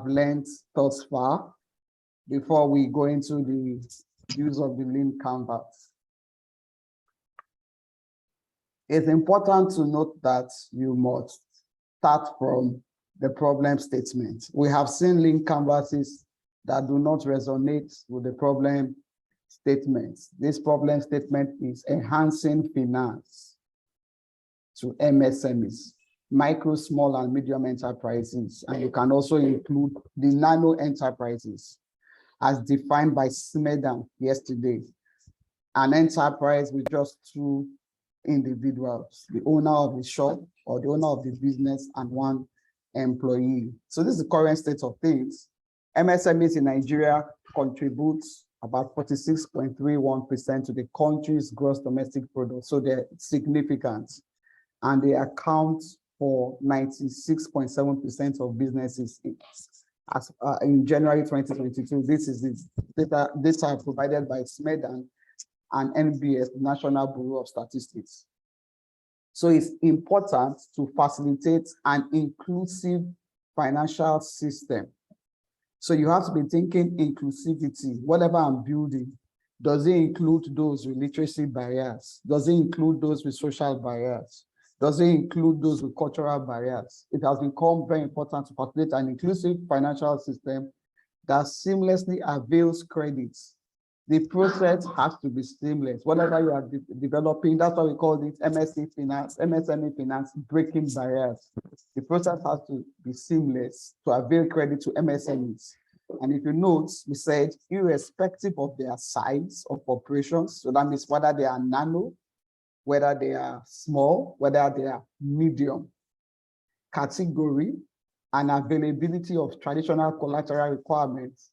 learned thus far before we go into the use of the lean canvas. It's important to note that you must start from the problem statement. We have seen lean canvases that do not resonate with the problem statements. This problem statement is enhancing finance to MSMEs, micro, small, and medium enterprises. And you can also include the nano enterprises as defined by Smedan yesterday. An enterprise with just two individuals, the owner of the shop or the owner of the business and one employee. So this is the current state of things. MSMEs in Nigeria contribute about 46.31% to the country's gross domestic product. So they're significant. And they account for 96.7% of businesses in January 2022. This is the data provided by Smedan and NBS, National Bureau of Statistics. So it's important to facilitate an inclusive financial system. So you have to be thinking inclusivity. Whatever I'm building, does it include those with literacy barriers? Does it include those with social barriers? Does it include those with cultural barriers? It has become very important to facilitate an inclusive financial system that seamlessly avails credits. The process has to be seamless. Whatever you are developing, that's what we call it MSME finance, breaking barriers. The process has to be seamless to avail credit to MSMEs. And if you note, we said irrespective of their size of operations, so that means whether they are nano, whether they are small, whether they are medium, category, and availability of traditional collateral requirements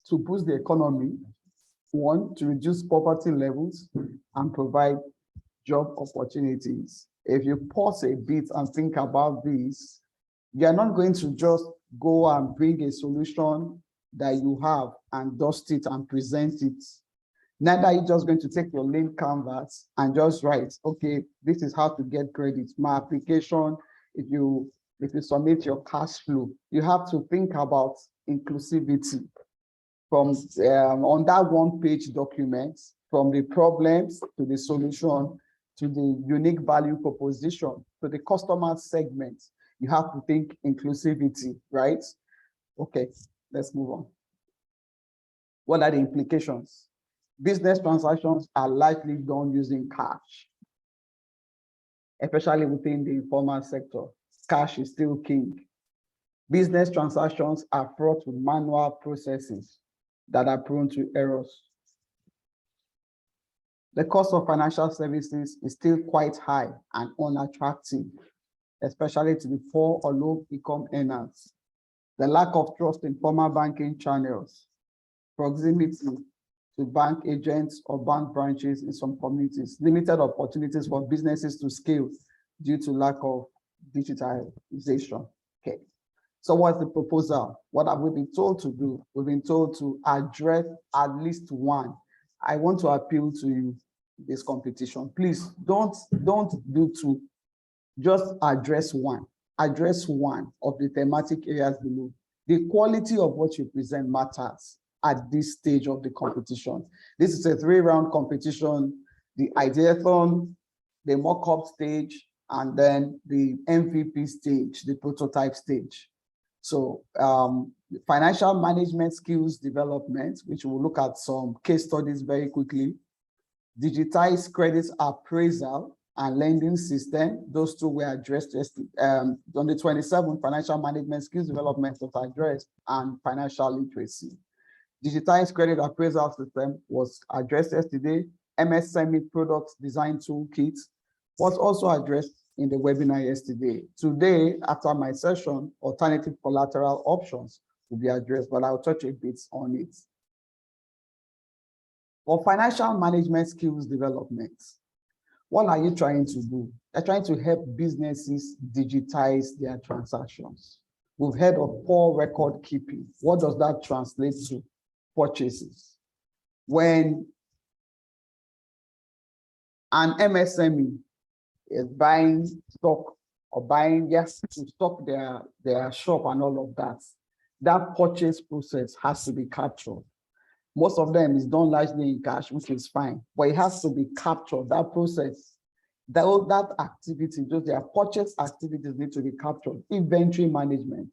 to boost the economy. One, to reduce poverty levels and provide job opportunities. If you pause a bit and think about this, you're not going to just go and bring a solution that you have and dust it and present it. Neither are you just going to take your lean canvas and just write, okay, this is how to get credit. My application, if you submit your cash flow, you have to think about inclusivity. From on that one-page document, from the problems to the solution to the unique value proposition to the customer segment, you have to think inclusivity, right? Okay, let's move on. What are the implications? Business transactions are likely done using cash, especially within the informal sector. Cash is still king. Business transactions are fraught with manual processes that are prone to errors. The cost of financial services is still quite high and unattractive, especially to the poor or low income earners. The lack of trust in formal banking channels, proximity to bank agents or bank branches in some communities, limited opportunities for businesses to scale due to lack of digitalization. Okay. So what's the proposal? What have we been told to do? We've been told to address at least one. I want to appeal to you this competition. Please don't do two. Just address one. Address one of the thematic areas below. The quality of what you present matters at this stage of the competition. This is a 3-round competition, the ideathon, the mock-up stage, and then the MVP stage, the prototype stage. So financial management skills development, which we'll look at some case studies very quickly, digitized credit appraisal and lending system, those two were addressed on the 27th, financial management skills development was addressed, and financial literacy. Digitized credit appraisal system was addressed yesterday. MSME product design toolkit was also addressed in the webinar yesterday. Today, after my session, alternative collateral options will be addressed, but I'll touch a bit on it. For financial management skills development, what are you trying to do? You're trying to help businesses digitize their transactions. We've heard of poor record keeping. What does that translate to? Purchases. When an MSME is buying stock or buying just to stock their shop and all of that. That purchase process has to be captured. Most of them is done largely in cash, which is fine, but it has to be captured. That process, that activity, just their purchase activities need to be captured. Inventory management,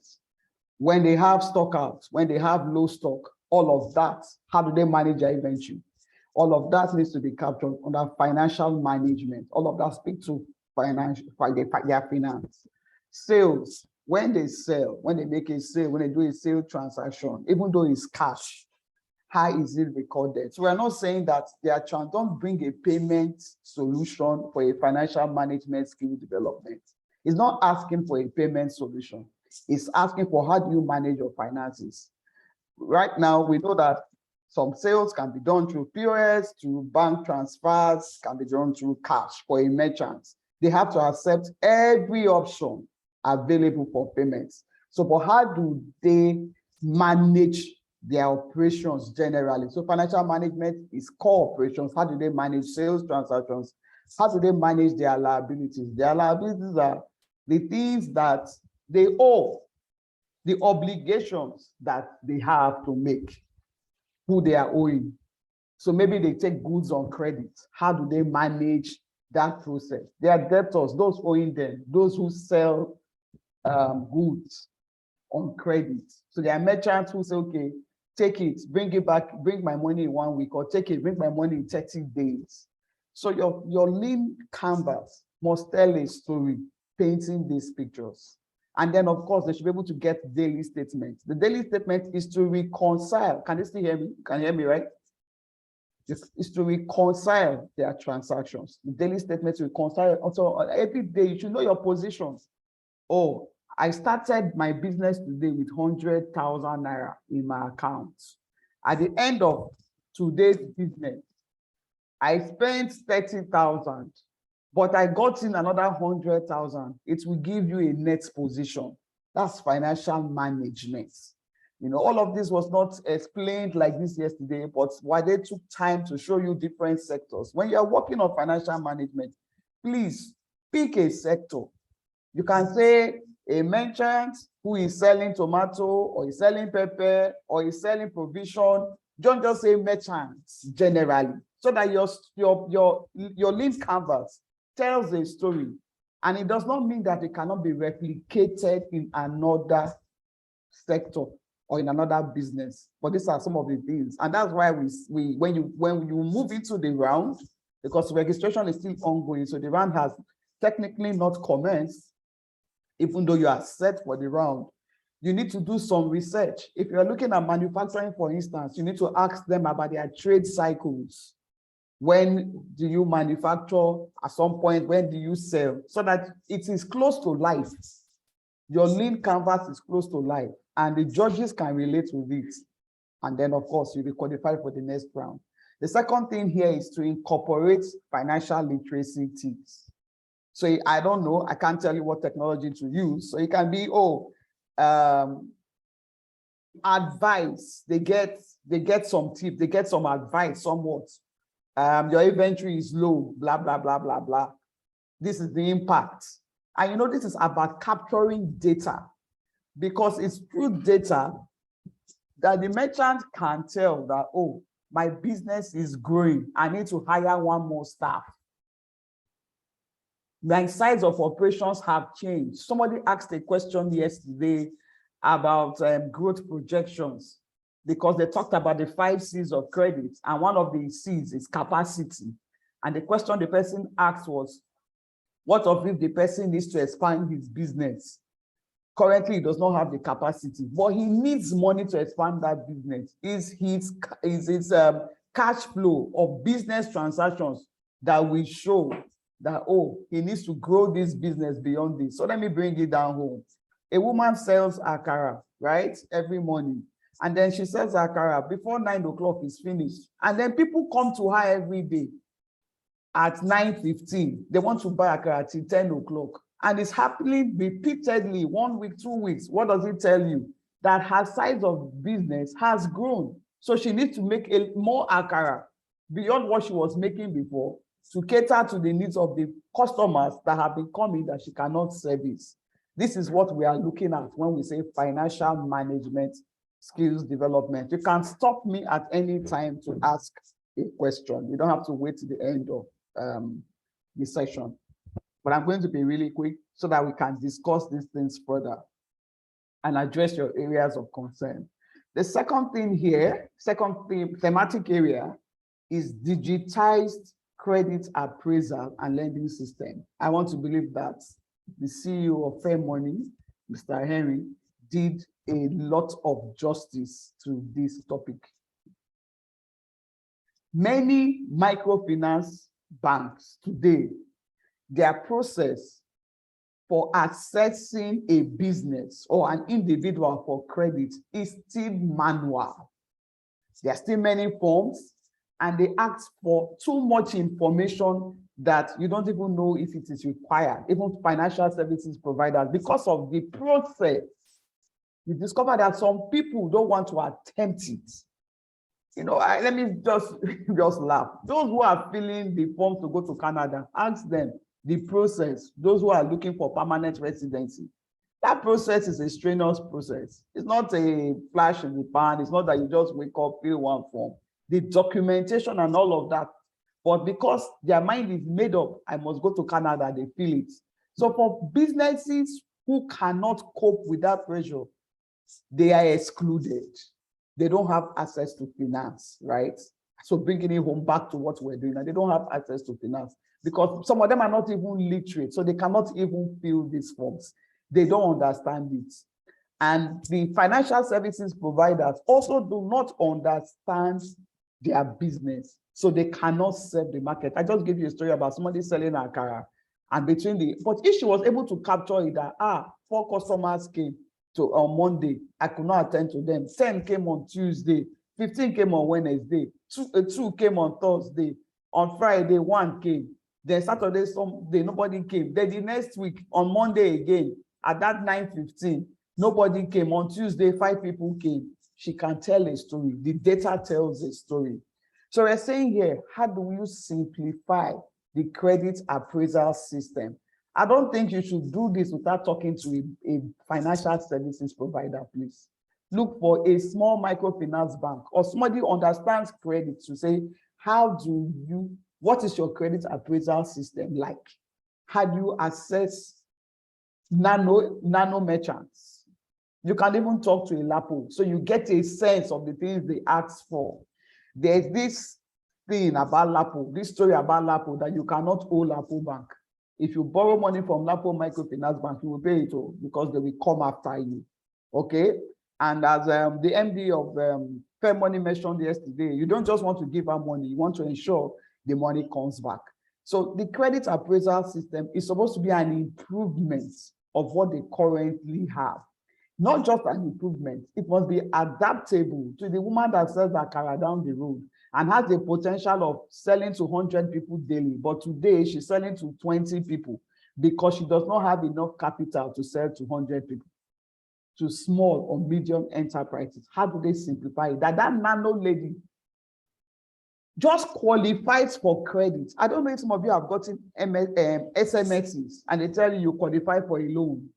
when they have stock out, when they have low stock, all of that, how do they manage their inventory? All of that needs to be captured under financial management. All of that speak to financial, their finance. Sales, when they sell, when they make a sale, when they do a sale transaction, even though it's cash, how is it recorded? So we're not saying that they are trying, don't bring a payment solution for a financial management skill development. It's not asking for a payment solution. It's asking for how do you manage your finances. Right now, we know that some sales can be done through POS, through bank transfers, can be done through cash for a merchant. They have to accept every option available for payments. So, but how do they manage their operations generally? So financial management is core operations. How do they manage sales transactions? How do they manage their liabilities? Their liabilities are the things that they owe, the obligations that they have to make, who they are owing. So maybe they take goods on credit. How do they manage that process? They are debtors, those owing them, those who sell goods on credit. So there are merchants who say, okay, take it, bring it back, bring my money in 1 week, or take it, bring my money in 30 days. So your lean canvas must tell a story, painting these pictures. And then, of course, they should be able to get daily statements. The daily statement is to reconcile. Can you still hear me? Can you hear me, right? It's to reconcile their transactions. The daily statement to reconcile. Also, every day, you should know your positions. Oh, I started my business today with 100,000 naira in my account. At the end of today's business, I spent 30,000, but I got in another 100,000. It will give you a net position. That's financial management. You know, all of this was not explained like this yesterday, but why they took time to show you different sectors. When you're working on financial management, please pick a sector. You can say a merchant who is selling tomato, or is selling pepper, or is selling provision. Don't just say merchants generally, so that your lean canvas tells a story. And it does not mean that it cannot be replicated in another sector or in another business. But these are some of the things. And that's why when you move into the round, because registration is still ongoing, so the round has technically not commenced, even though you are set for the round, you need to do some research. If you're looking at manufacturing, for instance, you need to ask them about their trade cycles. When do you manufacture? At some point, when do you sell? So that it is close to life. Your lean canvas is close to life, and the judges can relate with it. And then, of course, you'll be qualified for the next round. The second thing here is to incorporate financial literacy tips. So I don't know, I can't tell you what technology to use. So it can be, advice. They get some tips, they get some advice somewhat. Your inventory is low, blah, blah, blah, blah, blah. This is the impact. And you know, this is about capturing data, because it's through data that the merchant can tell that, oh, my business is growing. I need to hire one more staff. My size of operations have changed. Somebody asked a question yesterday about growth projections, because they talked about the 5 C's of credit, and one of the C's is capacity. And the question the person asked was, what if the person needs to expand his business? Currently, he does not have the capacity, but he needs money to expand that business. Is his cash flow of business transactions that will show that, oh, he needs to grow this business beyond this. So let me bring it down home. A woman sells akara, right, every morning. And then she sells akara before 9 o'clock is finished. And then people come to her every day at 9:15. They want to buy akara till 10 o'clock. And it's happening repeatedly, 1 week, 2 weeks. What does it tell you? That her size of business has grown. So she needs to make more akara beyond what she was making before. to cater to the needs of the customers that have been coming that she cannot service. This is what we are looking at when we say financial management skills development. You can stop me at any time to ask a question. You don't have to wait to the end of the session. But I'm going to be really quick so that we can discuss these things further and address your areas of concern. The second thing here, thematic area, is digitized credit appraisal and lending system. I want to believe that the CEO of Fair Money, Mr. Henry, did a lot of justice to this topic. Many microfinance banks today, their process for accessing a business or an individual for credit is still manual. There are still many forms, and they ask for too much information that you don't even know if it is required, even financial services providers, because of the process. You discover that some people don't want to attempt it. You know, let me just laugh. Those who are filling the forms to go to Canada, ask them the process. Those who are looking for permanent residency, that process is a strenuous process. It's not a flash in the pan. It's not that you just wake up, fill one form. The documentation and all of that. But because their mind is made up, I must go to Canada, they feel it. So for businesses who cannot cope with that pressure, they are excluded. They don't have access to finance, right? So bringing it home back to what we're doing, and they don't have access to finance because some of them are not even literate, so they cannot even fill these forms. They don't understand it. And the financial services providers also do not understand their business, so they cannot serve the market. I just gave you a story about somebody selling akara, and but if she was able to capture it that 4 customers came on Monday, I could not attend to them. 10 came on Tuesday, 15 came on Wednesday, 2 came on Thursday, on Friday 1 came, then Saturday, Sunday, nobody came. Then the next week on Monday again, at that 9:15, nobody came. On Tuesday, 5 people came. She can tell a story. The data tells a story. So we're saying here, how do you simplify the credit appraisal system? I don't think you should do this without talking to a financial services provider, please. Look for a small microfinance bank or somebody who understands credit to say, what is your credit appraisal system like? How do you assess nano merchants? You can even talk to a LAPO, so you get a sense of the things they ask for. There's this thing about LAPO, this story about LAPO, that you cannot owe LAPO bank. If you borrow money from LAPO Microfinance Bank, you will pay it all because they will come after you. Okay? And as the MD of Fair Money mentioned yesterday, you don't just want to give her money, you want to ensure the money comes back. So the credit appraisal system is supposed to be an improvement of what they currently have. Not just an improvement, it must be adaptable to the woman that sells akara down the road and has the potential of selling to 100 people daily. But today she's selling to 20 people because she does not have enough capital to sell to 100 people, to small or medium enterprises. How do they simplify it? That nano lady just qualifies for credit. I don't know if some of you have gotten SMSEs and they tell you qualify for a loan.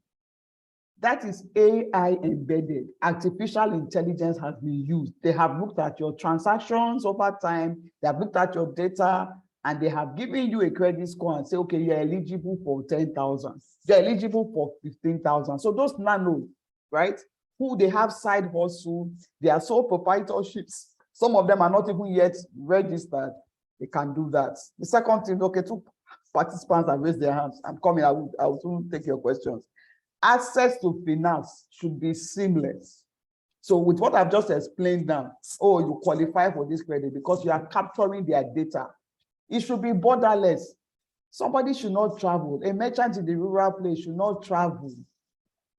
That is AI embedded. Artificial intelligence has been used. They have looked at your transactions over time. They have looked at your data, and they have given you a credit score and say, okay, you're eligible for 10,000. You're eligible for 15,000. So those nanos, right, who they have side hustle, they are sole proprietorships. Some of them are not even yet registered. They can do that. The second thing, okay, 2 participants have raised their hands. I'm coming. I will soon take your questions. Access to finance should be seamless. So with what I've just explained now, you qualify for this credit because you are capturing their data. It should be borderless. Somebody should not travel. A merchant in the rural place should not travel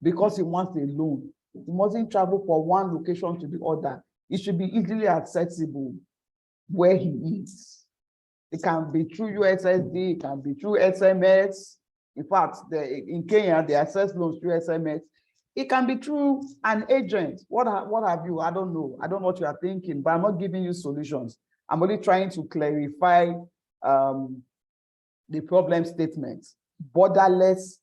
because he wants a loan. He mustn't travel from one location to the other. It should be easily accessible where he is. It can be through USSD, it can be through SMS. In fact, in Kenya, they access loans through SMS. It can be through an agent. What have you? I don't know. I don't know what you are thinking, but I'm not giving you solutions. I'm only trying to clarify the problem statement, borderless.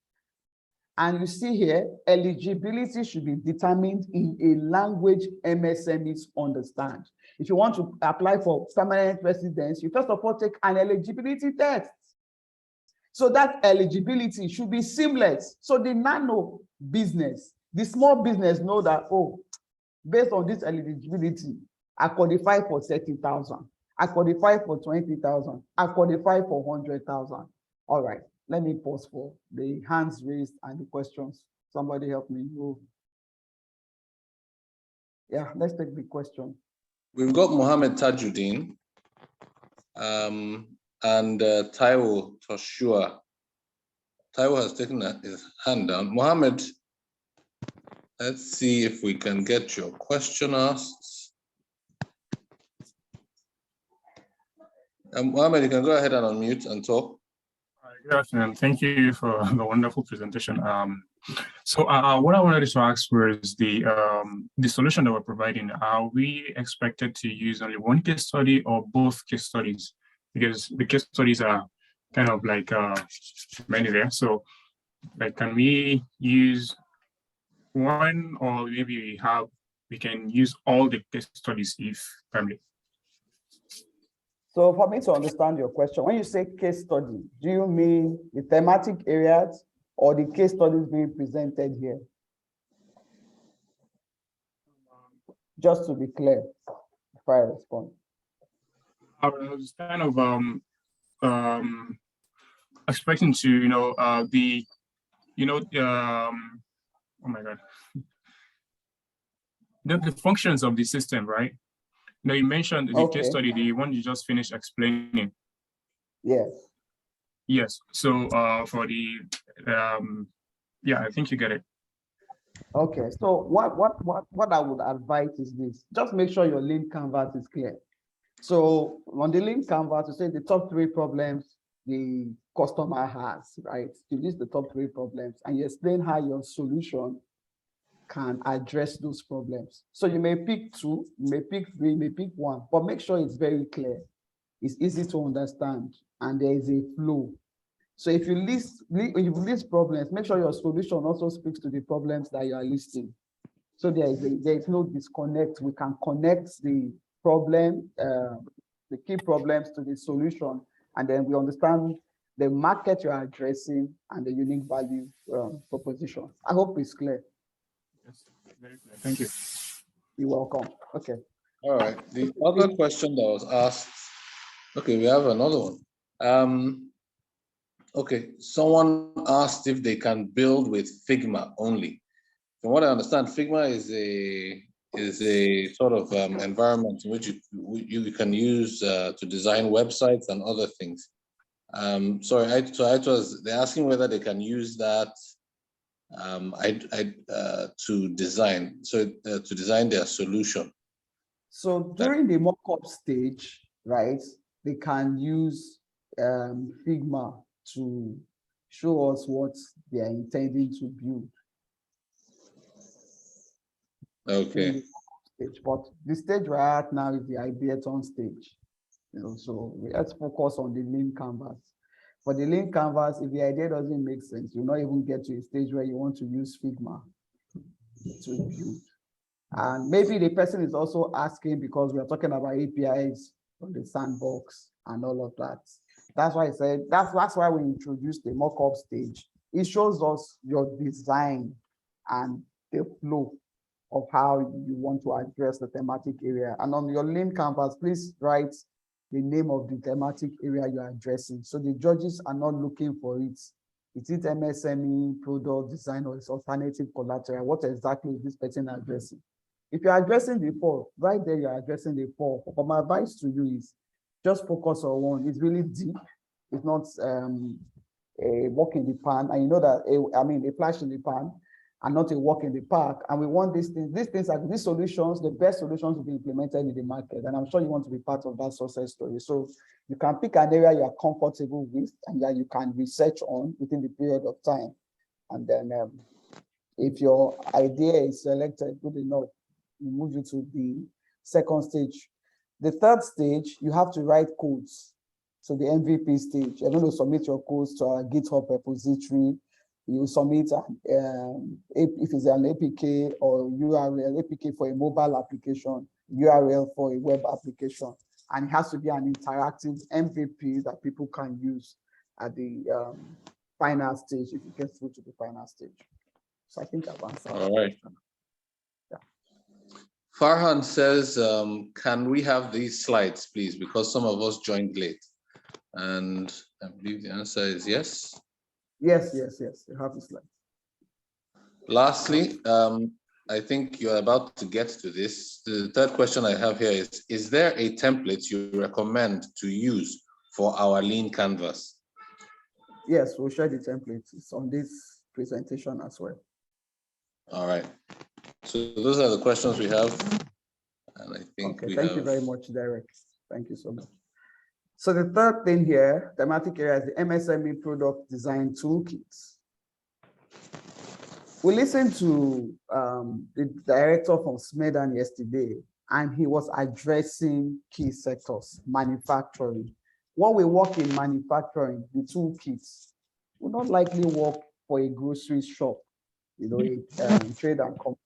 And you see here, eligibility should be determined in a language MSMEs understand. If you want to apply for permanent residence, you first of all take an eligibility test. So that eligibility should be seamless. So the nano business, the small business know that, oh, based on this eligibility, I qualify for 30,000. I qualify for 20,000. I qualify for 100,000. All right, let me pause for the hands raised and the questions. Somebody help me. Oh. Yeah, let's take the question. We've got Mohammed Tajuddin and Taiwo Toshua. Taiwo has taken his hand down. Mohammed, let's see if we can get your question asked. Mohammed, you can go ahead and unmute and talk. Good afternoon. Thank you for the wonderful presentation. So what I wanted to ask was the solution that we're providing. Are we expected to use only one case study or both case studies? Because the case studies are kind of like many there. So like, can we use one, or maybe we can use all the case studies if primary? So for me to understand your question, when you say case study, do you mean the thematic areas or the case studies being presented here? Just to be clear, before I respond. I was kind of expecting to, oh my God, the functions of the system, right? Now you mentioned the case study, the one you just finished explaining. Yes. Yes. So for the yeah, I think you get it. Okay. So what I would advise is this: just make sure your link canvas is clear. So on the link canvas, you say the top 3 problems the customer has, right? You list the top 3 problems and you explain how your solution can address those problems. So you may pick 2, you may pick 3, you may pick 1, but make sure it's very clear. It's easy to understand and there is a flow. So if you list problems, make sure your solution also speaks to the problems that you are listing. So there is no disconnect. We can connect the problem, the key problems to the solution, and then we understand the market you are addressing and the unique value proposition. I hope it's clear. Yes, very clear. Thank you. You're welcome. Okay. All right. The other question that was asked, okay, we have another one. Okay, someone asked if they can build with Figma only. From what I understand, Figma is a sort of environment in which you can use to design websites and other things. Sorry, they're asking whether they can use that to design their solution. So during the mock-up stage, right, they can use Figma to show us what they are intending to build. Okay. But the stage we're at now is the ideaton stage. So let's focus on the link canvas. For the link canvas, if the idea doesn't make sense, you'll not even get to a stage where you want to use Figma to build. And maybe the person is also asking because we are talking about APIs on the sandbox and all of that. That's why I said, that's why we introduced the mock-up stage. It shows us your design and the flow of how you want to address the thematic area. And on your link canvas, please write the name of the thematic area you're addressing. So the judges are not looking for it. Is it MSME, product design, or it's alternative collateral? What exactly is this person addressing? If you're addressing the 4, right there you're addressing the 4. But my advice to you is just focus on one. It's really deep. It's not a walk in the pan. And you know that, a flash in the pan and not a walk in the park. And we want these things. These solutions, the best solutions will be implemented in the market. And I'm sure you want to be part of that success story. So you can pick an area you're comfortable with and that you can research on within the period of time. And then if your idea is selected good enough, we move you to the second stage. The third stage, you have to write codes. So the MVP stage, you're going to submit your codes to our GitHub repository. You submit if it's an APK or URL, APK for a mobile application, URL for a web application. And it has to be an interactive MVP that people can use at the final stage if you get through to the final stage. So I think I've answered. All right. Yeah. Farhan says, can we have these slides, please? Because some of us joined late. And I believe the answer is yes. Yes. You have the slide. Lastly, I think you're about to get to this. The third question I have here is there a template you recommend to use for our lean canvas? Yes, we'll share the templates. It's on this presentation as well. All right. So those are the questions we have. And I think Thank you very much, Derek. Thank you so much. So the third thing here, thematic area, is the MSME product design toolkits. We listened to the director from Smedan yesterday, and he was addressing key sectors, manufacturing. When we work in manufacturing, the toolkits will not likely work for a grocery shop, you know, a trade and commerce.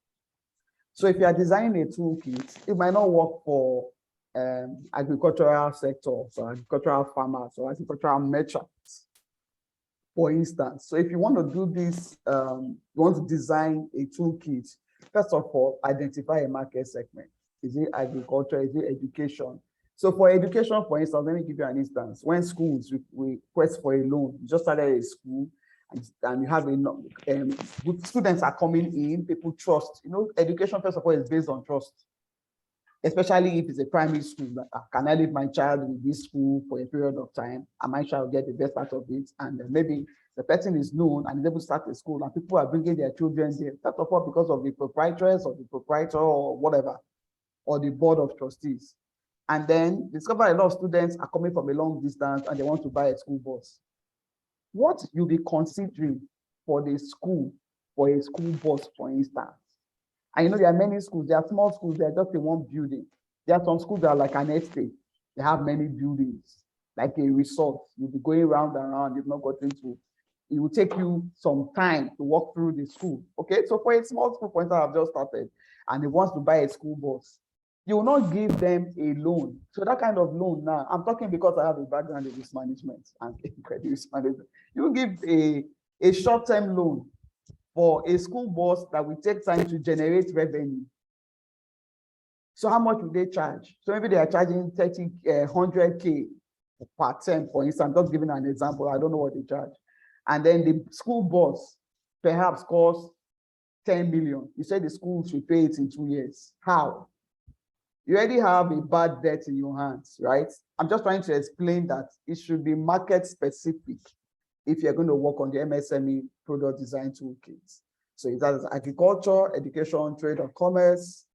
So if you are designing a toolkit, it might not work for agricultural sector, so agricultural farmers or agricultural merchants, for instance. So if you want to do this, you want to design a toolkit, first of all, identify a market segment. Is it agriculture? Is it education? So for education, for instance, let me give you an instance. When schools request for a loan, you just started a school, and you have good students are coming in, people trust. You know, education, first of all, is based on trust, especially if it's a primary school. Can I leave my child in this school for a period of time, and my child get the best part of it? And maybe the person is known and is able to start a school, and people are bringing their children there, first of all, because of the proprietors or the proprietor or whatever, or the board of trustees. And then discover a lot of students are coming from a long distance and they want to buy a school bus. What you'll be considering for the school, for a school bus, for instance. And you know, there are many schools, there are small schools, they're just in one building. There are some schools that are like an estate. They have many buildings, like a resort. You'll be going round and round, you've not gotten to. It will take you some time to walk through the school. Okay, so for a small school, for instance, I've just started, and it wants to buy a school bus. You will not give them a loan. So that kind of loan now, I'm talking because I have a background in risk management and credit risk management. You will give a short-term loan for a school bus that will take time to generate revenue. So how much will they charge? So maybe they are charging 100K per term, for instance. I'm just giving an example. I don't know what they charge. And then the school bus perhaps costs 10 million. You say the school should pay it in 2 years. How? You already have a bad debt in your hands, right? I'm just trying to explain that it should be market specific if you're going to work on the MSME product design toolkits. So that is agriculture, education, trade or commerce.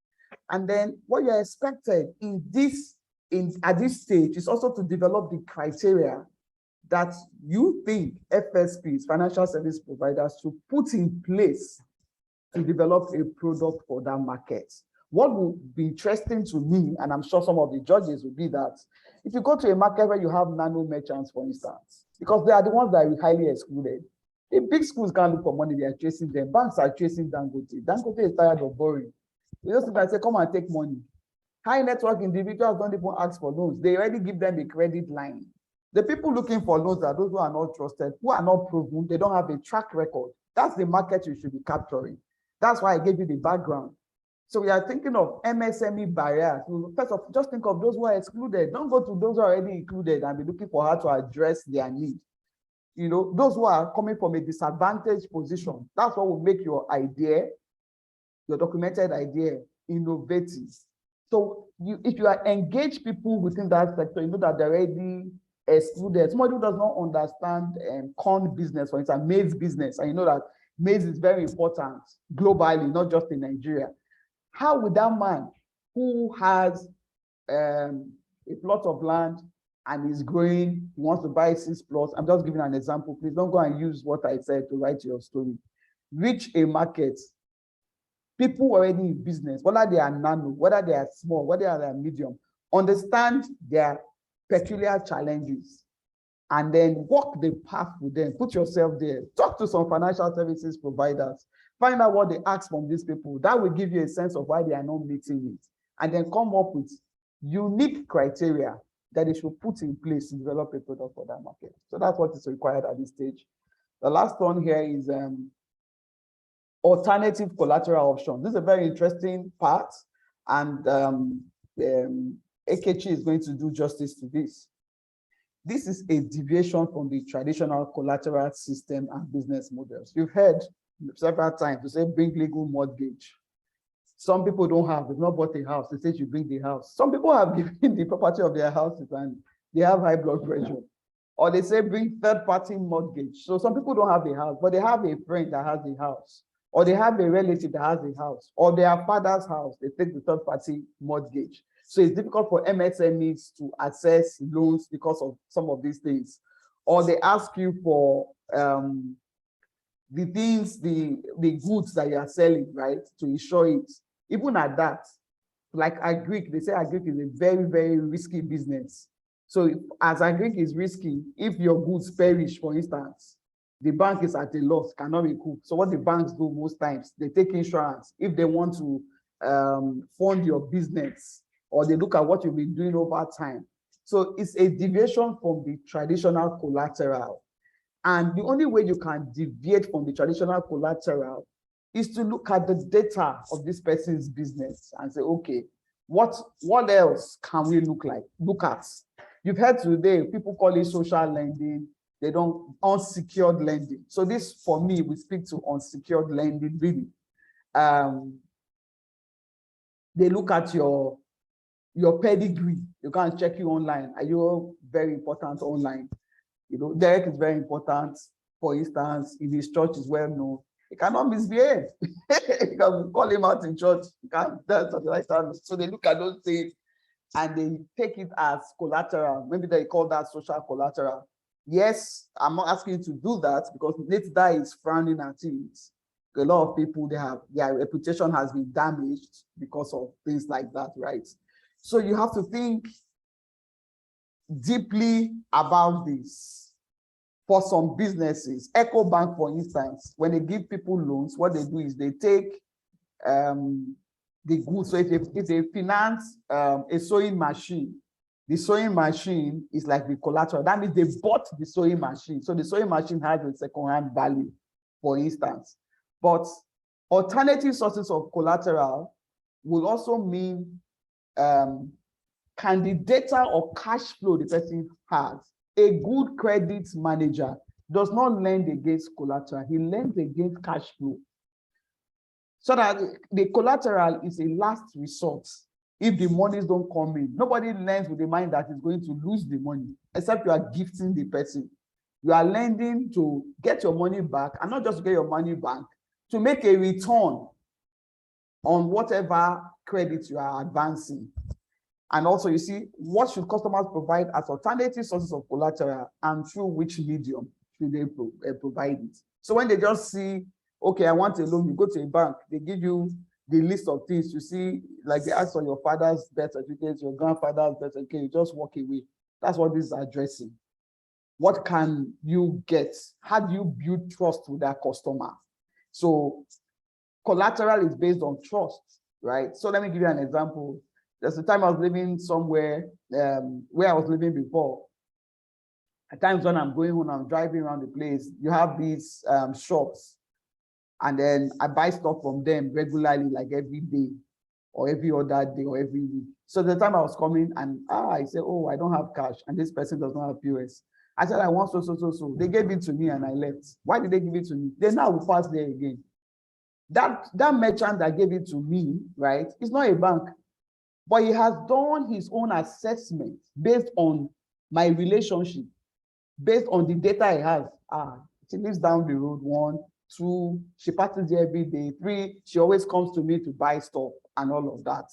And then what you're expected at this stage is also to develop the criteria that you think FSPs, financial service providers, should put in place to develop a product for that market. What would be interesting to me, and I'm sure some of the judges will be that, if you go to a market where you have nano merchants, for instance, because they are the ones that are highly excluded. The big schools can't look for money, they are chasing them. Banks are chasing Dangote. Dangote is tired of borrowing. They just say, come and take money. High network individuals don't even ask for loans. They already give them a credit line. The people looking for loans are those who are not trusted, who are not proven, they don't have a track record. That's the market you should be capturing. That's why I gave you the background. So we are thinking of MSME barriers. First of all, just think of those who are excluded. Don't go to those who are already included and be looking for how to address their need. You know, those who are coming from a disadvantaged position, that's what will make your idea, your documented idea, innovative. So if you are engaged people within that sector, you know that they're already excluded. Somebody who does not understand corn business, for instance, maize business, and you know that maize is very important globally, not just in Nigeria. How would that man who has a plot of land and is growing, he wants to buy 6 plots, I'm just giving an example, please don't go and use what I said to write your story, reach a market, people already in business, whether they are nano, whether they are small, whether they are medium, understand their peculiar challenges and then walk the path with them. Put yourself there. Talk to some financial services providers. Find out what they ask from these people. That will give you a sense of why they are not meeting it. And then come up with unique criteria that they should put in place to develop a product for that market. So that's what is required at this stage. The last one here is alternative collateral options. This is a very interesting part, and Ekechi is going to do justice to this. This is a deviation from the traditional collateral system and business models. You've heard several times to say bring legal mortgage. Some people don't have, they've not bought a house, they say you bring the house. Some people have given the property of their houses and they have high blood pressure. Or they say bring third-party mortgage. So some people don't have a house, but they have a friend that has a house. Or they have a relative that has a house. Or their father's house, they take the third-party mortgage. So it's difficult for MSMEs to access loans because of some of these things. Or they ask you for the things, the goods that you are selling, right, to insure it. Even at that, like agric, they say agric is a very, very risky business. So as agric is risky, if your goods perish, for instance, the bank is at a loss, cannot recoup. So what the banks do most times, they take insurance if they want to fund your business, or they look at what you've been doing over time. So it's a deviation from the traditional collateral. And the only way you can deviate from the traditional collateral is to look at the data of this person's business and say, okay, what else can we look at? You've heard today, people call it social lending, they don't, unsecured lending. So this, for me, we speak to unsecured lending, really. They look at your pedigree. You can't check you online. Are you very important online? You know, Derek is very important. For instance, if his church is well known, he cannot misbehave. You can call him out in church. You can't do something like that. So they look at those things and they take it as collateral. Maybe they call that social collateral. Yes, I'm not asking you to do that because that is frowning at it. A lot of people, their reputation has been damaged because of things like that, right? So you have to think deeply about this. For some businesses, EcoBank, for instance, when they give people loans, what they do is they take the goods. So if they finance a sewing machine, the sewing machine is like the collateral. That means they bought the sewing machine. So the sewing machine has a second-hand value, for instance. But alternative sources of collateral will also mean can the data or cash flow the person has. A good credit manager does not lend against collateral, he lends against cash flow. So that the collateral is a last resort. If the monies don't come in, nobody lends with the mind that is going to lose the money, except you are gifting the person. You are lending to get your money back, and not just to get your money back, to make a return on whatever credit you are advancing. And also, you see, what should customers provide as alternative sources of collateral, and through which medium should they provide it? So when they just see, okay, I want a loan, you go to a bank, they give you the list of things. You see, like they ask for your father's birth certificate, your grandfather's birth certificate, you just walk away. That's what this is addressing. What can you get? How do you build trust with that customer? So collateral is based on trust, right? So let me give you an example. There's a time I was living somewhere where I was living before. At times when I'm going home, I'm driving around the place, you have these shops, and then I buy stuff from them regularly, like every day or every other day or every week. So the time I was coming and I said, oh, I don't have cash and this person does not have POS. I said, I want so. They gave it to me and I left. Why did they give it to me? Then now we pass there again. That merchant that gave it to me, right, is not a bank. But he has done his own assessment based on my relationship, based on the data he has. She lives down the road, 1, 2, she passes there every day, 3, she always comes to me to buy stuff and all of that.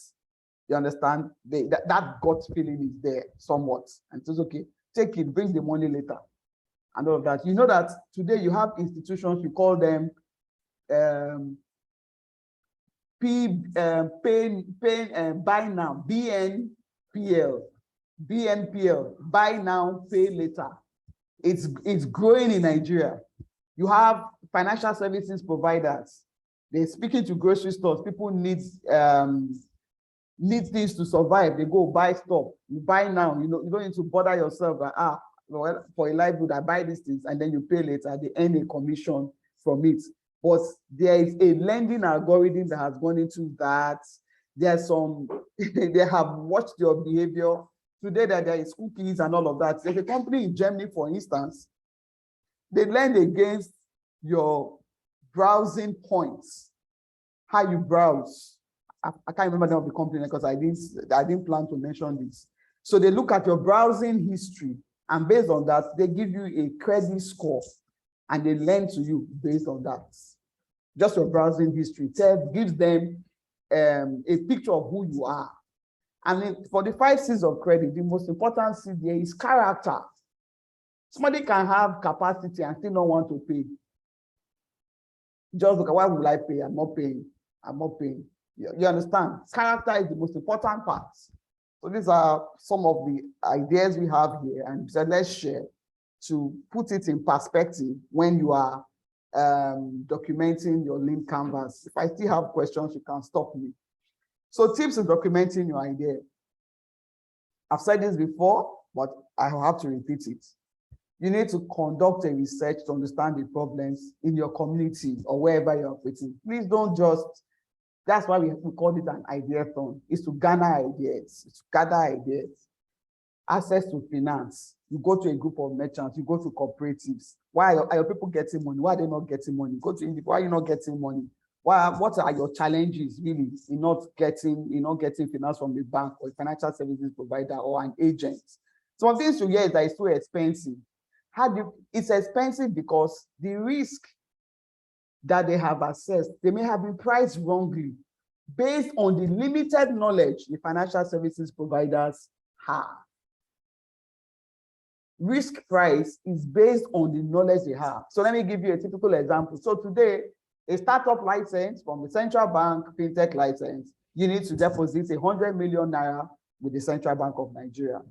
You understand? That gut feeling is there somewhat. And so it's okay, take it, bring the money later and all of that. You know that today you have institutions, you call them buy now, BNPL, buy now, pay later. It's growing in Nigeria. You have financial services providers. They're speaking to grocery stores. People need things to survive. They go buy stuff. You buy now. You don't need to bother yourself. Like, well, for a livelihood, I buy these things and then you pay later. They earn a commission from it. But there is a lending algorithm that has gone into that. There's some, they have watched your behavior. Today that there is cookies and all of that. There's a company in Germany, for instance, they lend against your browsing points, how you browse. I can't remember the name of the company because I didn't plan to mention this. So they look at your browsing history, and based on that, they give you a credit score and they lend to you based on that. Just your browsing history gives them a picture of who you are. And for the 5 C's of credit, the most important C there is character. Somebody can have capacity and still not want to pay. Just look at, why will I pay? I'm not paying. I'm not paying. You understand? Character is the most important part. So these are some of the ideas we have here, and so let's share to put it in perspective when you are documenting your lean canvas. If I still have questions, you can stop me. So tips in documenting your idea. I've said this before, but I have to repeat it. You need to conduct a research to understand the problems in your community or wherever you're operating. Please don't just, that's why we call it an idea-thon, is to gather ideas, Access to finance. You go to a group of merchants, you go to cooperatives. Why are your people getting money? Why are they not getting money? Go to India, why are you not getting money? What are your challenges really in not getting finance from the bank or a financial services provider or an agent? Some of things you hear is that it's too expensive. It's expensive because the risk that they have assessed, they may have been priced wrongly based on the limited knowledge the financial services providers have. Risk price is based on the knowledge they have. So let me give you a typical example. So today, a startup license from the central bank, fintech license, you need to deposit 100 million naira with the Central Bank of Nigeria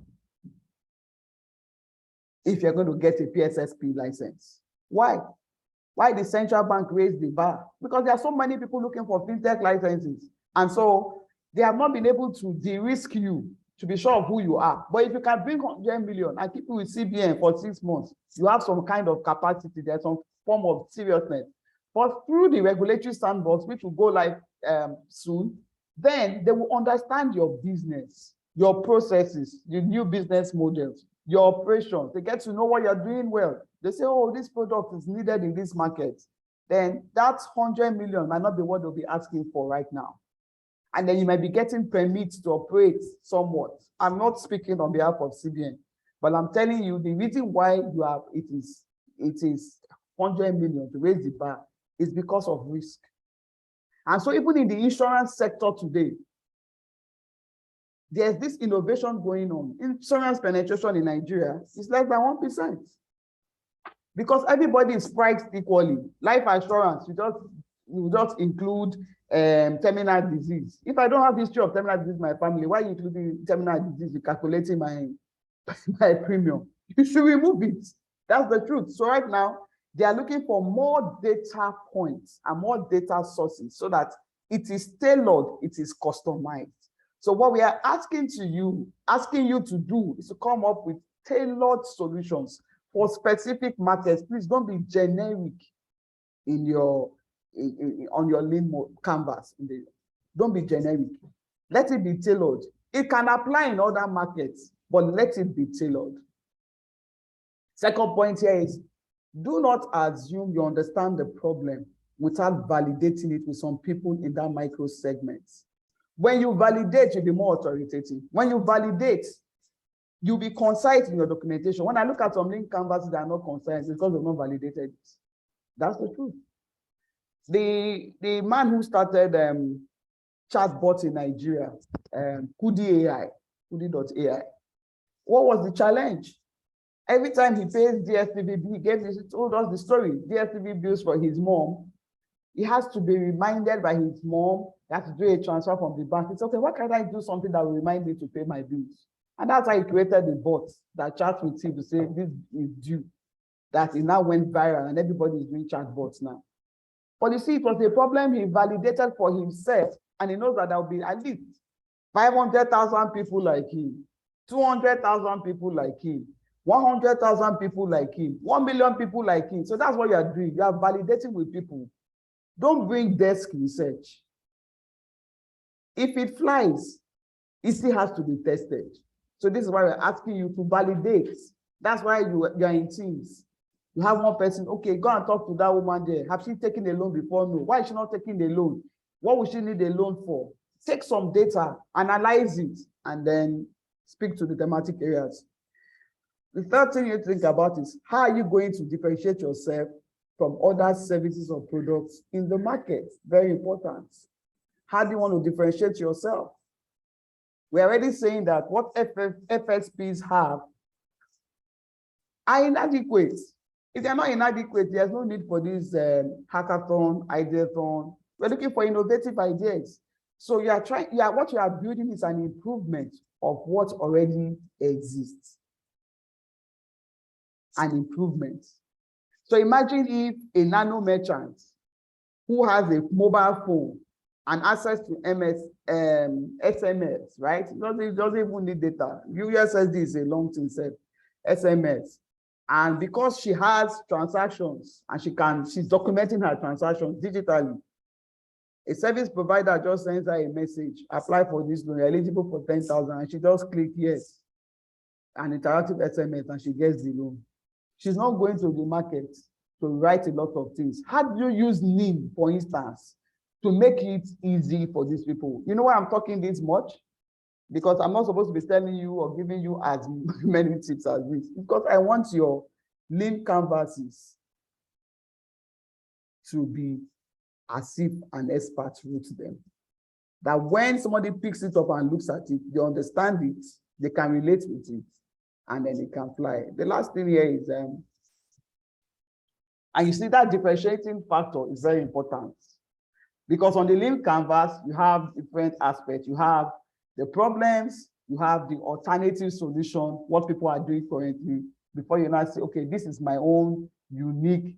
if you're going to get a PSSP license. Why? Why the central bank raised the bar? Because there are so many people looking for fintech licenses. And so they have not been able to de-risk you to be sure of who you are. But if you can bring 100 million and keep it with CBN for 6 months, you have some kind of capacity, there's some form of seriousness. But through the regulatory sandbox, which will go live soon, then they will understand your business, your processes, your new business models, your operations. They get to know what you're doing well. They say, oh, this product is needed in this market. Then that 100 million might not be what they'll be asking for right now. And then you might be getting permits to operate somewhat. I'm not speaking on behalf of CBN, but I'm telling you the reason why you have it is 100 million to raise the bar is because of risk. And so even in the insurance sector today, there's this innovation going on. Insurance penetration in Nigeria is less than 1%. Because everybody is priced equally. Life insurance, you just include terminal disease. If I don't have history of terminal disease in my family, why are you including terminal disease in calculating my premium? You should remove it. That's the truth. So right now, they are looking for more data points and more data sources so that it is tailored, it is customized. So what we are asking you to do is to come up with tailored solutions for specific markets. Please don't be generic in on your lean canvas. Don't be generic. Let it be tailored. It can apply in other markets, but let it be tailored. Second point here is, do not assume you understand the problem without validating it with some people in that micro segment. When you validate, you'll be more authoritative. When you validate, you'll be concise in your documentation. When I look at some link canvases that are not concise, it's because they've not validated it. That's the truth. The man who started chatbot in Nigeria, Kudi.ai, what was the challenge? Every time he pays DSTV, he told us the story. DSTV bills for his mom. He has to be reminded by his mom. He has to do a transfer from the bank. It's okay, why can't I do something that will remind me to pay my bills? And that's why he created the bot that chats with him to say, this is due. that it now went viral and everybody is doing chatbots now. But you see, it was a problem he validated for himself, and he knows that there will be at least 500,000 people like him, 200,000 people like him, 100,000 people like him, 1 million people like him. So that's what you are doing. You are validating with people. Don't bring desk research. If it flies, it still has to be tested. So this is why we're asking you to validate. That's why you are in teams. You have one person, okay, go and talk to that woman there. Have she taken a loan before? No. Why is she not taking a loan? What would she need a loan for? Take some data, analyze it, and then speak to the thematic areas. The third thing you think about is how are you going to differentiate yourself from other services or products in the market? Very important. How do you want to differentiate yourself? We're already saying that what FSPs have are inadequate. If they're not inadequate, there's no need for this hackathon, ideathon. We're looking for innovative ideas. So what you are building is an improvement of what already exists. An improvement. So imagine if a nano merchant who has a mobile phone and access to SMS, right? It doesn't even need data. USSD is a long thing, said SMS. And because she has transactions and she's documenting her transactions digitally, a service provider just sends her a message, apply for this loan, you're eligible for 10,000, and she just click yes, an interactive SMS, and she gets the loan. She's not going to the market to write a lot of things. How do you use NIM, for instance, to make it easy for these people? You know why I'm talking this much? Because I'm not supposed to be telling you or giving you as many tips as this, because I want your NIM canvases to be as if an expert wrote them. That when somebody picks it up and looks at it, they understand it, they can relate with it, and then it can fly. The last thing here is, and you see that differentiating factor is very important. Because on the NIM canvas, you have different aspects. You have the problems, you have the alternative solution, what people are doing currently, before you now say, okay, this is my own unique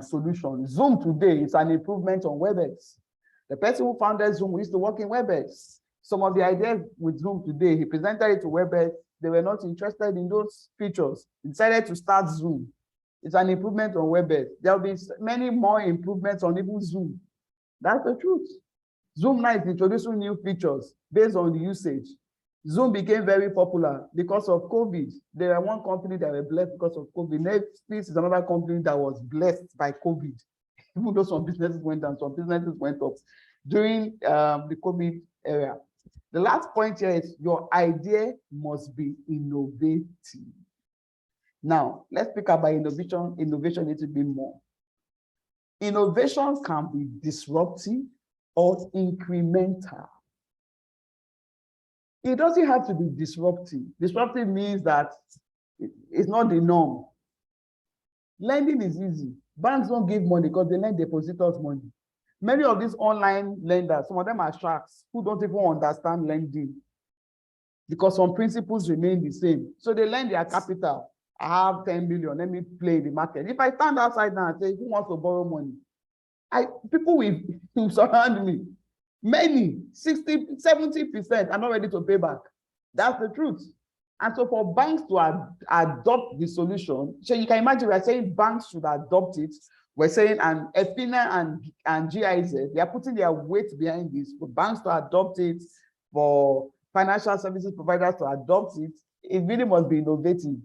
solution. Zoom today is an improvement on WebEx. The person who founded Zoom used to work in WebEx. Some of the ideas with Zoom today, he presented it to WebEx. They were not interested in those features. He decided to start Zoom. It's an improvement on WebEx. There will be many more improvements on even Zoom. That's the truth. Zoom now is introducing new features based on the usage. Zoom became very popular because of COVID. There were one company that were blessed because of COVID. Netflix is another company that was blessed by COVID. Even though some businesses went down, some businesses went up during the COVID era. The last point here is your idea must be innovative. Now, let's speak about innovation a little bit more. Innovation can be disruptive or incremental. It doesn't have to be disruptive. Disruptive means that it's not the norm. Lending is easy. Banks don't give money because they lend depositors money. Many of these online lenders, some of them are sharks who don't even understand lending because some principles remain the same. So they lend their capital. I have 10 million, let me play the market. If I stand outside now and say, who wants to borrow money? People will surround me. Many, 60, 70% are not ready to pay back. That's the truth. And so for banks to adopt the solution, so you can imagine we're saying banks should adopt it. We're saying, and EFINA and GIZ, they are putting their weight behind this for banks to adopt it, for financial services providers to adopt it. It really must be innovative,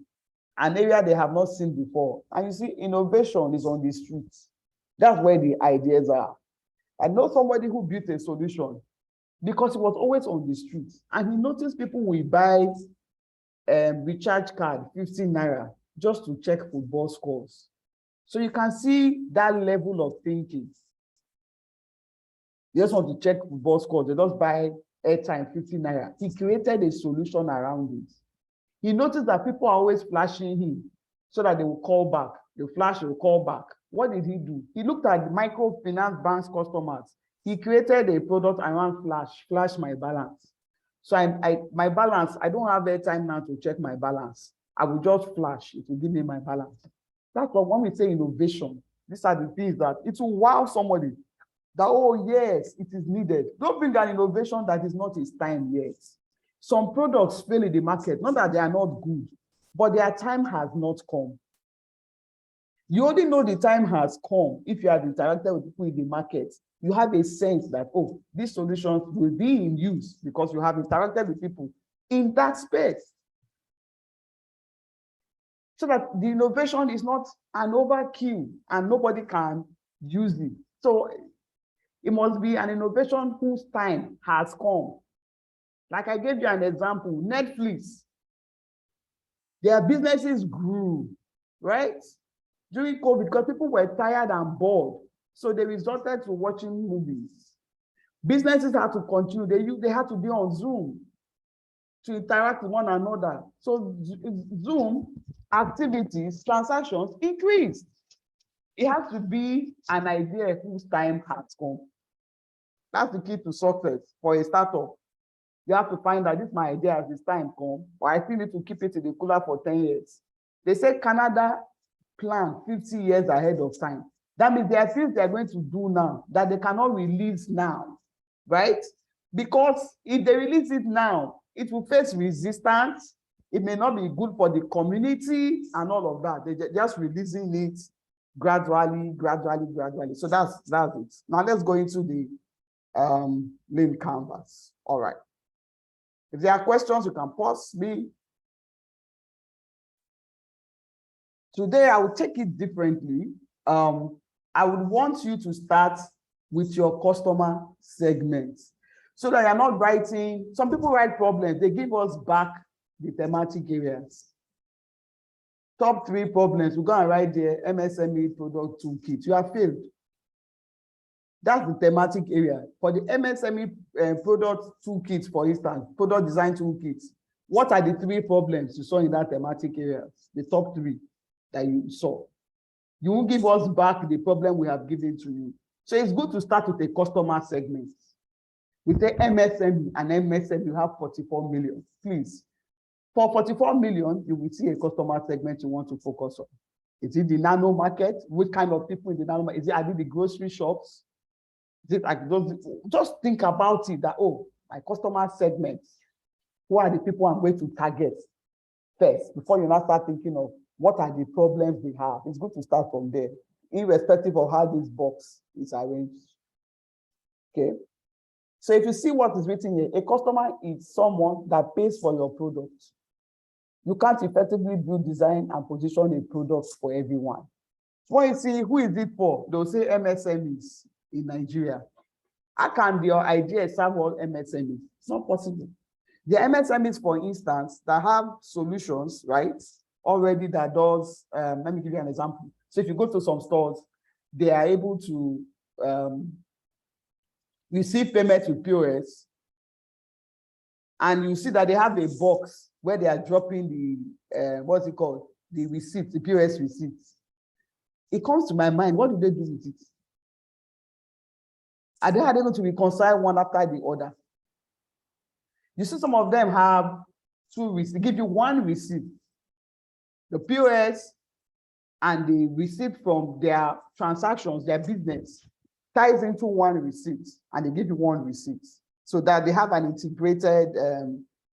an area they have not seen before. And you see, innovation is on the streets. That's where the ideas are. I know somebody who built a solution because it was always on the streets. And he noticed people will buy recharge card, 15 naira, just to check football scores. So you can see that level of thinking. They just want to check football scores. They just buy airtime, 15 naira. He created a solution around it. He noticed that people are always flashing him so that they will call back. They flash, they will call back. What did he do? He looked at the microfinance bank's customers. He created a product around flash my balance. So my balance, I don't have airtime now to check my balance. I will just flash, it will give me my balance. That's what when we say innovation, these are the things that it will wow somebody that, oh yes, it is needed. Don't bring an innovation that is not its time yet. Some products fail in the market, not that they are not good, but their time has not come. You only know the time has come if you have interacted with people in the market. You have a sense that, oh, these solutions will be in use because you have interacted with people in that space. So that the innovation is not an overkill and nobody can use it. So it must be an innovation whose time has come. Like I gave you an example, Netflix. Their businesses grew, right? During COVID, because people were tired and bored. So they resorted to watching movies. Businesses had to continue. They had to be on Zoom to interact with one another. So Zoom activities, transactions increased. It has to be an idea whose time has come. That's the key to success for a startup. You have to find that this is my idea as this time come, but I still need to keep it in the cooler for 10 years. They say Canada plan 50 years ahead of time. That means there are things they're going to do now that they cannot release now, right? Because if they release it now, it will face resistance. It may not be good for the community and all of that. They're just releasing it gradually. So that's it. Now let's go into the lean canvas. All right. If there are questions, you can pause me. Today, I will take it differently. I would want you to start with your customer segments so that you're not writing. Some people write problems. They give us back the thematic areas. Top 3 problems. We're going to write the MSME product toolkit. You have failed. That's the thematic area. For the MSME product toolkit, for instance, product design toolkit, what are the 3 problems you saw in that thematic area? The top 3 that you saw. You won't give us back the problem we have given to you. So it's good to start with a customer segment. With the MSME and MSME, you have 44 million. Please, for 44 million, you will see a customer segment you want to focus on. Is it the nano market? What kind of people in the nano market? Are it the grocery shops? Is it like those? Just think about it that, oh, my customer segment, who are the people I'm going to target first before you now start thinking of what are the problems they have. It's good to start from there, irrespective of how this box is arranged. Okay. So if you see what is written here, a customer is someone that pays for your product. You can't effectively build, design, and position a product for everyone. When you see who is it for, they'll say MSMEs in Nigeria. How can your idea serve all MSMEs? It's not possible. The MSMEs, for instance, that have solutions, right, already that does, let me give you an example. So if you go to some stores, they are able to receive payment with POS, and you see that they have a box where they are dropping the, what's it called? The receipt, the POS receipts. It comes to my mind, what do they do with it? Are they able to reconcile one after the other? You see some of them have 2 receipts. They give you 1 receipt. The POS and the receipt from their transactions, their business, ties into 1 receipt, and they give you 1 receipt so that they have an integrated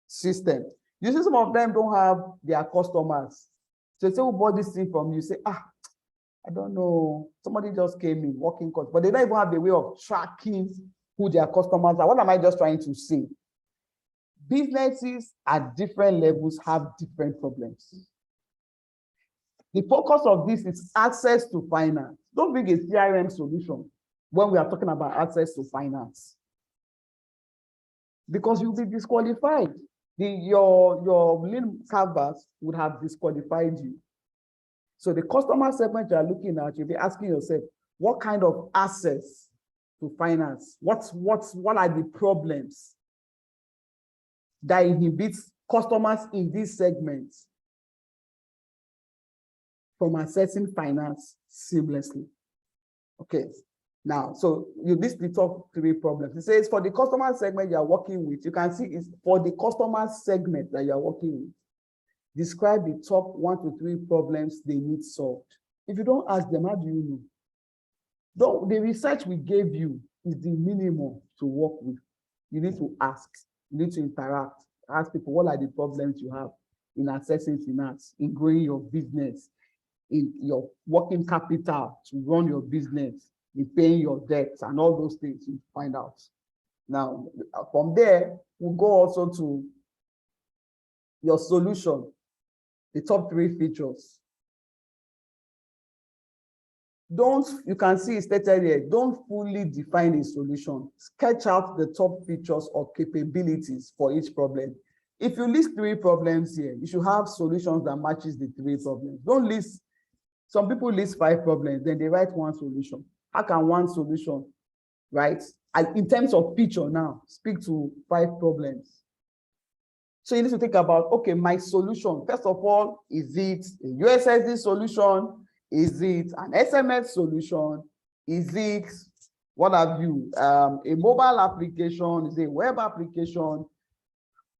system. You see some of them don't have their customers. So they say, who bought this thing from you? Say, I don't know. Somebody just came in, working cost, but they don't even have the way of tracking who their customers are. What am I just trying to say? Businesses at different levels have different problems. The focus of this is access to finance. Don't bring a CRM solution when we are talking about access to finance, because you'll be disqualified. Your lean canvas would have disqualified you. So the customer segment you are looking at, you'll be asking yourself, what kind of access to finance? What are the problems that inhibits customers in these segments from accessing finance seamlessly? Okay, now, so you list the top 3 problems. It says for the customer segment you are working with, you can see it's for the customer segment that you are working with. Describe the top 1 to 3 problems they need solved. If you don't ask them, how do you know? The research we gave you is the minimum to work with. You need to ask, you need to interact, ask people what are the problems you have in accessing finance, in growing your business, in your working capital to run your business, in paying your debts and all those things you find out. Now, from there, we'll go also to your solution, the top 3 features. You can see it's stated here, don't fully define a solution. Sketch out the top features or capabilities for each problem. If you list 3 problems here, you should have solutions that matches the 3 problems. Don't list, some people list 5 problems, then they write 1 solution. How can 1 solution, right? In terms of feature now, speak to 5 problems. So you need to think about, okay, my solution, first of all, is it a USSD solution? Is it an SMS solution? Is it, what have you, a mobile application? Is it a web application?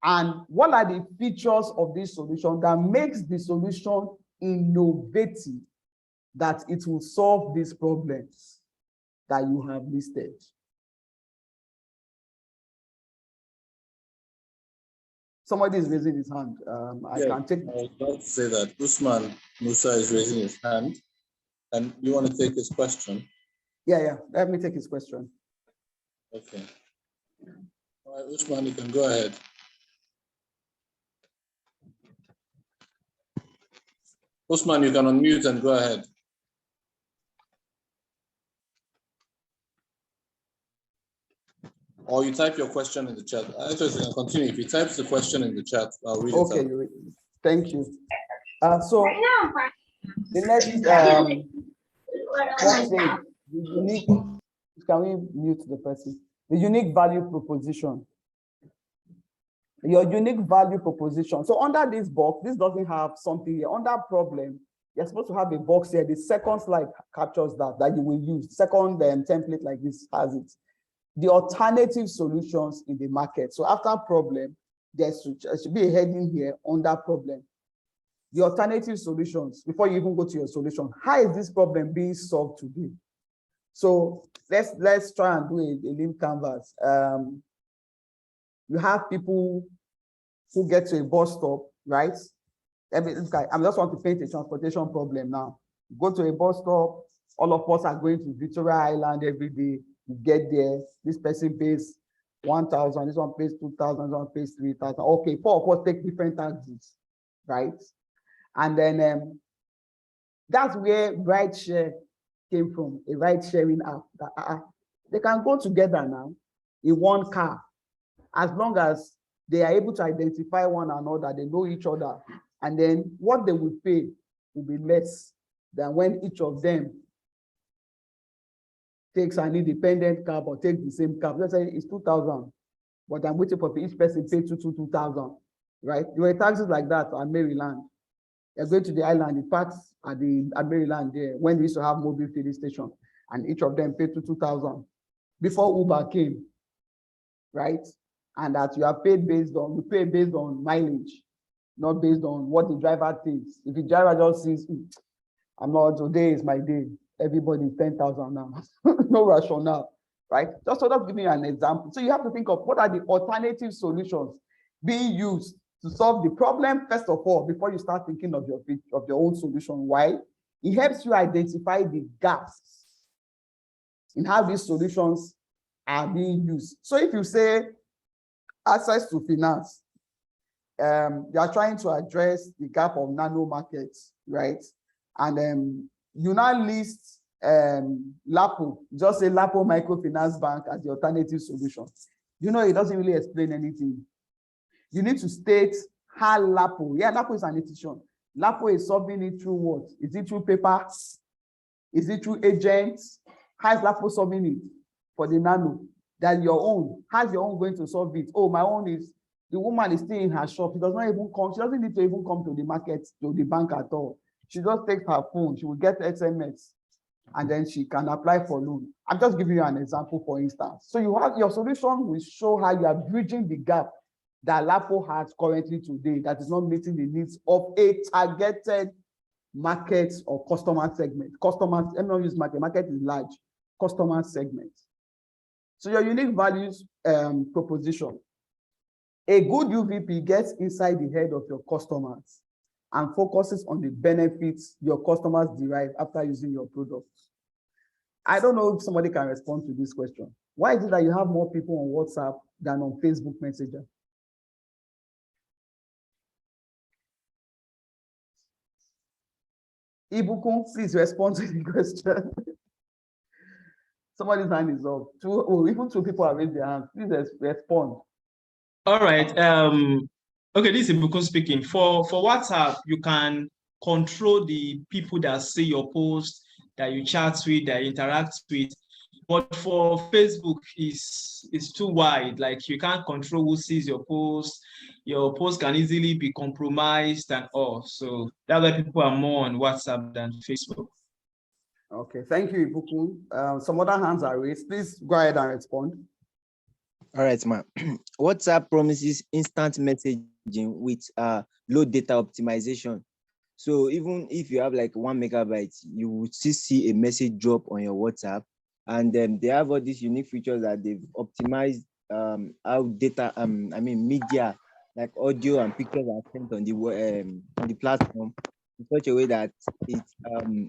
And what are the features of this solution that makes the solution innovative, that it will solve these problems that you have listed? Somebody is raising his hand. I can take. I was about to say that Usman Musa is raising his hand, and you want to take his question? Yeah. Let me take his question. Okay. All right, Usman, you can go ahead. Usman, you can unmute and go ahead. Or you type your question in the chat. Actually, you can continue. If you type the question in the chat, I'll read it out. Okay, thank you. So the next one thing, the unique, can we mute the person? The unique value proposition. Your unique value proposition. So under this box, this doesn't have something here. Under problem, you're supposed to have a box here. The second slide captures that you will use. Second template like this has it. The alternative solutions in the market. So after problem, there should be a heading here under problem. The alternative solutions, before you even go to your solution, how is this problem being solved today? So let's try and do a limb canvas. You have people who get to a bus stop, right? I just want to paint a transportation problem now. You go to a bus stop, all of us are going to Victoria Island every day. You get there, this person pays 1,000, this one pays 2,000, this one pays 3,000. Okay, 4 of us take different taxis, right? And then that's where rideshare came from, a ride-sharing app. They can go together now in one car, as long as they are able to identify one another, they know each other, and then what they will pay will be less than when each of them takes an independent cab or take the same cab. Let's say it's 2,000, but I'm waiting for each person pay 2,000, right? There were taxis like that at Maryland. You're going to the island, it parks at Maryland there when they used to have mobile filling station, and each of them paid 2,000 before Uber came, right? And that you are paid based on, you pay based on mileage, not based on what the driver thinks. If the driver just says, I'm not, today is my day, everybody is 10,000 now. No rationale, right? Just sort of give me an example. So you have to think of what are the alternative solutions being used to solve the problem, first of all, before you start thinking of your own solution. Why? It helps you identify the gaps in how these solutions are being used. So if you say access to finance, they are trying to address the gap of nano markets, right? And you now list LAPO, just say LAPO Microfinance Bank as the alternative solution. You know, it doesn't really explain anything. You need to state how LAPO, LAPO is an institution. LAPO is solving it through what? Is it through paper? Is it through agents? How is LAPO solving it for the nano? That your own, how's your own going to solve it? Oh, my own is, the woman is still in her shop. She does not even come, she doesn't need to even come to the market, to the bank at all. She just takes her phone, she will get SMS, and then she can apply for loan. I'm just giving you an example, for instance. So you have your solution will show how you are bridging the gap that LAPO has currently today that is not meeting the needs of a targeted market or customer segment. Customers, let me not use market. Market is large. Customer segment. So your unique values proposition. A good UVP gets inside the head of your customers and focuses on the benefits your customers derive after using your products. I don't know if somebody can respond to this question. Why is it that you have more people on WhatsApp than on Facebook Messenger? Ibukun, please respond to the question. Somebody's hand is up. Even two people have raised their hands. Please respond. All right. Okay, this is Ibukun speaking. For WhatsApp, you can control the people that see your post, that you chat with, that you interact with. But for Facebook, it's too wide. Like, you can't control who sees your post. Your post can easily be compromised and all. So that's why people are more on WhatsApp than Facebook. Okay, thank you, Ibukun. Some other hands are raised. Please go ahead and respond. All right, ma'am. WhatsApp promises instant messaging with low data optimization. So even if you have like 1 megabyte, you would still see a message drop on your WhatsApp. And then they have all these unique features that they've optimized how data, media, like audio and pictures are sent on the platform in such a way that it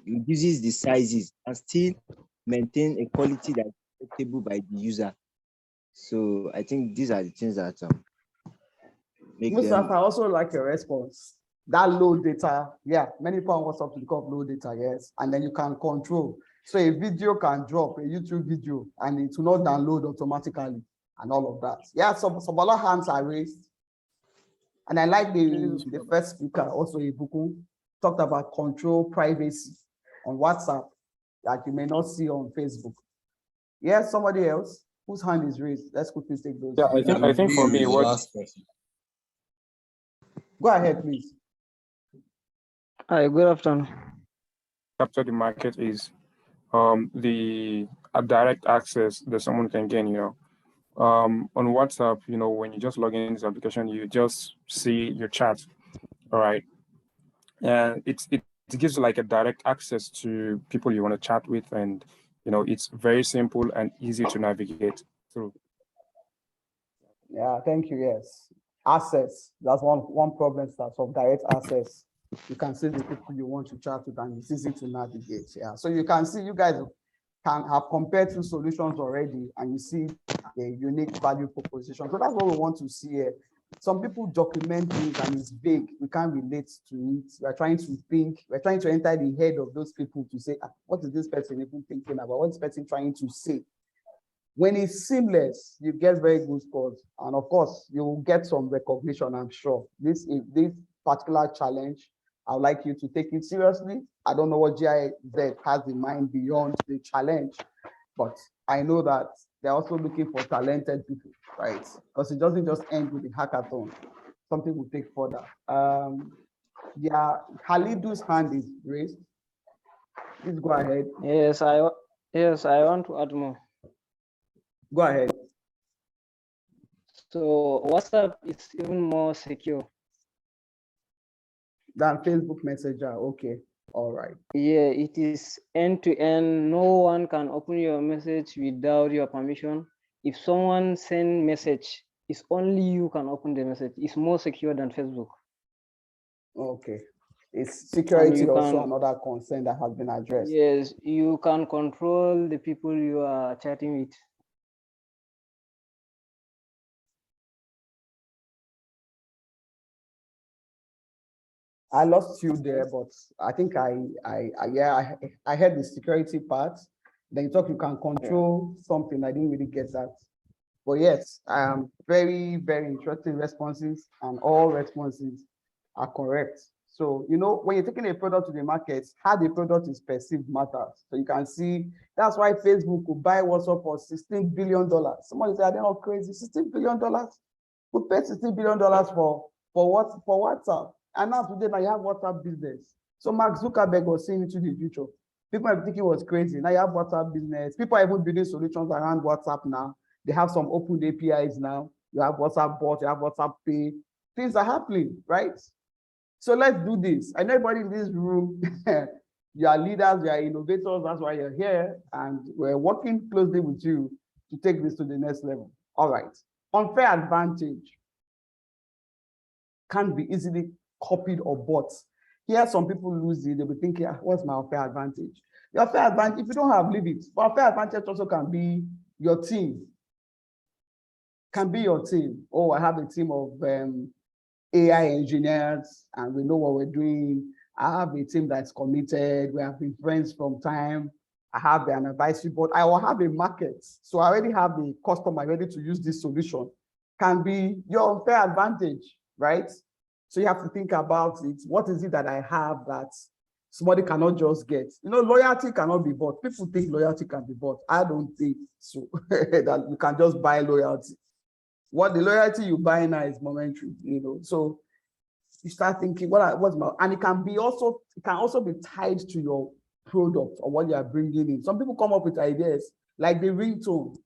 reduces the sizes and still maintain a quality that's acceptable by the user. So I think these are the things that make Mustafa, them. I also like your response. That low data, yeah, many people on WhatsApp to low data, yes, and then you can control. So a video can drop, a YouTube video, and it will not download automatically and all of that. Yeah, some other hands are raised. And I like the first speaker, also Ibukun, talked about control privacy on WhatsApp that you may not see on Facebook. Yes, somebody else whose hand is raised. Let's quickly take those. Yeah, I think for me, last person. Go ahead, please. Hi, good afternoon. Capture the market is the direct access that someone can gain, on WhatsApp, when you just log in this application, you just see your chat, all right? And it gives you like a direct access to people you want to chat with, and it's very simple and easy to navigate through. Yeah, thank you. Yes, access. That's one problem. Starts of direct access. You can see the people you want to chat with, and it's easy to navigate. Yeah, so you can see you guys can have compared two solutions already, and you see a unique value proposition. So that's what we want to see here. Some people document things and it's vague. We can't relate to it. We're trying to think. We're trying to enter the head of those people to say, what is this person even thinking about? What's this person trying to say? When it's seamless, you get very good scores. And of course, you will get some recognition, I'm sure. This particular challenge, I would like you to take it seriously. I don't know what GIZ has in mind beyond the challenge, but I know that they're also looking for talented people, right? Because it doesn't just end with the hackathon. Something will take further. Yeah, Khalidu's hand is raised. Please go ahead. Yes, I want to add more. Go ahead. So WhatsApp is even more secure Than Facebook Messenger. Okay, all right. Yeah, it is end-to-end. No one can open your message without your permission. If someone sends message, it's only you can open the message. It's more secure than Facebook. Okay. It's security also another concern that has been addressed. Yes, you can control the people you are chatting with. I lost you there, but I think I heard the security part. Then you talk you can control something. I didn't really get that. But yes, very, very interesting responses, and all responses are correct. So, when you're taking a product to the market, how the product is perceived matters. So you can see that's why Facebook could buy WhatsApp for $16 billion. Somebody said, they're not crazy. $16 billion? Who paid $16 billion for WhatsApp? And now today, you have WhatsApp business. So Mark Zuckerberg was saying into the future. People are thinking it was crazy. Now you have WhatsApp business. People are even building solutions around WhatsApp now. They have some open APIs now. You have WhatsApp bot, you have WhatsApp Pay. Things are happening, right? So let's do this. And everybody in this room, you are leaders, you are innovators, that's why you're here. And we're working closely with you to take this to the next level. All right. Unfair advantage can't be easily copied or bought. Here, some people lose it. They'll be thinking, what's my unfair advantage? Your fair advantage, if you don't have, leave it. But fair advantage also can be your team. Can be your team. Oh, I have a team of AI engineers, and we know what we're doing. I have a team that's committed. We have been friends from time. I have an advisory board. I will have a market. So I already have the customer ready to use this solution. Can be your unfair advantage, right? So you have to think about it. What is it that I have that somebody cannot just get? You know, loyalty cannot be bought. People think loyalty can be bought. I don't think so, that you can just buy loyalty. What the loyalty you buy now is momentary, you know. So you start thinking, what's my, and it can also be tied to your product or what you are bringing in. Some people come up with ideas like the ringtone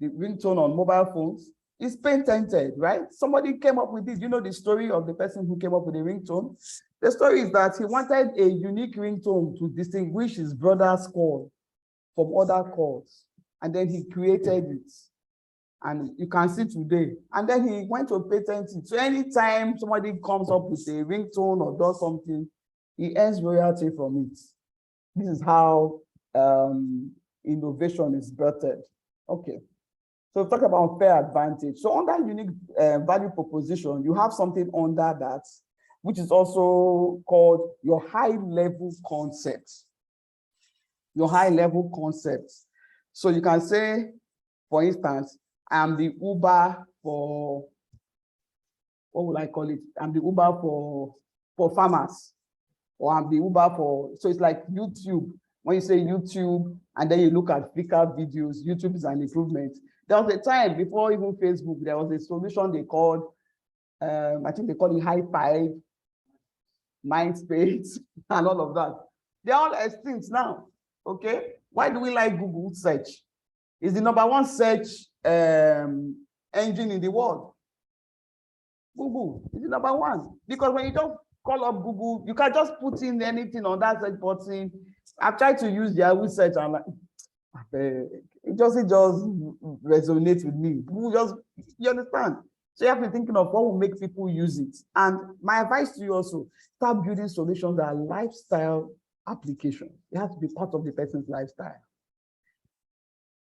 on mobile phones. It's patented, right? Somebody came up with this. You know the story of the person who came up with the ringtone? The story is that he wanted a unique ringtone to distinguish his brother's call from other calls. And then he created it. And you can see today. And then he went to patent it. So anytime somebody comes up with a ringtone or does something, he earns royalty from it. This is how innovation is birthed. Okay. So talk about fair advantage. So under unique value proposition, you have something under that, which is also called your high-level concept. Your high-level concept. So you can say, for instance, I'm the Uber for, what would I call it? I'm the Uber for farmers, or I'm the Uber for, so it's like YouTube. When you say YouTube, and then you look at Flickr videos, YouTube is an improvement. There was a time before even Facebook, there was a solution they called, I think they call it High Five, Mindspace, and all of that. They're all extinct now, okay? Why do we like Google search? It's the #1 search engine in the world. Google is the #1. Because when you don't call up Google, you can just put in anything on that search button. I've tried to use Yahoo search and like, it doesn't just resonate with me. You understand? So you have to be thinking of what will make people use it. And my advice to you also, start building solutions that are lifestyle applications. It has to be part of the person's lifestyle.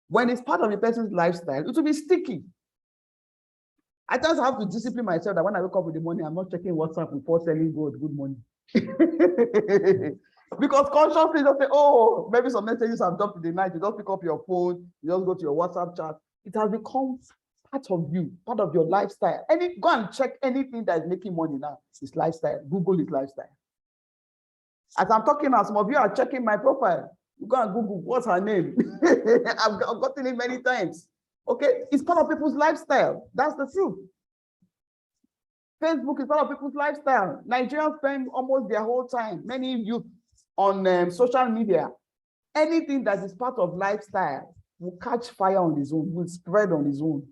When it's part of the person's lifestyle, it will be sticky. I just have to discipline myself that when I wake up in the morning, I'm not checking WhatsApp before telling God good morning. Because consciously, just say, oh, maybe some messages have dropped in the night. You just pick up your phone, you just go to your WhatsApp chat. It has become part of you, part of your lifestyle. Go and check anything that is making money now. It's lifestyle. Google is lifestyle. As I'm talking now, some of you are checking my profile. You go and Google, what's her name? I've gotten it many times. Okay, it's part of people's lifestyle. That's the truth. Facebook is part of people's lifestyle. Nigerians spend almost their whole time, many youth, on social media. Anything that is part of lifestyle will catch fire on its own, will spread on its own.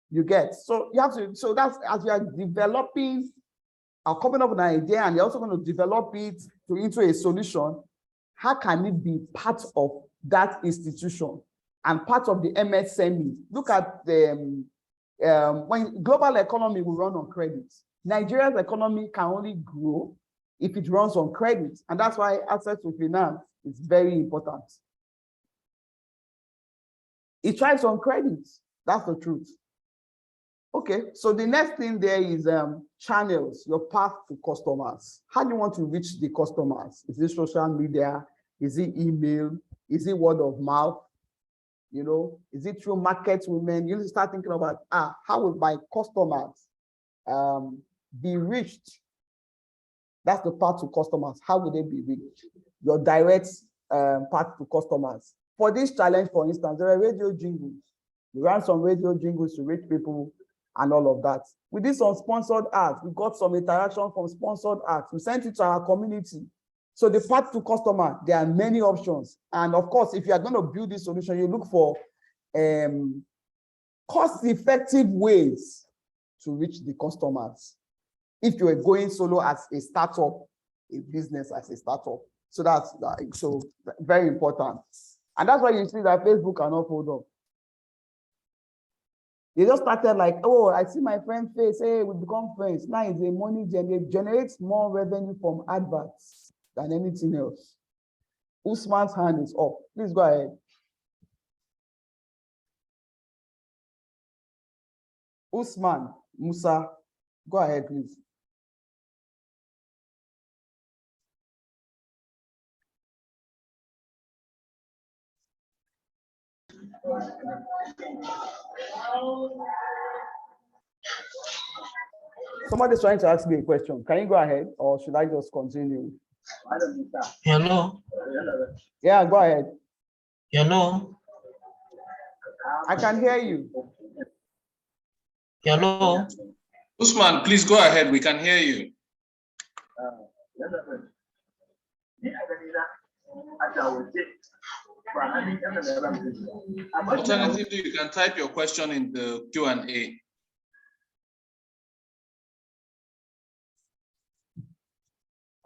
You get, so you have to, so that's as we are developing, are coming up with an idea, and you're also going to develop it into a solution. How can it be part of that institution and part of the MSME? Look at the when global economy will run on credit. Nigeria's economy can only grow if it runs on credit, and that's why access to finance is very important. It thrives on credit. That's the truth. Okay, so the next thing there is channels, your path to customers. How do you want to reach the customers? Is it social media? Is it email? Is it word of mouth? You know, is it through market women? You need to start thinking about, how will my customers be reached? That's the path to customers. How will they be reached? Your direct path to customers. For this challenge, for instance, there are radio jingles. We ran some radio jingles to reach people and all of that. We did some sponsored ads. We got some interaction from sponsored ads. We sent it to our community. So the path to customer, there are many options. And of course, if you are going to build this solution, you look for cost-effective ways to reach the customers. if you are going solo as a startup, a business as a startup. So that's so very important. And that's why you see that Facebook cannot hold up. They just started like, oh, I see my friend face, hey, we become friends. Now it's a money generates more revenue from adverts than anything else. Usman's hand is up. Please go ahead. Usman, Musa, go ahead, please. Somebody's trying to ask me a question. Can you go ahead, or should I just continue? Hello. Yeah, go ahead. Hello. I can hear you. Hello. Usman, please go ahead. We can hear you. Alternatively, you can type your question in the Q&A.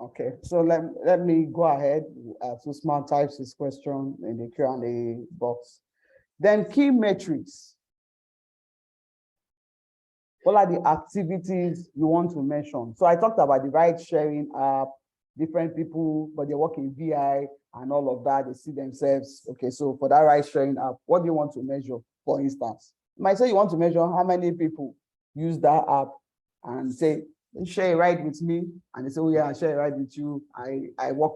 Okay, so let me go ahead. Usman types his question in the Q&A box. Then key metrics. What are the activities you want to mention? So I talked about the ride sharing app, different people, but they work in VI and all of that. They see themselves. Okay, so for that ride sharing app, what do you want to measure? For instance, you might say you want to measure how many people use that app and say, share a ride with me. And they say, oh yeah, I'll share a ride with you. I work,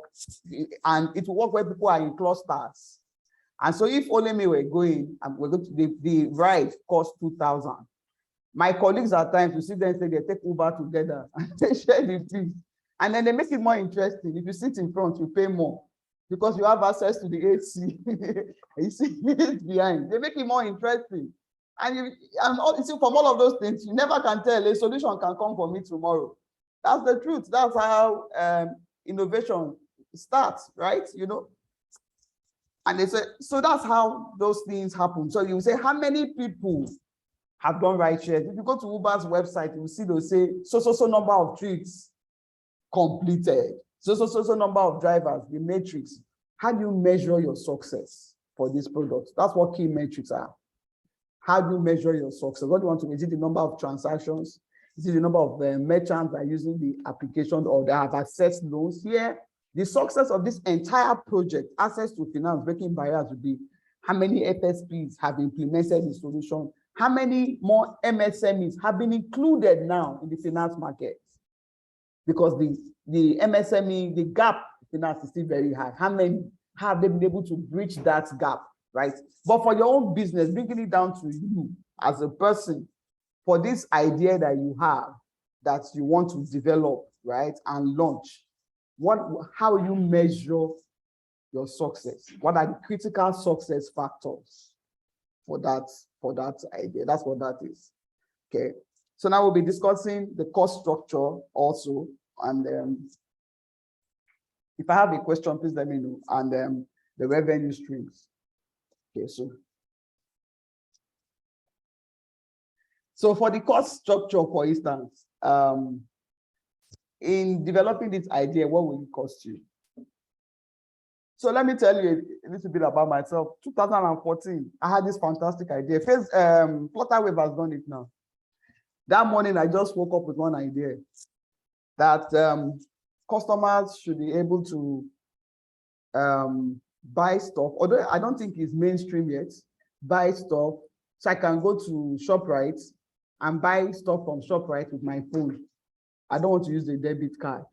and it will work where people are in clusters. And so if only me were going, and we're going to, the ride costs 2,000. My colleagues at times, you see them say they take Uber together and they share the fee. And then they make it more interesting. If you sit in front, you pay more because you have access to the AC. You see it behind. They make it more interesting. And you see, from all of those things, you never can tell a solution can come for me tomorrow. That's the truth. That's how innovation starts, right? You know. And they say, so that's how those things happen. So you say, how many people have done ride shares? If you go to Uber's website, you will see they'll say so number of trips completed, so number of drivers, the matrix. How do you measure your success for this product? That's what key metrics are. How do you measure your success? What do you want to measure? Is it the number of transactions? Is it the number of merchants that are using the application or that have accessed loans? Here, the success of this entire project, access to finance, breaking barriers, would be how many FSPs have implemented the solution, how many more MSMEs have been included now in the finance market? Because the MSME, the gap in finance is still very high. How many have they been able to bridge that gap, right? But for your own business, bringing it down to you as a person, for this idea that you have, that you want to develop, right, and launch, how you measure your success? What are the critical success factors for that idea? That's what that is. Okay. So now we'll be discussing the cost structure also, and if I have a question, please let me know, and the revenue streams. Okay, so for the cost structure, for instance, in developing this idea, what will it cost you? So let me tell you a little bit about myself. 2014, I had this fantastic idea. First, Flutterwave has done it now. That morning, I just woke up with one idea that customers should be able to buy stuff, although I don't think it's mainstream yet, buy stuff. So I can go to ShopRite and buy stuff from ShopRite with my phone. I don't want to use the debit card.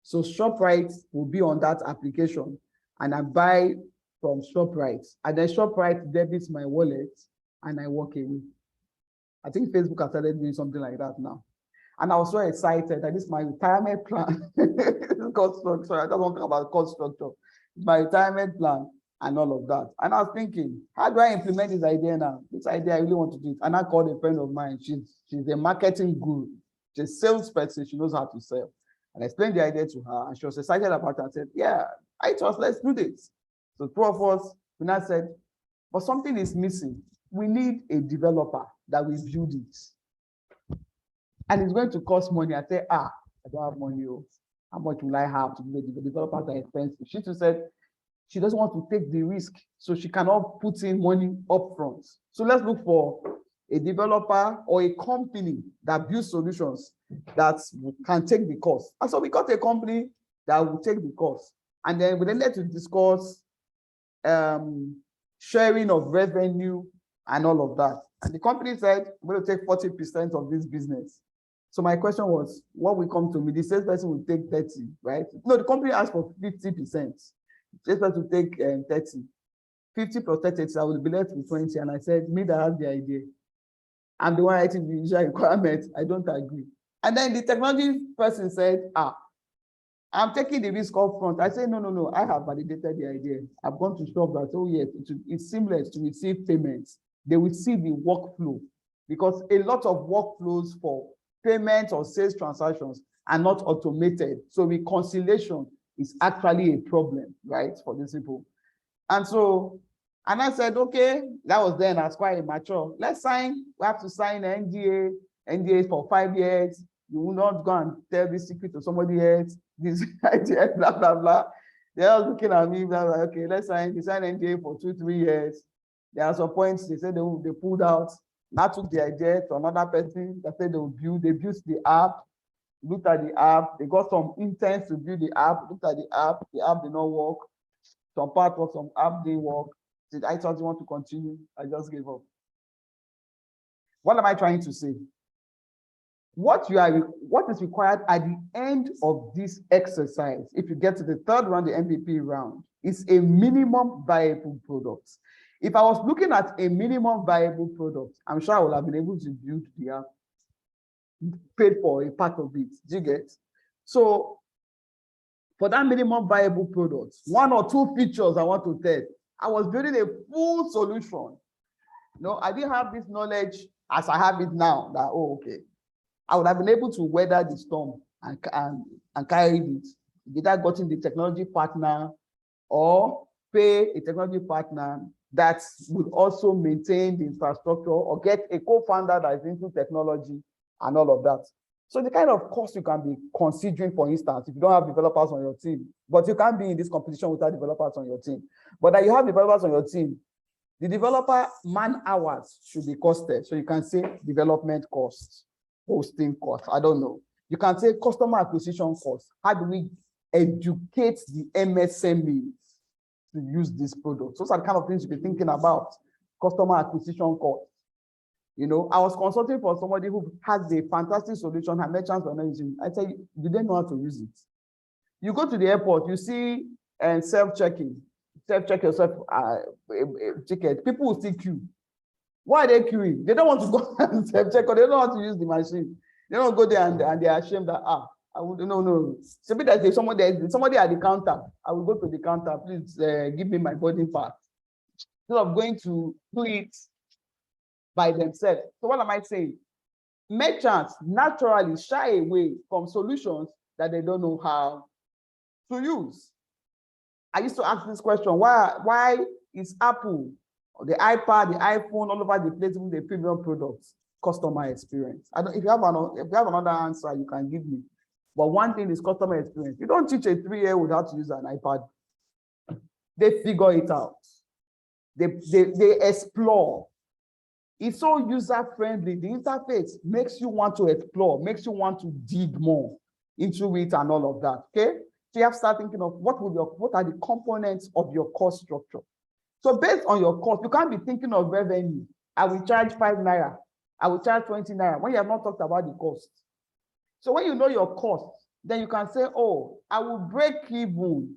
So ShopRite will be on that application and I buy from ShopRite. And then ShopRite debits my wallet and I walk away. I think Facebook has started doing something like that now. And I was so excited that this is my retirement plan. Cost structure. I don't want to talk about cost structure. My retirement plan and all of that. And I was thinking, how do I implement this idea now? This idea, I really want to do it. And I called a friend of mine. She's a marketing guru. She's a salesperson. She knows how to sell. And I explained the idea to her, and she was excited about it and said, yeah, I trust, let's do this. So two of us, we now said, but something is missing. We need a developer that will build it. and it's going to cost money. I say, I don't have money. Oh. How much will I have to do it? The developers are expensive. She too said she doesn't want to take the risk, so she cannot put in money upfront. So let's look for a developer or a company that builds solutions that can take the cost. And so we got a company that will take the cost. And then we then had to discuss sharing of revenue and all of that. And the company said, we're going to take 40% of this business. So my question was, what will come to me? The salesperson will take 30, right? No, the company asked for 50%. The salesperson will take 30. 50 plus 30, so I will be left with 20. And I said, me that has the idea. I'm the one writing the initial requirement. I don't agree. And then the technology person said, I'm taking the risk up front. I say, no, I have validated the idea. I've gone to shop that, oh yes, it's seamless to receive payments. They will see the workflow because a lot of workflows for payments or sales transactions are not automated. So reconciliation is actually a problem, right, for these people. And so, and I said, okay, that was then, I was quite immature. Let's sign, we have to sign an NDA for 5 years. You will not go and tell this secret to somebody else, this idea, blah, blah, blah. They're all looking at me, blah, blah, okay, let's sign, they sign NDA for 2-3 years. There are some points they said they pulled out. Now took the idea to another person that said they built the app, looked at the app, they got some intent to build the app, looked at the app did not work. Some part of some app didn't work. Said, I thought you want to continue. I just gave up. What am I trying to say? What is required at the end of this exercise, if you get to the third round, the MVP round, is a minimum viable product. If I was looking at a minimum viable product, I'm sure I would have been able to build the app, paid for a part of it. Do you get? So for that minimum viable product, 1 or 2 features I want to test. I was building a full solution. No, I didn't have this knowledge as I have it now. That okay, I would have been able to weather the storm and carry it. Did I got in the technology partner or pay a technology partner that would also maintain the infrastructure or get a co-founder that is into technology and all of that. So the kind of cost you can be considering, for instance, if you don't have developers on your team, but you can't be in this competition without developers on your team, but that you have developers on your team, the developer man hours should be costed. So you can say development costs, hosting costs, I don't know. You can say customer acquisition costs. How do we educate the MSMEs to use this product? Those are the kind of things you'll be thinking about. Customer acquisition costs. You know, I was consulting for somebody who has a fantastic solution, her merchants were not using it. I said, do they know how to use it? You go to the airport, you see self-checking, self-check yourself ticket. People will still queue. Why are they queuing? They don't want to go and self-check, or they don't know how to use the machine. They don't go there and they are ashamed that, I would, no. Simply that there's somebody at the counter. I will go to the counter, please give me my boarding pass. Instead of going to do it by themselves. So what am I saying? Merchants naturally shy away from solutions that they don't know how to use. I used to ask this question, why is Apple, or the iPad, the iPhone, all over the place with the premium products, customer experience? If you have another answer, you can give me. But one thing is customer experience. You don't teach a 3-year-old how to use an iPad. They figure it out. They explore. It's so user-friendly. The interface makes you want to explore, makes you want to dig more into it and all of that, okay? So you have to start thinking of what are the components of your cost structure. So based on your cost, you can't be thinking of revenue. I will charge 5 naira. I will charge 20 naira when you have not talked about the cost. So when you know your cost, then you can say, oh, I will break even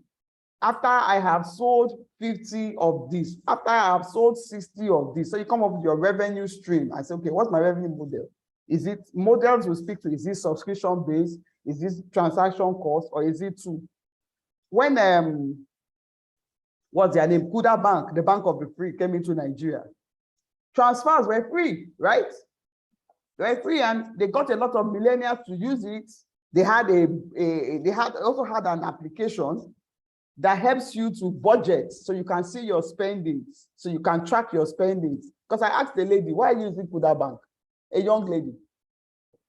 after I have sold 50 of this, after I have sold 60 of this. So you come up with your revenue stream and say, okay, what's my revenue model? Is it models we speak to? Is it subscription based? Is this transaction cost, or is it two? When what's their name? Kuda Bank, the Bank of the Free, came into Nigeria. Transfers were free, right? They were free, and they got a lot of millennials to use it. They also had an application that helps you to budget, so you can see your spendings, so you can track your spendings. Because I asked the lady, why are you using Kuda Bank? A young lady.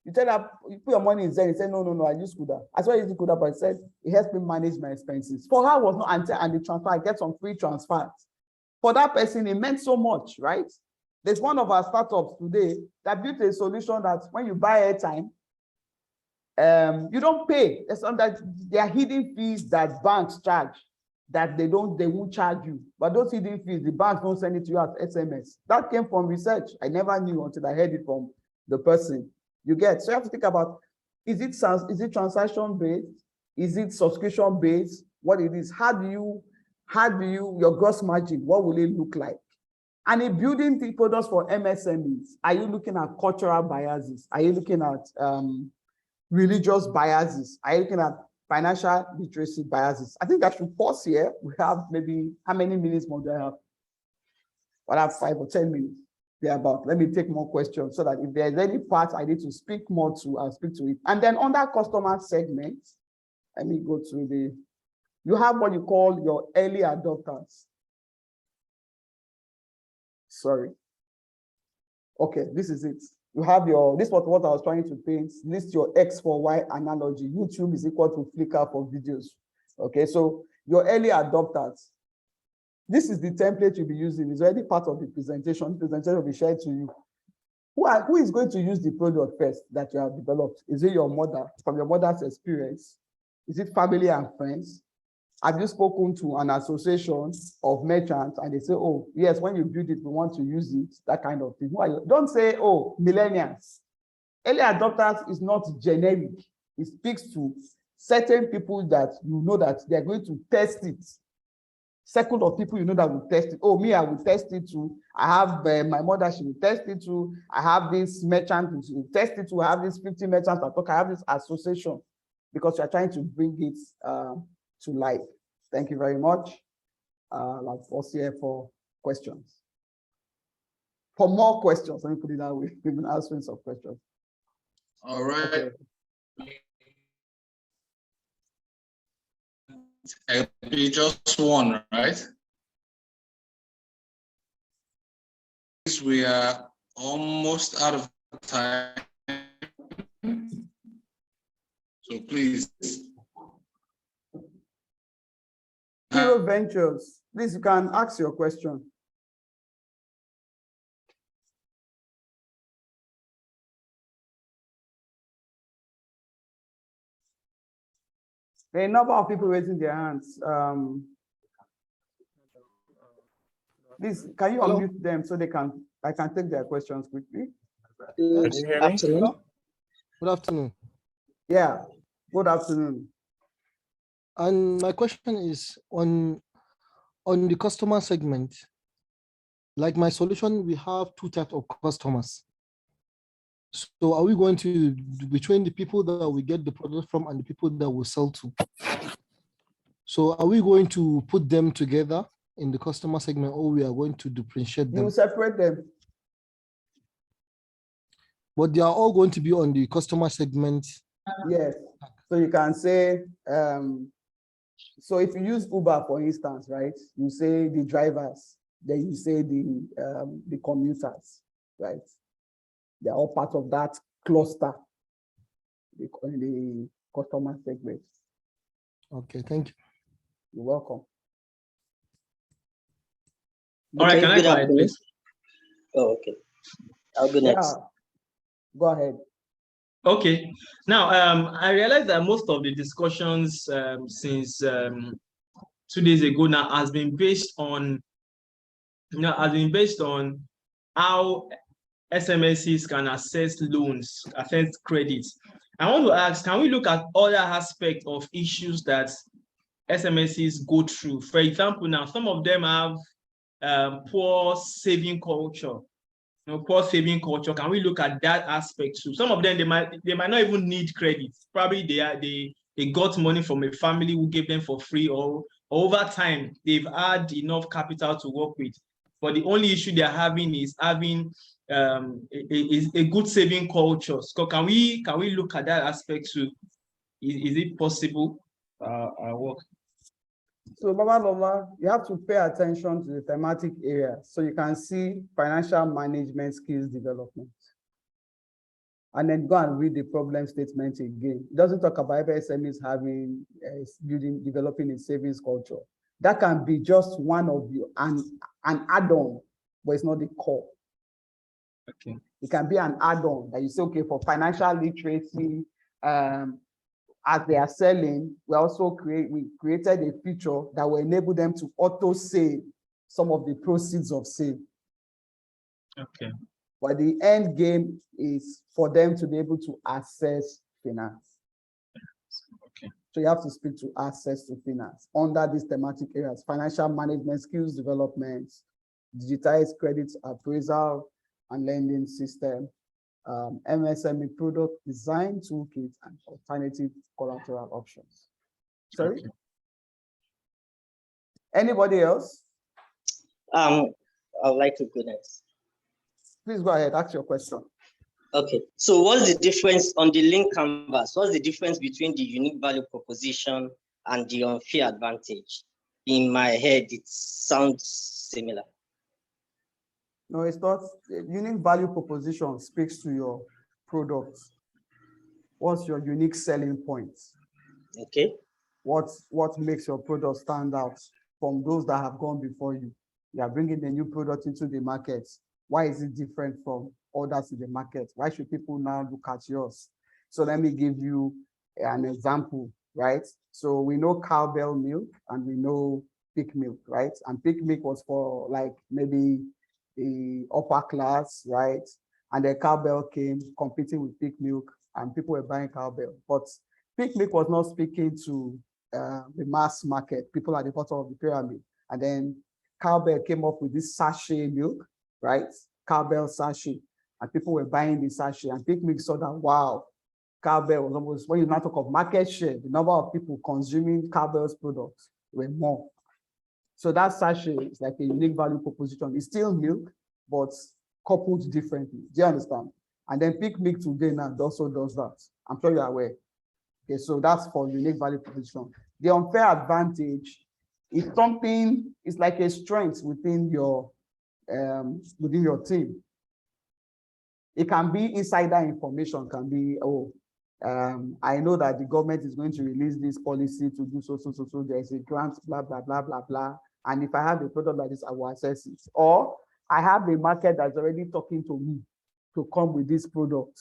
You tell her, you put your money in Zen. He said, no, I use Kuda. I saw you use Kuda, but he said, it helps me manage my expenses. For her, was not until and the transfer, I get some free transfers. For that person, it meant so much, right? There's one of our startups today that built a solution that when you buy airtime, you don't pay. There's some that there are hidden fees that banks charge that they won't charge you. But those hidden fees, the banks don't send it to you as SMS. That came from research. I never knew until I heard it from the person. You get, so you have to think about, is it transaction based? Is it subscription based? What it is? How do you, your gross margin, what will it look like? And in building the products for MSMEs, are you looking at cultural biases? Are you looking at religious biases? Are you looking at financial literacy biases? I think I should pause here. We have maybe, how many minutes more do I have? I have 5 or 10 minutes. Thereabout. Let me take more questions so that if there's any part I need to speak more to, I'll speak to it. And then under customer segments, let me go to you have what you call your early adopters. Sorry. Okay, this is it. You have this was what I was trying to paint. List your X for Y analogy. YouTube is equal to Flickr for videos. Okay, so your early adopters. This is the template you'll be using. It's already part of the presentation. The presentation will be shared to you. Who is going to use the product first that you have developed? Is it your mother, from your mother's experience? Is it family and friends? Have you spoken to an association of merchants and they say, oh, yes, when you build it, we want to use it, that kind of thing? Who are you? Don't say, oh, millennials. Early adopters is not generic. It speaks to certain people that you know that they're going to test it. Circle of people you know that will test it. Oh, me, I will test it too. I have my mother, she will test it too. I have this merchant, she will test it too. I have this 50 merchants that talk. I have this association because you're trying to bring it to life. Thank you very much. I'll pause here for questions. For more questions, let me put it that way. We've been answering some questions. All right. Okay. It'll be just one, right? We are almost out of time. So please. Hero Ventures, please, you can ask your question. There are a number of people raising their hands. Please, can you unmute them so I can take their questions quickly? Can you hear me? Good afternoon. Yeah, good afternoon. And my question is on the customer segment. Like my solution, we have 2 types of customers. So are we going to, between the people that we get the product from and the people that we sell to? So are we going to put them together in the customer segment, or we are going to differentiate them? You separate them. But they are all going to be on the customer segment. Yes. So you can say, so if you use Uber, for instance, right? You say the drivers, then you say the commuters, right? They're all part of that cluster, the customer segment. Okay, thank you. You're welcome. All right, can I go ahead, please? Oh, okay. I'll go next. Yeah. Go ahead. Okay. Now, I realize that most of the discussions since 2 days ago now has been based on, how SMSs can access loans, access credits. I want to ask, can we look at other aspects of issues that SMSs go through? For example, now some of them have poor saving culture. Poor saving culture. Can we look at that aspect too? Some of them, they might not even need credit. Probably they got money from a family who gave them for free, or over time they've had enough capital to work with. But the only issue they're having is having a good saving culture. So can we look at that aspect too? Is it possible? Work? So Baba Lola, you have to pay attention to the thematic area so you can see financial management skills development. and then go and read the problem statement again. It doesn't talk about MSMEs having, developing a savings culture. That can be just one of you, an add-on, but it's not the core. Okay. It can be an add-on that you say, okay, for financial literacy, as they are selling, we created a feature that will enable them to auto-save some of the proceeds of sale. Okay. But the end game is for them to be able to access finance. Okay. So you have to speak to access to finance under these thematic areas: financial management, skills development, digitized credit appraisal and lending system, MSME product design toolkit, and alternative collateral options. Sorry? Okay. Anybody else? I'd like to go next. Please go ahead, ask your question. Okay, so what's the difference on the link canvas? What's the difference between the unique value proposition and the unfair advantage? In my head, it sounds similar. No, it's not. Unique value proposition speaks to your product. What's your unique selling point? Okay. What makes your product stand out from those that have gone before you? You are bringing a new product into the market. Why is it different from others in the market? Why should people now look at yours? So let me give you an example, right? So we know cowbell milk and we know pig milk, right? And pig milk was for like maybe the upper class, right? And the cowbell came competing with pig milk and people were buying cowbell. But pig milk was not speaking to the mass market, people at the bottom of the pyramid. And then cowbell came up with this sachet milk, right? Cowbell sachet, and people were buying the sachet, and pig milk saw that, wow, cowbell was almost, when you now talk of market share, the number of people consuming cowbell's products were more. So that sachet is like a unique value proposition. It's still milk, but coupled differently. Do you understand? And then pig milk today now also does that. I'm sure you're aware. Okay, so that's for unique value proposition. The unfair advantage is something, it's like a strength within your team. It can be insider information, can be, I know that the government is going to release this policy to do so, there's a grant, blah, blah, blah, blah, blah. And if I have a product like this, I will access it. Or I have a market that's already talking to me to come with this product.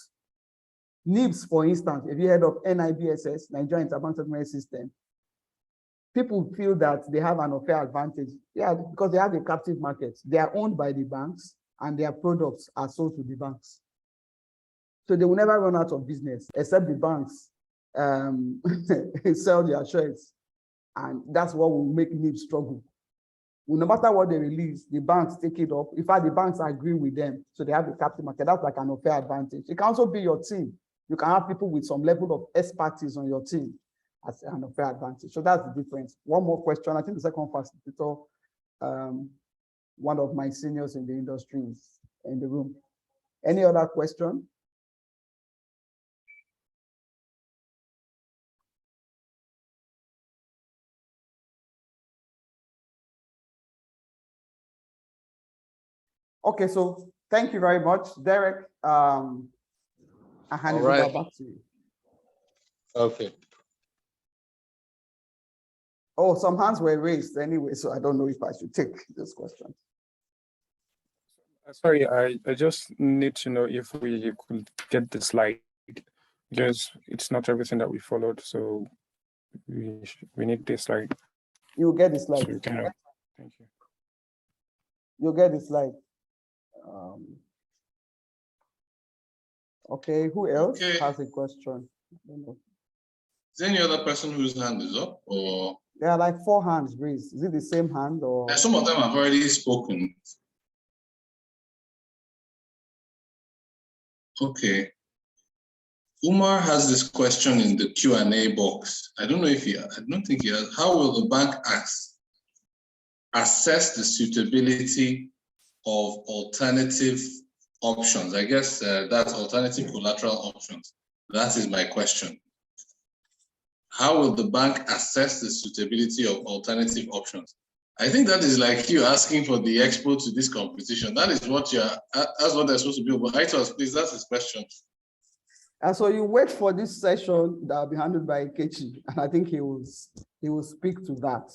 NIBS, for instance, if you heard of NIBSS, Nigerian Interbank Settlement System, people feel that they have an unfair advantage. Yeah, because they have a captive market. They are owned by the banks and their products are sold to the banks. So they will never run out of business, except the banks sell their shares. And that's what will make NIBS struggle. Well, no matter what they release, the banks take it up. In fact, the banks agree with them. So they have a captive market. That's like an unfair advantage. It can also be your team. You can have people with some level of expertise on your team as an unfair advantage. So that's the difference. One more question. I think the second facilitator, one of my seniors in the industry is in the room. Any other question? Okay, so thank you very much, Derek. I hand it over back to you. Okay. Oh, some hands were raised anyway, so I don't know if I should take this question. Sorry, I just need to know if we could get the slide, because it's not everything that we followed, so we need this slide. You'll get the slide. So thank you. You'll get the slide. Okay, who else has a question? Is there any other person whose hand is up, or? There are like 4 hands raised. Is it the same hand or? Some of them have already spoken. Okay. Umar has this question in the Q&A box. I don't know if I don't think he has. How will the bank assess the suitability of alternative options? I guess that's alternative collateral options. That is my question. How will the bank assess the suitability of alternative options? I think that is like you asking for the expo to this competition. That is what that's what they're supposed to be. But Aitos, please, that's his question. And so you wait for this session that will be handled by Ikechi, and I think he will speak to that.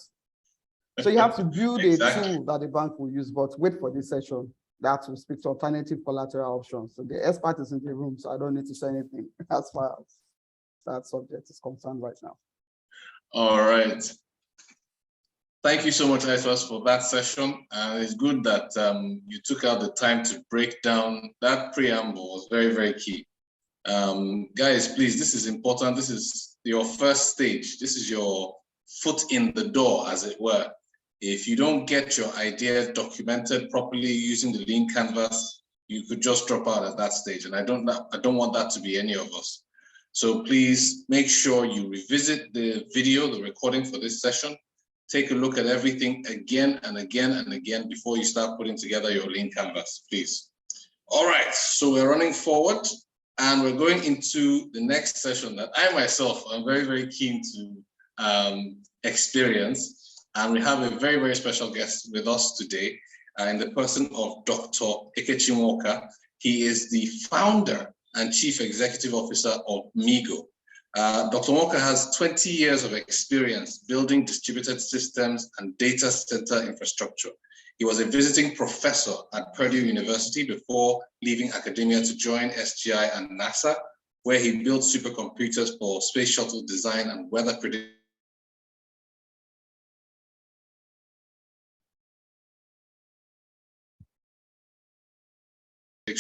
So you have to build Exactly. a tool that the bank will use, but wait for this session that will speak to alternative collateral options. So the expert is in the room, so I don't need to say anything as far as that subject is concerned right now. All right. Thank you so much, Isos, for that session. And it's good that you took out the time to break down that preamble. Was very, very key. Guys, please, this is important. This is your first stage. This is your foot in the door, as it were. If you don't get your ideas documented properly using the lean canvas, you could just drop out at that stage. And I don't want that to be any of us. So please make sure you revisit the video, the recording for this session. Take a look at everything again and again and again before you start putting together your lean canvas, please. All right, so we're running forward and we're going into the next session that I myself am very, very keen to experience. And we have a very, very special guest with us today in the person of Dr. Ikechi Nwoka. He is the founder and chief executive officer of MIGO. Dr. Nwoka has 20 years of experience building distributed systems and data center infrastructure. He was a visiting professor at Purdue University before leaving academia to join SGI and NASA, where he built supercomputers for space shuttle design and weather prediction.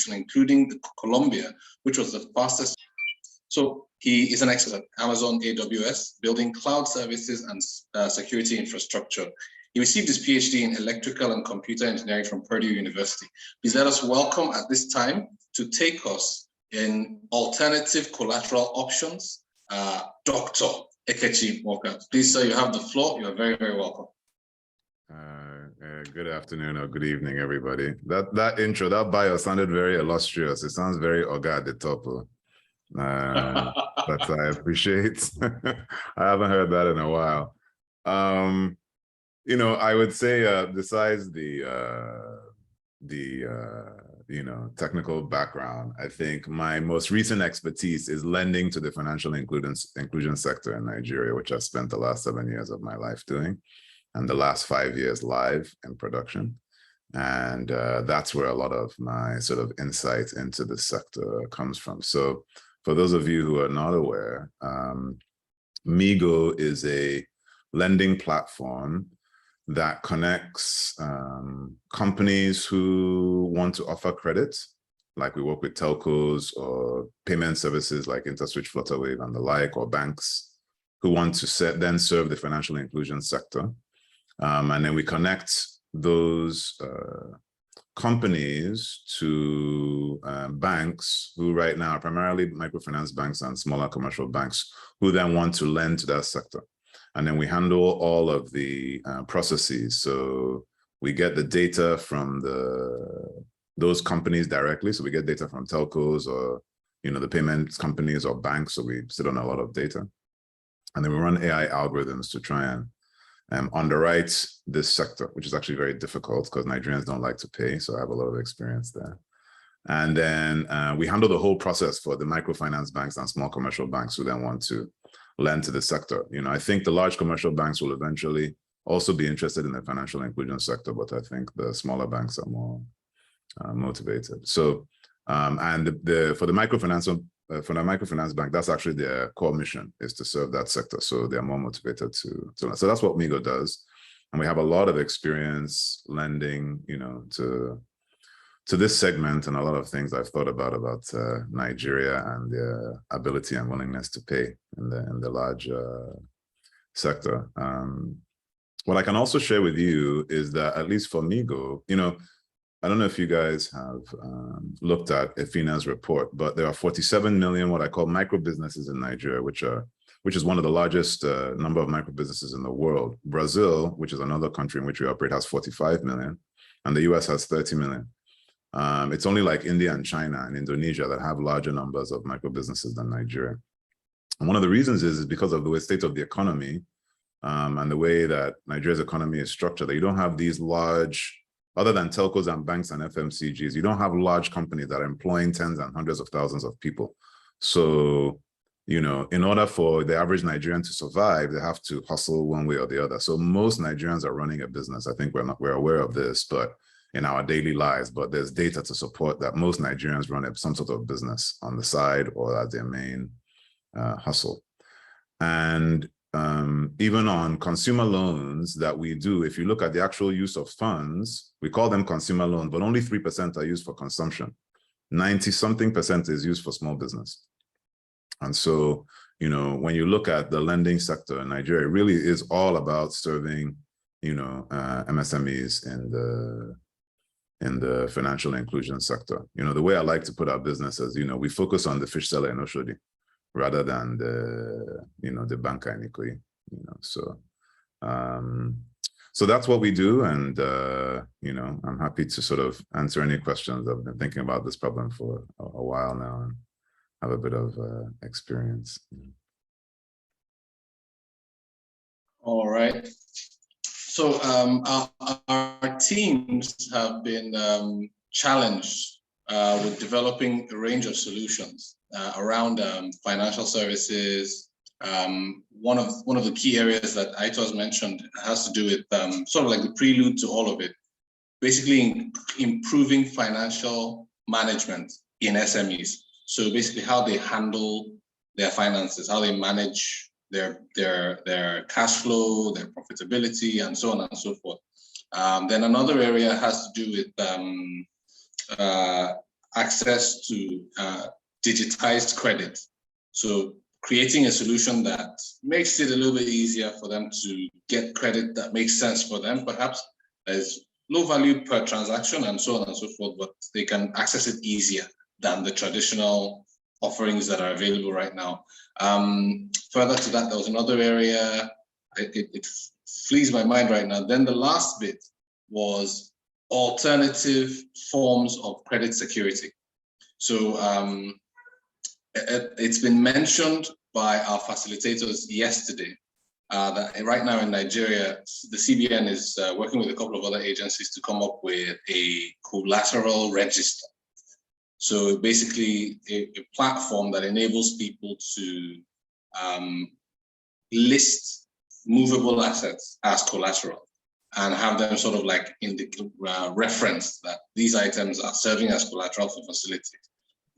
Including the Columbia, which was the fastest. So he is an expert at Amazon AWS, building cloud services and security infrastructure. He received his PhD in electrical and computer engineering from Purdue University. Please let us welcome at this time to take us in alternative collateral options, Dr. Ikechi Nwoka. Please, sir, you have the floor. You are very, very welcome. Good afternoon or good evening, everybody. That intro, that bio sounded very illustrious. It sounds very Oga at the top. But I appreciate. I haven't heard that in a while. You know, I would say besides the technical background, I think my most recent expertise is lending to the financial inclusion sector in Nigeria, which I've spent the last 7 years of my life doing, and the last 5 years live in production. And that's where a lot of my sort of insight into the sector comes from. So for those of you who are not aware, MIGO is a lending platform that connects companies who want to offer credit, like we work with telcos or payment services like InterSwitch, Flutterwave and the like, or banks who want to then serve the financial inclusion sector. And then we connect those companies to banks who right now are primarily microfinance banks and smaller commercial banks who then want to lend to that sector. And then we handle all of the processes. So we get the data from those companies directly. So we get data from telcos or the payments companies or banks. So we sit on a lot of data. And then we run AI algorithms to try and underwrite this sector, which is actually very difficult because Nigerians don't like to pay. So I have a lot of experience there. And then we handle the whole process for the microfinance banks and small commercial banks who then want to lend to the sector. I think the large commercial banks will eventually also be interested in the financial inclusion sector, but I think the smaller banks are more motivated. So, and for the microfinance bank, that's actually their core mission, is to serve that sector. So they're more motivated to so that's what MIGO does. And we have a lot of experience lending, to this segment, and a lot of things I've thought about Nigeria and their ability and willingness to pay in the large sector. What I can also share with you is that, at least for MIGO, I don't know if you guys have looked at EFINA's report, but there are 47 million what I call micro businesses in Nigeria, which is one of the largest number of micro businesses in the world. Brazil, which is another country in which we operate, has 45 million, and the US has 30 million. It's only like India and China and Indonesia that have larger numbers of micro businesses than Nigeria. And one of the reasons is because of the state of the economy and the way that Nigeria's economy is structured, that you don't have these large, other than telcos and banks and FMCGs, you don't have large companies that are employing tens and hundreds of thousands of people. So, you know, in order for the average Nigerian to survive, they have to hustle one way or the other. So most Nigerians are running a business. I think we're aware of this, but in our daily lives, but there's data to support that most Nigerians run some sort of business on the side or as their main hustle. And even on consumer loans that we do, if you look at the actual use of funds, we call them consumer loans, but only 3% are used for consumption. 90-something% is used for small business. And so, you know, when you look at the lending sector in Nigeria, it really is all about serving, you know, MSMEs in the financial inclusion sector. You know, the way I like to put our business is, you know, we focus on the fish seller in Oshodi rather than the, you know, the banker in Ikoyi, you know, so. So that's what we do. And, you know, I'm happy to sort of answer any questions. I've been thinking about this problem for a while now and have a bit of experience. All right. So our teams have been challenged with developing a range of solutions around financial services. One of the key areas that Aitos mentioned has to do with sort of like the prelude to all of it, basically improving financial management in SMEs. So basically how they handle their finances, how they manage their cash flow, their profitability, and so on and so forth. Then another area has to do with access to digitized credit. So creating a solution that makes it a little bit easier for them to get credit that makes sense for them. Perhaps there's low value per transaction and so on and so forth, but they can access it easier than the traditional offerings that are available right now. Further to that, there was another area, it flees my mind right now. Then the last bit was alternative forms of credit security. So it's been mentioned by our facilitators yesterday that right now in Nigeria, the CBN is working with a couple of other agencies to come up with a collateral register. So basically a platform that enables people to list movable assets as collateral and have them sort of like in the reference that these items are serving as collateral for facilities,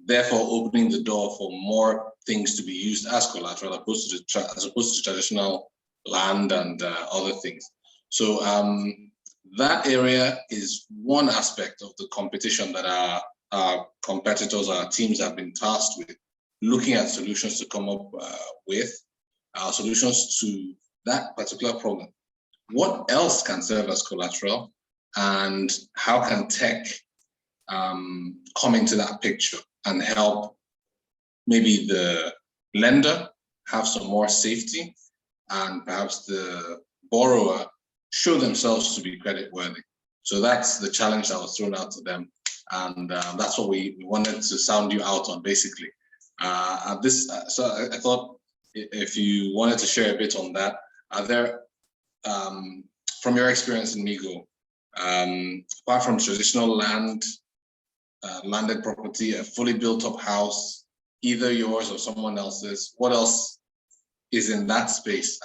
therefore opening the door for more things to be used as collateral as opposed to traditional land and other things. So that area is one aspect of the competition that our competitors, our teams have been tasked with, looking at solutions to come up with solutions to that particular problem. What else can serve as collateral, and how can tech come into that picture and help maybe the lender have some more safety and perhaps the borrower show themselves to be creditworthy? So that's the challenge that was thrown out to them. And that's what we wanted to sound you out on, basically. So I thought if you wanted to share a bit on that, are there, from your experience in Migo, apart from traditional landed property, a fully built up house, either yours or someone else's, what else is in that space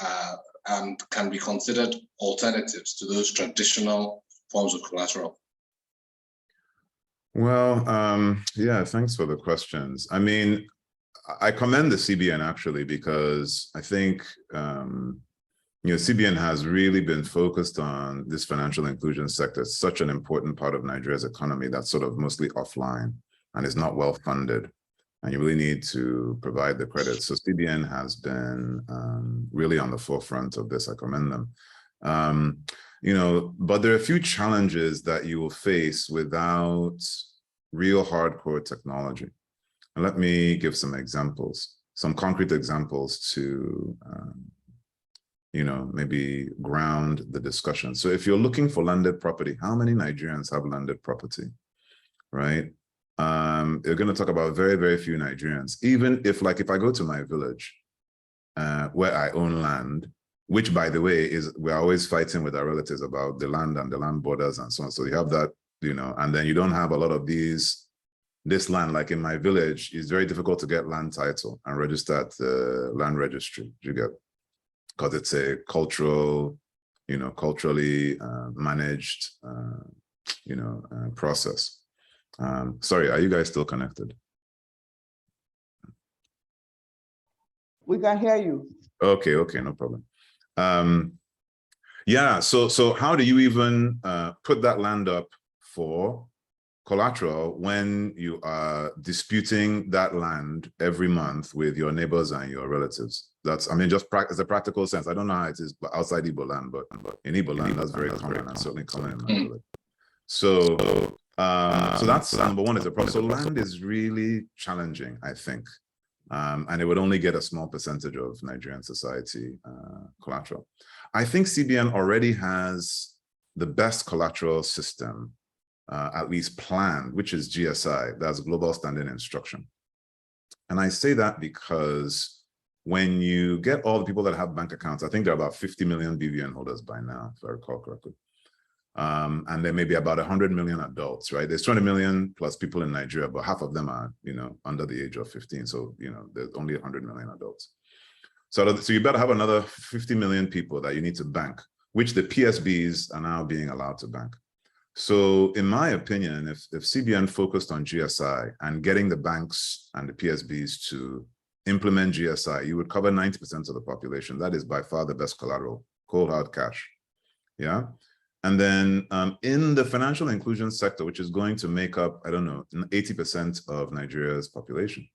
and can be considered alternatives to those traditional forms of collateral? Well, yeah, thanks for the questions. I mean, I commend the CBN actually, because I think, you know, CBN has really been focused on this financial inclusion sector. It's such an important part of Nigeria's economy that's sort of mostly offline and is not well funded. And you really need to provide the credit. So CBN has been really on the forefront of this. I commend them. You know, but there are a few challenges that you will face without real hardcore technology. And let me give some examples, some concrete examples to, you know, maybe ground the discussion. So if you're looking for landed property, how many Nigerians have landed property, right? You're going to talk about very, very few Nigerians. Even if, like, if I go to my village where I own land, which, by the way, is we're always fighting with our relatives about the land and the land borders and so on. So you have that, you know, and then you don't have a lot of these this land, like in my village, is very difficult to get land title and register at the land registry. You get, because it's a cultural, culturally managed, process. Sorry, are you guys still connected? We can hear you. Okay, no problem. Yeah, so how do you even put that land up for collateral when you are disputing that land every month with your neighbors and your relatives? That's, I mean, just as a practical sense. I don't know how it is outside Igbo land, but in Igbo land, that's very common, and certainly common in my village. So that's number one, is a problem. So land is really challenging, I think. And it would only get a small percentage of Nigerian society collateral. I think CBN already has the best collateral system, at least planned, which is GSI, that's Global Standing Instruction. And I say that because when you get all the people that have bank accounts, I think there are about 50 million BVN holders by now, if I recall correctly. And there may be about 100 million adults, right? There's 20 million plus people in Nigeria, but half of them are, under the age of 15. So, there's only 100 million adults. So you better have another 50 million people that you need to bank, which the PSBs are now being allowed to bank. So in my opinion, if CBN focused on GSI and getting the banks and the PSBs to implement GSI, you would cover 90% of the population. That is by far the best collateral, cold hard cash. Yeah. And then in the financial inclusion sector, which is going to make up, I don't know, 80% of Nigeria's population,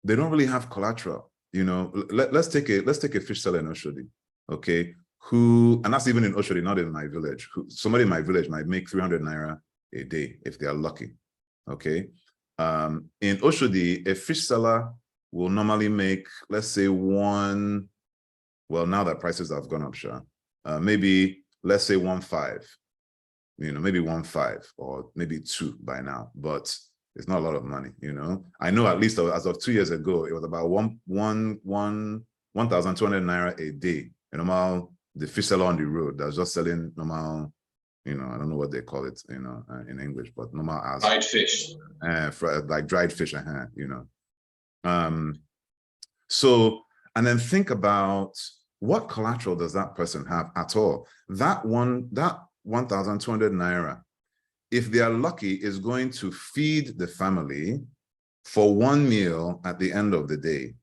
they don't really have collateral. Let's take a fish seller in Oshodi, okay? And that's even in Oshodi, not in my village. Somebody in my village might make 300 naira a day if they are lucky, okay? In Oshodi, a fish seller will normally make, let's say well, now that prices have gone up, sure. Maybe, let's say 1.5, maybe 1.5 or maybe 2 by now, but it's not a lot of money, I know at least as of 2 years ago, it was about 1,200 naira a day. The fish seller on the road that's just selling normal, I don't know what they call it, in English, but normal as dried fish, like dried fish, So, and then think about what collateral does that person have at all? That 1,200 naira, if they are lucky, is going to feed the family for one meal at the end of the day.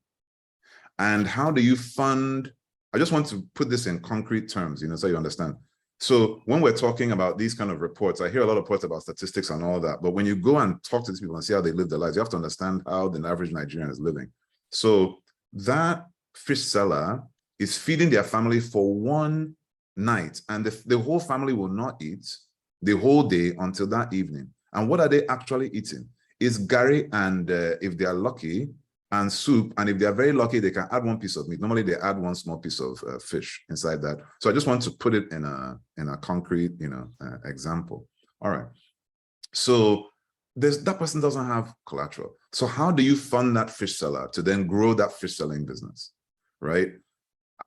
And how do you fund? I just want to put this in concrete terms, so you understand. So when we're talking about these kind of reports, I hear a lot of reports about statistics and all that, but when you go and talk to these people and see how they live their lives, you have to understand how the average Nigerian is living. So that fish seller is feeding their family for one night, and the whole family will not eat the whole day until that evening. And what are they actually eating? Is garri and, if they are lucky, and soup, and if they are very lucky, they can add one piece of meat. Normally, they add one small piece of fish inside that. So I just want to put it in a concrete, example. All right. So that person doesn't have collateral. So how do you fund that fish seller to then grow that fish selling business, right?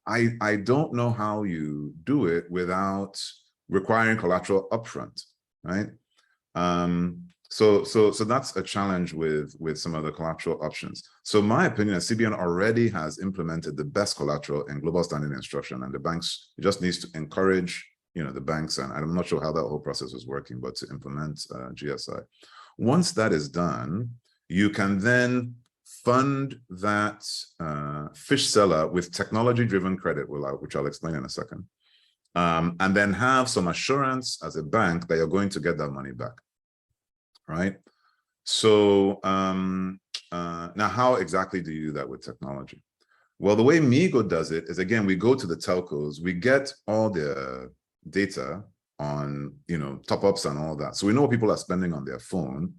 I don't know how you do it without requiring collateral upfront, right? So that's a challenge with some of the collateral options. So my opinion is CBN already has implemented the best collateral in global standing instruction, and the banks just needs to encourage, the banks, and I'm not sure how that whole process is working, but to implement GSI. Once that is done, you can then fund that fish seller with technology-driven credit, which I'll explain in a second, and then have some assurance as a bank that you're going to get that money back. Right? So now how exactly do you do that with technology? Well, the way Migo does it is, again, we go to the telcos, we get all the data on, top-ups and all that. So we know what people are spending on their phone,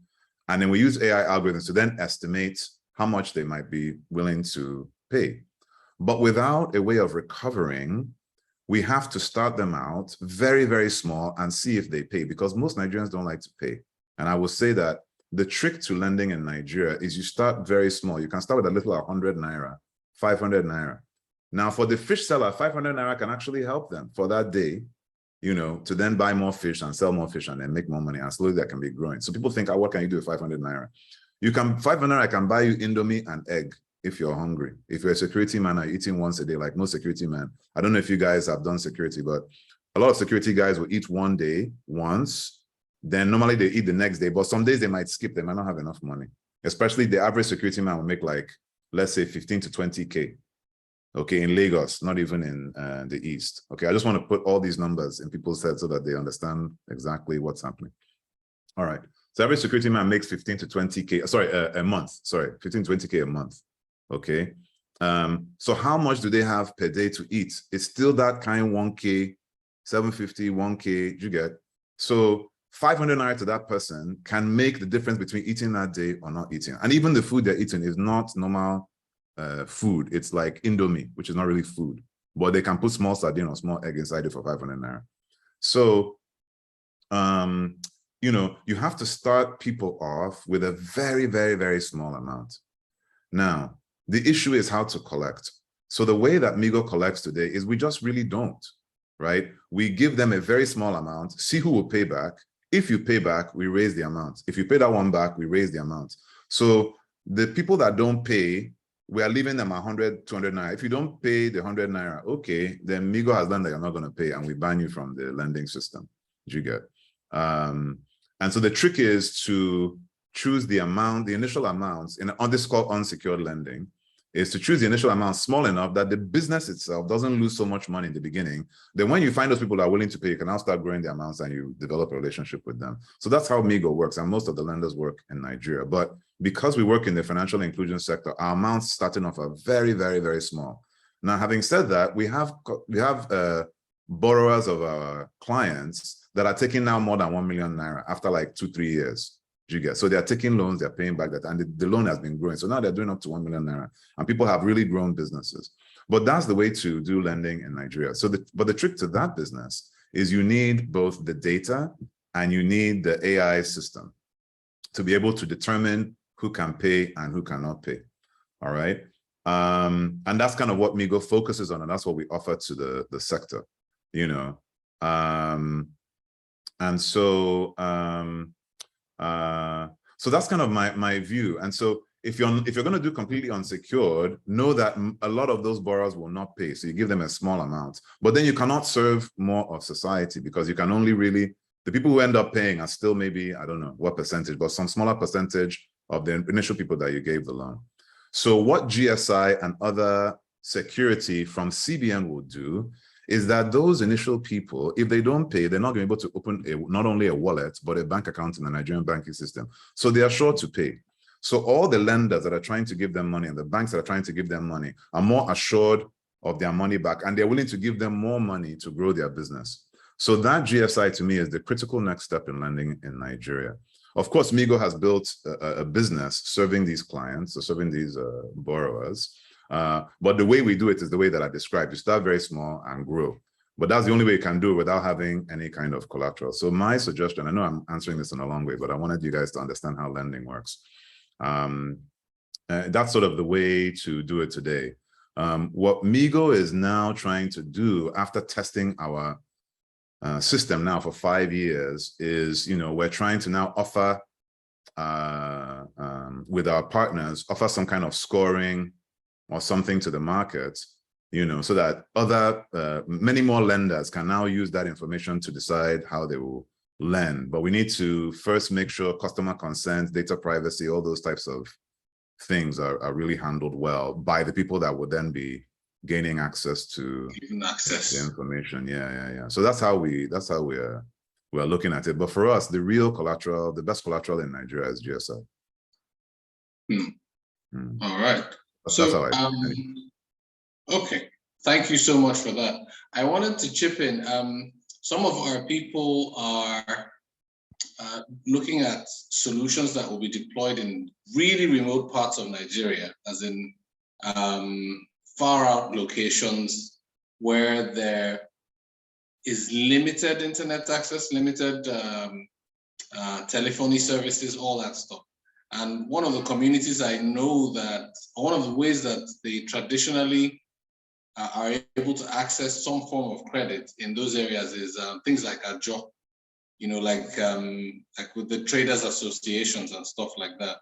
and then we use AI algorithms to then estimate how much they might be willing to pay. But without a way of recovering, we have to start them out very, very small and see if they pay, because most Nigerians don't like to pay. And I will say that the trick to lending in Nigeria is you start very small. You can start with a little 100 naira, 500 naira. Now for the fish seller, 500 naira can actually help them for that day, to then buy more fish and sell more fish and then make more money, and slowly that can be growing. So people think, what can you do with 500 naira? 500 naira can buy you Indomie and egg if you're hungry. If you're a security man, are eating once a day, like most security men. I don't know if you guys have done security, but a lot of security guys will eat one day once, then normally they eat the next day, but some days they might skip, they might not have enough money. Especially the average security man will make like, let's say 15 to 20K. Okay, in Lagos, not even in the East. Okay, I just want to put all these numbers in people's heads so that they understand exactly what's happening. All right, so every security man makes 15 to 20K, sorry, a month, sorry, 15 to 20K a month, okay? So how much do they have per day to eat? It's still that kind 1K, 750, 1K, you get? So 500 naira to that person can make the difference between eating that day or not eating. And even the food they're eating is not normal food. It's like Indomie, which is not really food, but they can put small sardine or small egg inside it for 500 naira. So, you have to start people off with a very, very, very small amount. Now, the issue is how to collect. So the way that Migo collects today is we just really don't, right? We give them a very small amount, see who will pay back. If you pay back, we raise the amount. If you pay that one back, we raise the amount. So the people that don't pay, we are leaving them 100, 200 naira. If you don't pay the 100 naira, okay, then Migo has done that you're not going to pay, and we ban you from the lending system. Do you get? And so the trick is to choose the amount, the initial amounts, on this called unsecured lending, is to choose the initial amount small enough that the business itself doesn't lose so much money in the beginning. Then when you find those people that are willing to pay, you can now start growing the amounts and you develop a relationship with them. So that's how Migo works, and most of the lenders work in Nigeria. But because we work in the financial inclusion sector, our amounts starting off are very, very, very small. Now, having said that, we have borrowers of our clients that are taking now more than 1 million naira after like 2-3 years. You get? So they're taking loans, they're paying back that, and the loan has been growing. So now they're doing up to 1 million naira, and people have really grown businesses. But that's the way to do lending in Nigeria. So, but the trick to that business is you need both the data and you need the AI system to be able to determine who can pay and who cannot pay. All right. And that's kind of what Migo focuses on, and that's what we offer to the sector, and so so that's kind of my view. And so if you're going to do completely unsecured, know that a lot of those borrowers will not pay. So you give them a small amount, but then you cannot serve more of society, because you can only really, the people who end up paying are still maybe, I don't know what percentage, but some smaller percentage of the initial people that you gave the loan. So what GSI and other security from CBN will do is that those initial people, if they don't pay, they're not going to be able to open not only a wallet, but a bank account in the Nigerian banking system. So they are sure to pay. So all the lenders that are trying to give them money and the banks that are trying to give them money are more assured of their money back, and they're willing to give them more money to grow their business. So that GSI to me is the critical next step in lending in Nigeria. Of course, Migo has built a business serving these clients, or serving these borrowers. But the way we do it is the way that I described. You start very small and grow. But that's the only way you can do it without having any kind of collateral. So my suggestion, I know I'm answering this in a long way, but I wanted you guys to understand how lending works. That's sort of the way to do it today. What Migo is now trying to do after testing our system now for 5 years is, we're trying to now offer, with our partners, offer some kind of scoring or something to the market, so that many more lenders can now use that information to decide how they will lend. But we need to first make sure customer consent, data privacy, all those types of things are really handled well by the people that would then be gaining access to the information. Yeah. So that's how we're looking at it. But for us, the real collateral, the best collateral in Nigeria is GSI. All right. So, okay. Thank you so much for that. I wanted to chip in. Some of our people are looking at solutions that will be deployed in really remote parts of Nigeria, as in far out locations where there is limited internet access, limited telephony services, all that stuff. And one of the communities I know that, one of the ways that they traditionally are able to access some form of credit in those areas is things like a job, you know, like with the traders associations and stuff like that,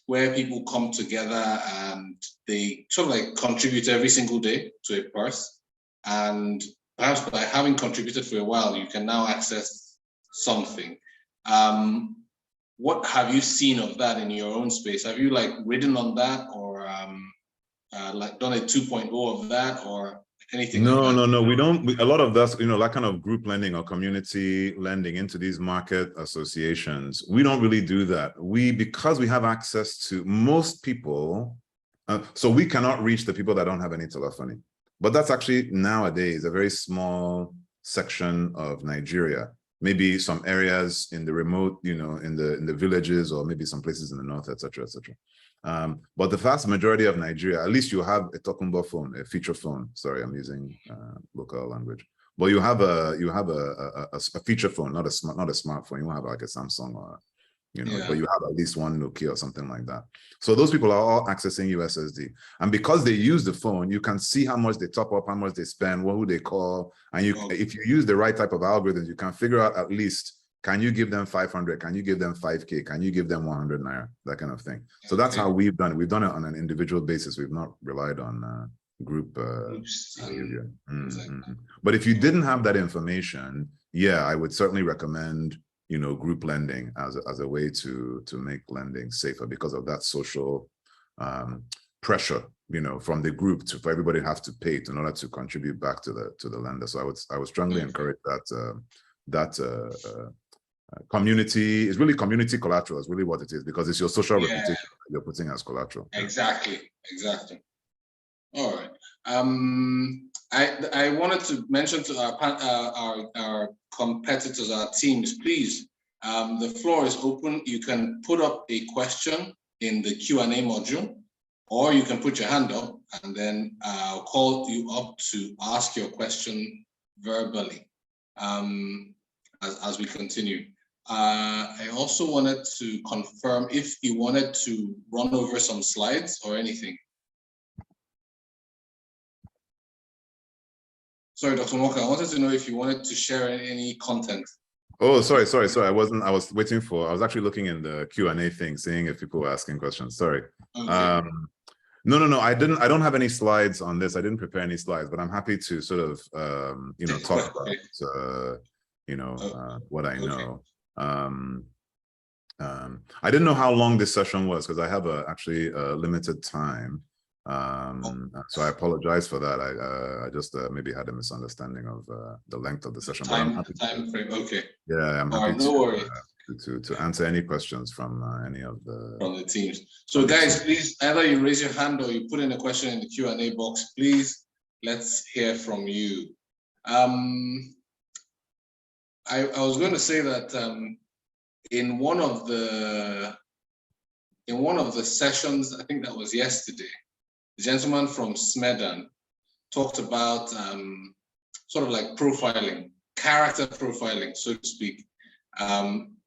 where people come together and they sort of like contribute every single day to a purse. And perhaps by having contributed for a while, you can now access something. What have you seen of that in your own space? Have you like ridden on that, or like done a 2.0 of that, or anything? No, like that? no. We don't. A lot of that, you know, that kind of group lending or community lending into these market associations, we don't really do that. Because we have access to most people, so we cannot reach the people that don't have any telephony. But that's actually nowadays a very small section of Nigeria. Maybe some areas in the remote, you know, in the villages, or maybe some places in the north, etc., etc. But the vast majority of Nigeria, at least you have a Tokumbo phone, a feature phone. Sorry, I'm using local language. But you have a feature phone, not a smartphone. You won't have like a Samsung or, you know, but you have at least one Nokia or something like that. So those people are all accessing USSD. And because they use the phone, you can see how much they top up, how much they spend, who they call. And if you use the right type of algorithms, you can figure out at least, can you give them 500? Can you give them 5K? Can you give them 100 Naira? That kind of thing. So that's how we've done it. We've done it on an individual basis. We've not relied on group behavior. But if you didn't have that information, yeah, I would certainly recommend, you know, group lending as a way to make lending safer, because of that social pressure, you know, from the group for everybody to have to pay in order to contribute back to the lender. So I would strongly encourage that community is really community collateral is really what it is, because it's your social reputation that you're putting as collateral. Exactly. All right. I wanted to mention to our competitors, our teams, please, the floor is open. You can put up a question in the Q&A module, or you can put your hand up, and then I'll call you up to ask your question verbally as we continue. I also wanted to confirm if you wanted to run over some slides or anything. Sorry, Dr. Moka, I wanted to know if you wanted to share any content. Oh, sorry. I was actually looking in the Q&A thing, seeing if people were asking questions. Sorry. Okay. No, I don't have any slides on this. I didn't prepare any slides, but I'm happy to sort of, you know, talk about, you know, what I know. I didn't know how long this session was, because I have actually a limited time. So I apologize for that. I just maybe had a misunderstanding of the length of the session. Time frame. Okay. Yeah, I'm happy to answer any questions from any of the teams. So guys, please, either you raise your hand or you put in a question in the Q&A box. Please, let's hear from you. I was going to say that in one of the sessions, I think that was yesterday, the gentleman from Smedan talked about sort of like profiling, character profiling, so to speak,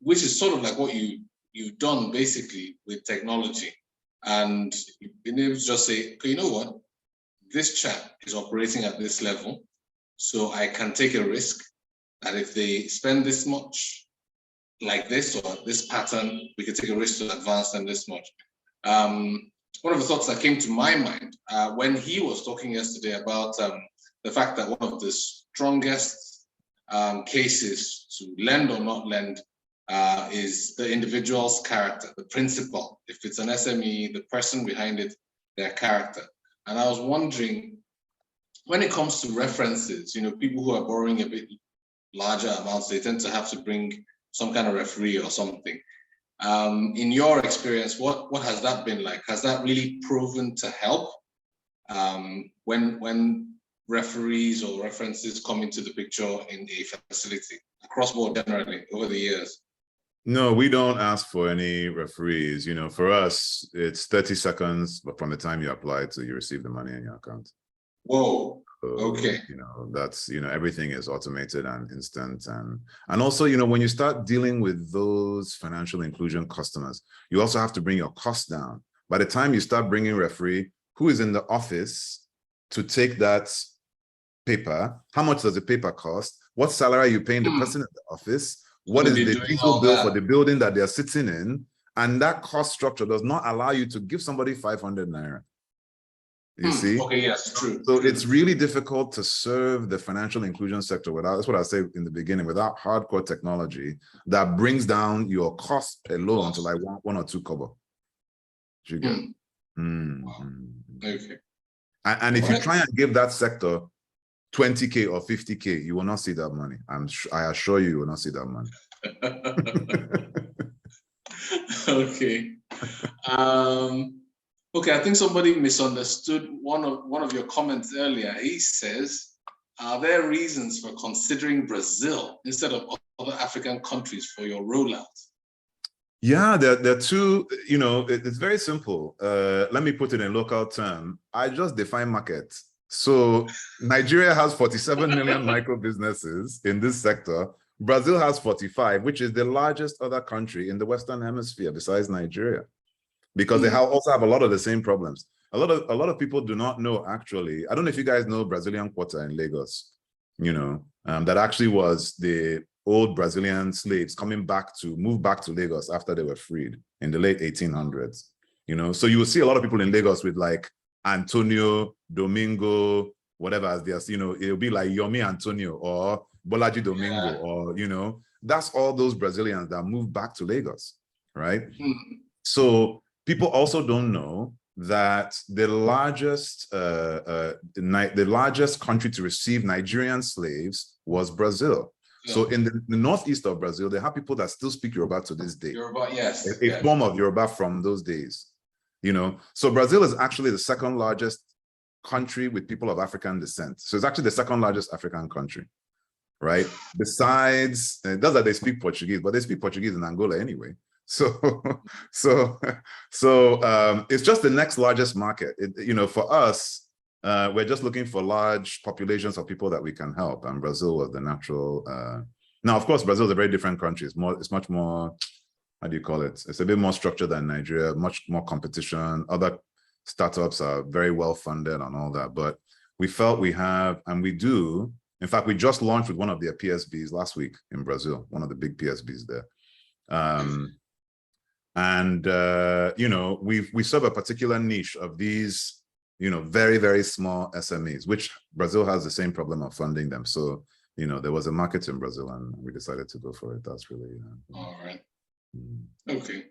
which is sort of like what you've done basically with technology. And you've been able to just say, okay, you know what? This chap is operating at this level, so I can take a risk that if they spend this much like this or this pattern, we could take a risk to advance them this much. One of the thoughts that came to my mind when he was talking yesterday about the fact that one of the strongest cases to lend or not lend is the individual's character, the principal. If it's an SME, the person behind it, their character. And I was wondering, when it comes to references, you know, people who are borrowing a bit larger amounts, they tend to have to bring some kind of referee or something. In your experience, what has that been like? Has that really proven to help when referees or references come into the picture in a facility, across board generally over the years? No, we don't ask for any referees. You know, for us, it's 30 seconds, but from the time you apply to you receive the money in your account. Whoa. So, okay. You know, that's, you know, everything is automated and instant. And also, you know, when you start dealing with those financial inclusion customers, you also have to bring your costs down. By the time you start bringing referee, who is in the office to take that paper. How much does the paper cost? What salary are you paying the person in the office? What is the diesel bill for the building that they're sitting in? And that cost structure does not allow you to give somebody 500 naira. You see? Okay, yes, true. So it's really difficult to serve the financial inclusion sector without, that's what I said in the beginning, without hardcore technology that brings down your cost per loan to like one or two kobo. You get? Okay. And if you try and give that sector 20K or 50K, you will not see that money. I assure you, you will not see that money. Okay. Okay, I think somebody misunderstood one of your comments earlier. He says, are there reasons for considering Brazil instead of other African countries for your rollout? Yeah, there are two, you know, it's very simple. Let me put it in local term. I just define market. So Nigeria has 47 million micro businesses in this sector. Brazil has 45, which is the largest other country in the Western Hemisphere besides Nigeria, because they also have a lot of the same problems. A lot of people do not know, actually. I don't know if you guys know Brazilian Quarter in Lagos, you know, that actually was the old Brazilian slaves move back to Lagos after they were freed in the late 1800s, you know. So you will see a lot of people in Lagos with like Antonio, Domingo, whatever as their, you know, it'll be like Yomi Antonio or Bolaji Domingo, or, you know, that's all those Brazilians that moved back to Lagos, right? So people also don't know that the largest country to receive Nigerian slaves was Brazil. So in the northeast of Brazil, they have people that still speak Yoruba to this day. Yoruba, yes. A form of Yoruba from those days, you know. So Brazil is actually the second largest country with people of African descent. So it's actually the second largest African country, right? Besides, it does that they speak Portuguese, but they speak Portuguese in Angola anyway. So it's just the next largest market. You know, for us, we're just looking for large populations of people that we can help, and Brazil was the natural. Now, of course, Brazil is a very different country. It's much more, how do you call it? It's a bit more structured than Nigeria, much more competition. Other startups are very well funded and all that, but we felt we have, and we do. In fact, we just launched with one of their PSBs last week in Brazil, one of the big PSBs there. You know, we serve a particular niche of these, you know, very, very small SMEs, which Brazil has the same problem of funding them. So, you know, there was a market in Brazil and we decided to go for it. That's really, all right. Okay.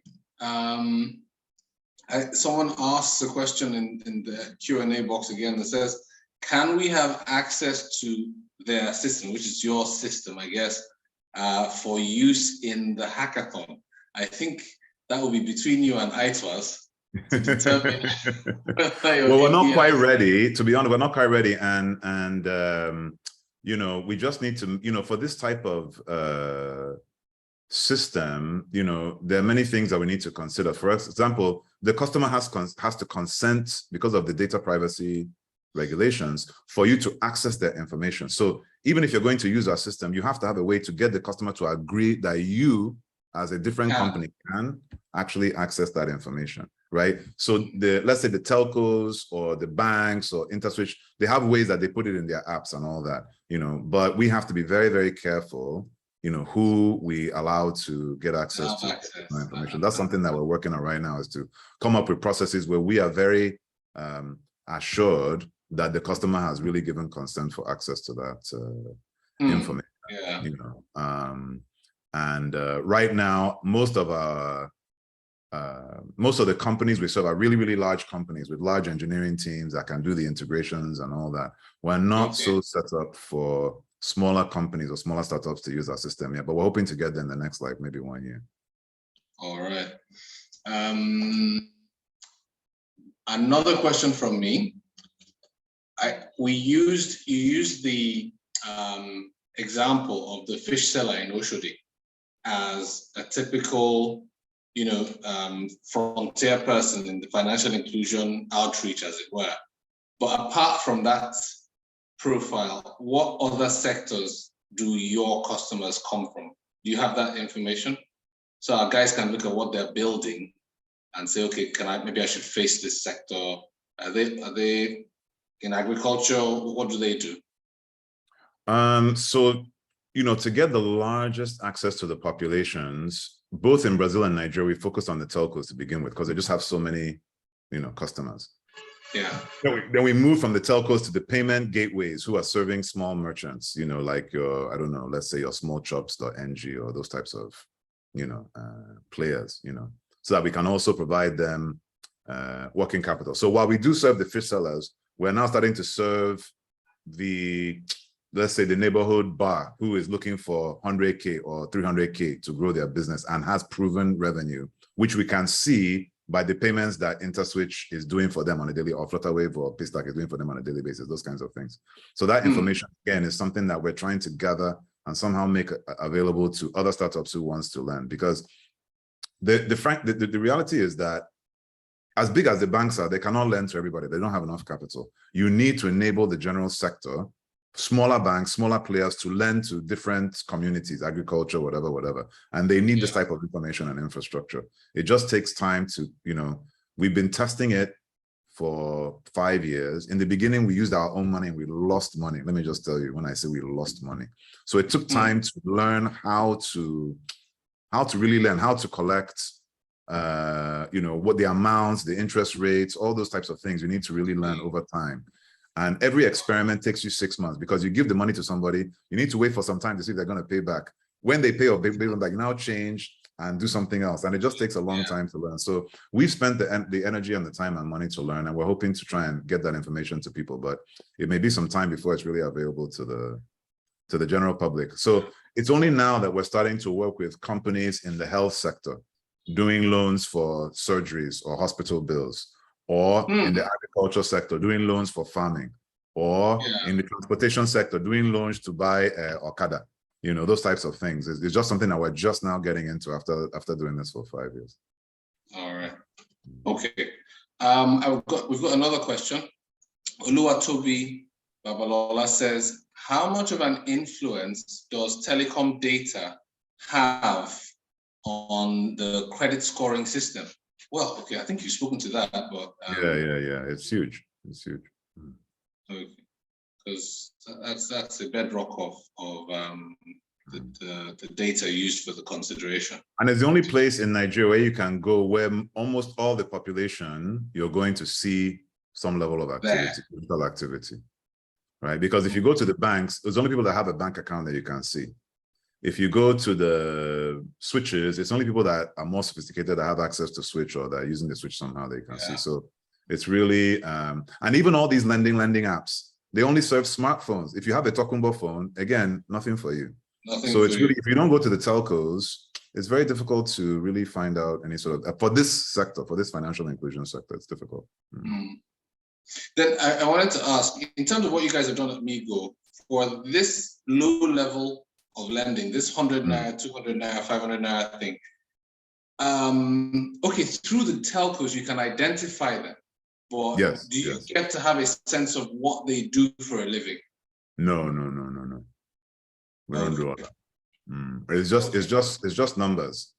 Someone asked a question in the Q&A box again that says, can we have access to their system, which is your system, I guess, for use in the hackathon? I think that will be between you and Aitwas to determine. Well, we're not quite ready, to be honest. We're not quite ready, and you know, we just need to, you know, for this type of system, you know, there are many things that we need to consider. For example, the customer has to consent because of the data privacy regulations for you to access their information. So even if you're going to use our system, you have to have a way to get the customer to agree that you, as a different company, can actually access that information, right? So let's say the telcos or the banks or InterSwitch, they have ways that they put it in their apps and all that, you know, but we have to be very, very careful, you know, who we allow to get access to information. That's something that we're working on right now, is to come up with processes where we are very assured that the customer has really given consent for access to that information, you know. Right now, most of the companies we serve are really, really large companies with large engineering teams that can do the integrations and all that. We're not so set up for smaller companies or smaller startups to use our system yet, but we're hoping to get there in the next, like, maybe 1 year. All right. Another question from me. You used the example of the fish seller in Oshodi as a typical, you know, frontier person in the financial inclusion outreach, as it were. But apart from that profile, what other sectors do your customers come from? Do you have that information? So our guys can look at what they're building and say, okay, maybe I should face this sector. Are they in agriculture, what do they do? So, to get the largest access to the populations, both in Brazil and Nigeria, we focused on the telcos to begin with because they just have so many, customers. Yeah. Then we moved from the telcos to the payment gateways who are serving small merchants, like your, I don't know, let's say your smallchops.ng or those types of, players, so that we can also provide them working capital. So while we do serve the fish sellers, we're now starting to serve let's say the neighborhood bar who is looking for 100K or 300K to grow their business and has proven revenue, which we can see by the payments that InterSwitch is doing for them on a daily, or Flutterwave or Paystack is doing for them on a daily basis, those kinds of things. So that information, again, is something that we're trying to gather and somehow make available to other startups who wants to learn. Because the reality is that as big as the banks are, they cannot lend to everybody. They don't have enough capital. You need to enable the general sector, smaller banks, smaller players, to lend to different communities, agriculture, whatever. And they need this type of information and infrastructure. It just takes time to, we've been testing it for 5 years. In the beginning, we used our own money and we lost money. Let me just tell you, when I say we lost money. So it took time to learn how to really learn how to collect, what the amounts, the interest rates, all those types of things you need to really learn over time. And every experiment takes you 6 months because you give the money to somebody, you need to wait for some time to see if they're going to pay back. When they pay or pay them back, you now change and do something else. And it just takes a long time to learn. So we've spent the energy and the time and money to learn, and we're hoping to try and get that information to people, but it may be some time before it's really available to the general public. So it's only now that we're starting to work with companies in the health sector, doing loans for surgeries or hospital bills, or in the agriculture sector, doing loans for farming, or in the transportation sector, doing loans to buy Okada, those types of things. It's just something that we're just now getting into after doing this for 5 years. All right. Okay. We've got another question. Oluwatobi Babalola says, how much of an influence does telecom data have on the credit scoring system? Well, okay, I think you've spoken to that, but yeah, it's huge. It's huge. Okay, because that's a bedrock of the data used for the consideration. And it's the only place in Nigeria where you can go where almost all the population, you're going to see some level of activity, digital activity, right? Because if you go to the banks, there's only people that have a bank account that you can see. If you go to the switches, it's only people that are more sophisticated that have access to switch or that are using the switch somehow they can see. So it's really, and even all these lending apps, they only serve smartphones. If you have a Tokumbo phone, again, nothing for you. So it's really, if you don't go to the telcos, it's very difficult to really find out any sort of, for this sector, for this financial inclusion sector, it's difficult. Then I wanted to ask, in terms of what you guys have done at Migo, for this low level of lending, this 100 naira, 200 naira, 500 naira thing. Okay, through the telcos, you can identify them, but do you get to have a sense of what they do for a living? No. We don't do all that. It's just numbers,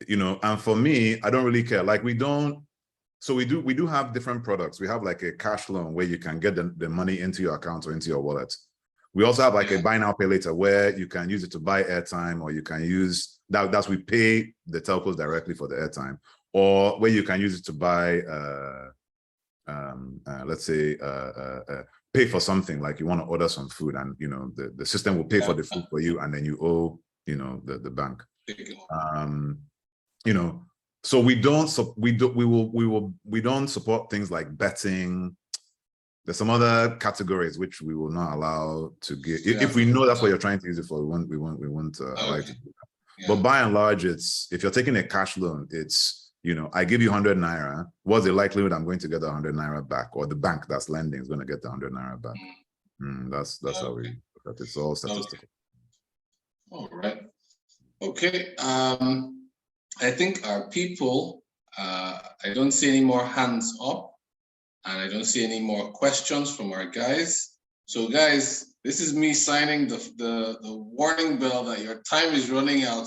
and for me, I don't really care. Like we do have different products. We have like a cash loan where you can get the money into your account or into your wallet. We also have like a buy now, pay later where you can use it to buy airtime, or you can use that's we pay the telcos directly for the airtime, or where you can use it to buy, let's say, pay for something, like you want to order some food and, the system will pay for the food for you and then you owe, the bank. So we don't support things like betting. There's some other categories which we will not allow to give. If we know that's what you're trying to use it for, we won't allow you to do that. But by and large, if you're taking a cash loan, it's, I give you 100 naira. What's the likelihood I'm going to get the 100 naira back, or the bank that's lending is going to get the 100 naira back? That's how we look at it. It's all statistical. All right. Okay. I think our people, I don't see any more hands up. And I don't see any more questions from our guys. So guys, this is me signing the warning bell that your time is running out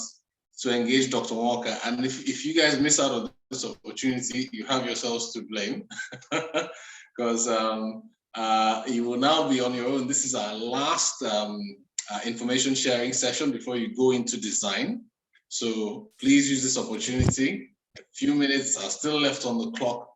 to engage Dr. Walker. And if you guys miss out on this opportunity, you have yourselves to blame. Because You will now be on your own. This is our last information sharing session before you go into design. So please use this opportunity. A few minutes are still left on the clock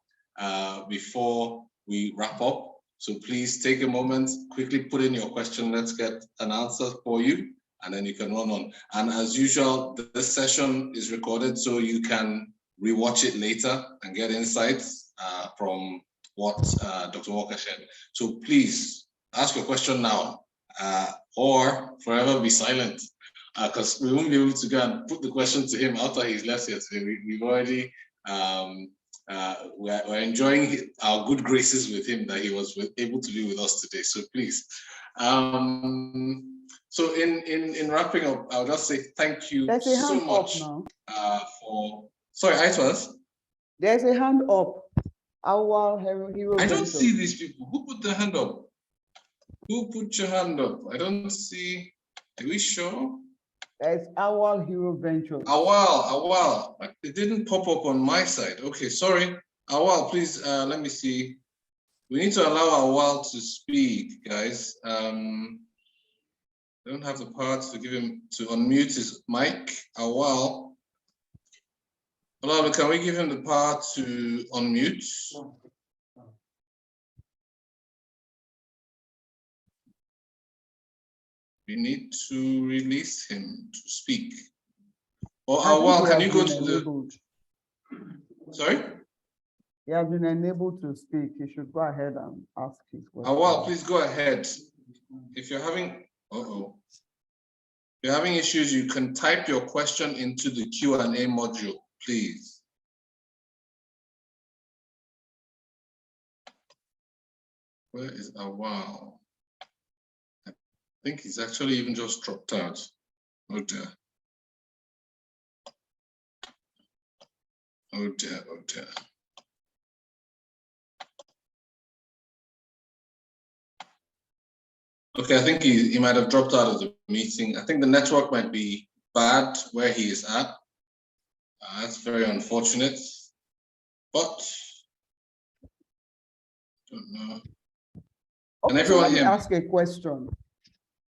before we wrap up. So please take a moment, quickly put in your question. Let's get an answer for you, and then you can run on. And as usual, this session is recorded, so you can rewatch it later and get insights from what Dr. Walker shared. So please ask your question now, or forever be silent, because we won't be able to go and put the question to him after he's left here today. We've already, we're enjoying our good graces with him that he was able to be with us today. So please. So in wrapping up, I'll just say thank you so much for. Sorry, Aitwas? There's a hand up. Our hero. I don't see these people. Who put their hand up? Who put your hand up? I don't see. Are we sure? It's our hero venture. Awal. It didn't pop up on my side. Okay, sorry. Awal, please let me see. We need to allow Awal to speak, guys. I don't have the power to give him to unmute his mic. Awal. Hello, can we give him the power to unmute? We need to release him to speak. Or Awal, can you go to the... Sorry? He has been enabled to speak. He should go ahead and ask his question. Awal, please go ahead. If you're having... If you're having issues, you can type your question into the Q&A module, please. Where is Awal? I think he's actually even just dropped out. Oh dear. Oh dear, oh dear. Okay, I think he might have dropped out of the meeting. I think the network might be bad where he is at. That's very unfortunate, but I don't know. Okay, Can everyone let me hear me? ask a question.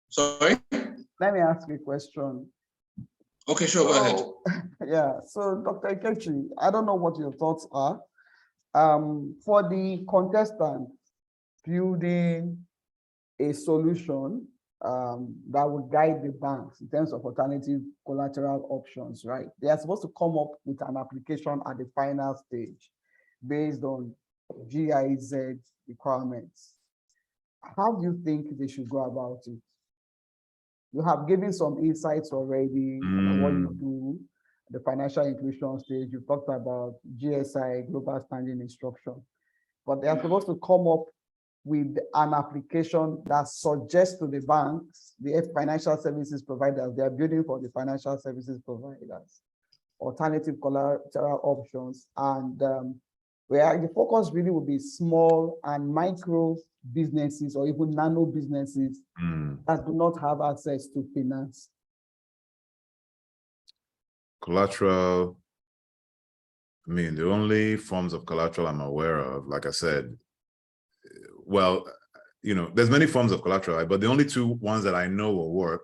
Sorry? Let me ask a question. Okay, sure, go ahead. Yeah, so Dr. Ikechi, I don't know what your thoughts are. For the contestant building a solution that would guide the banks in terms of alternative collateral options, right? They are supposed to come up with an application at the final stage based on GIZ requirements. How do you think they should go about it? You have given some insights already about what you do, the financial inclusion stage. You talked about GSI, Global Standing Instruction, but they are supposed to come up with an application that suggests to the banks, the financial services providers, they are building for the financial services providers, alternative collateral options. And where the focus really will be small and micro businesses or even nano businesses that do not have access to finance. Collateral, I mean, the only forms of collateral I'm aware of, like I said, well, you know, there's many forms of collateral, but the only two ones that I know will work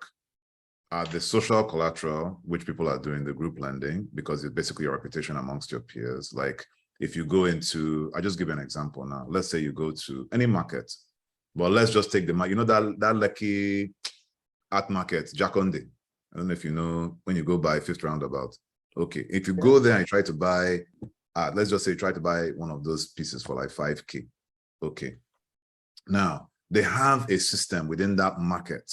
are the social collateral, which people are doing, the group lending, because it's basically your reputation amongst your peers. Like if you go into, I'll just give you an example now. Let's say you go to any market, but let's just take the market, you know, that lucky art market, Jaconde. I don't know if you know, when you go by Fifth Roundabout. Okay, if you go there and try to buy, let's just say try to buy one of those pieces for like 5K. Okay. Now, they have a system within that market.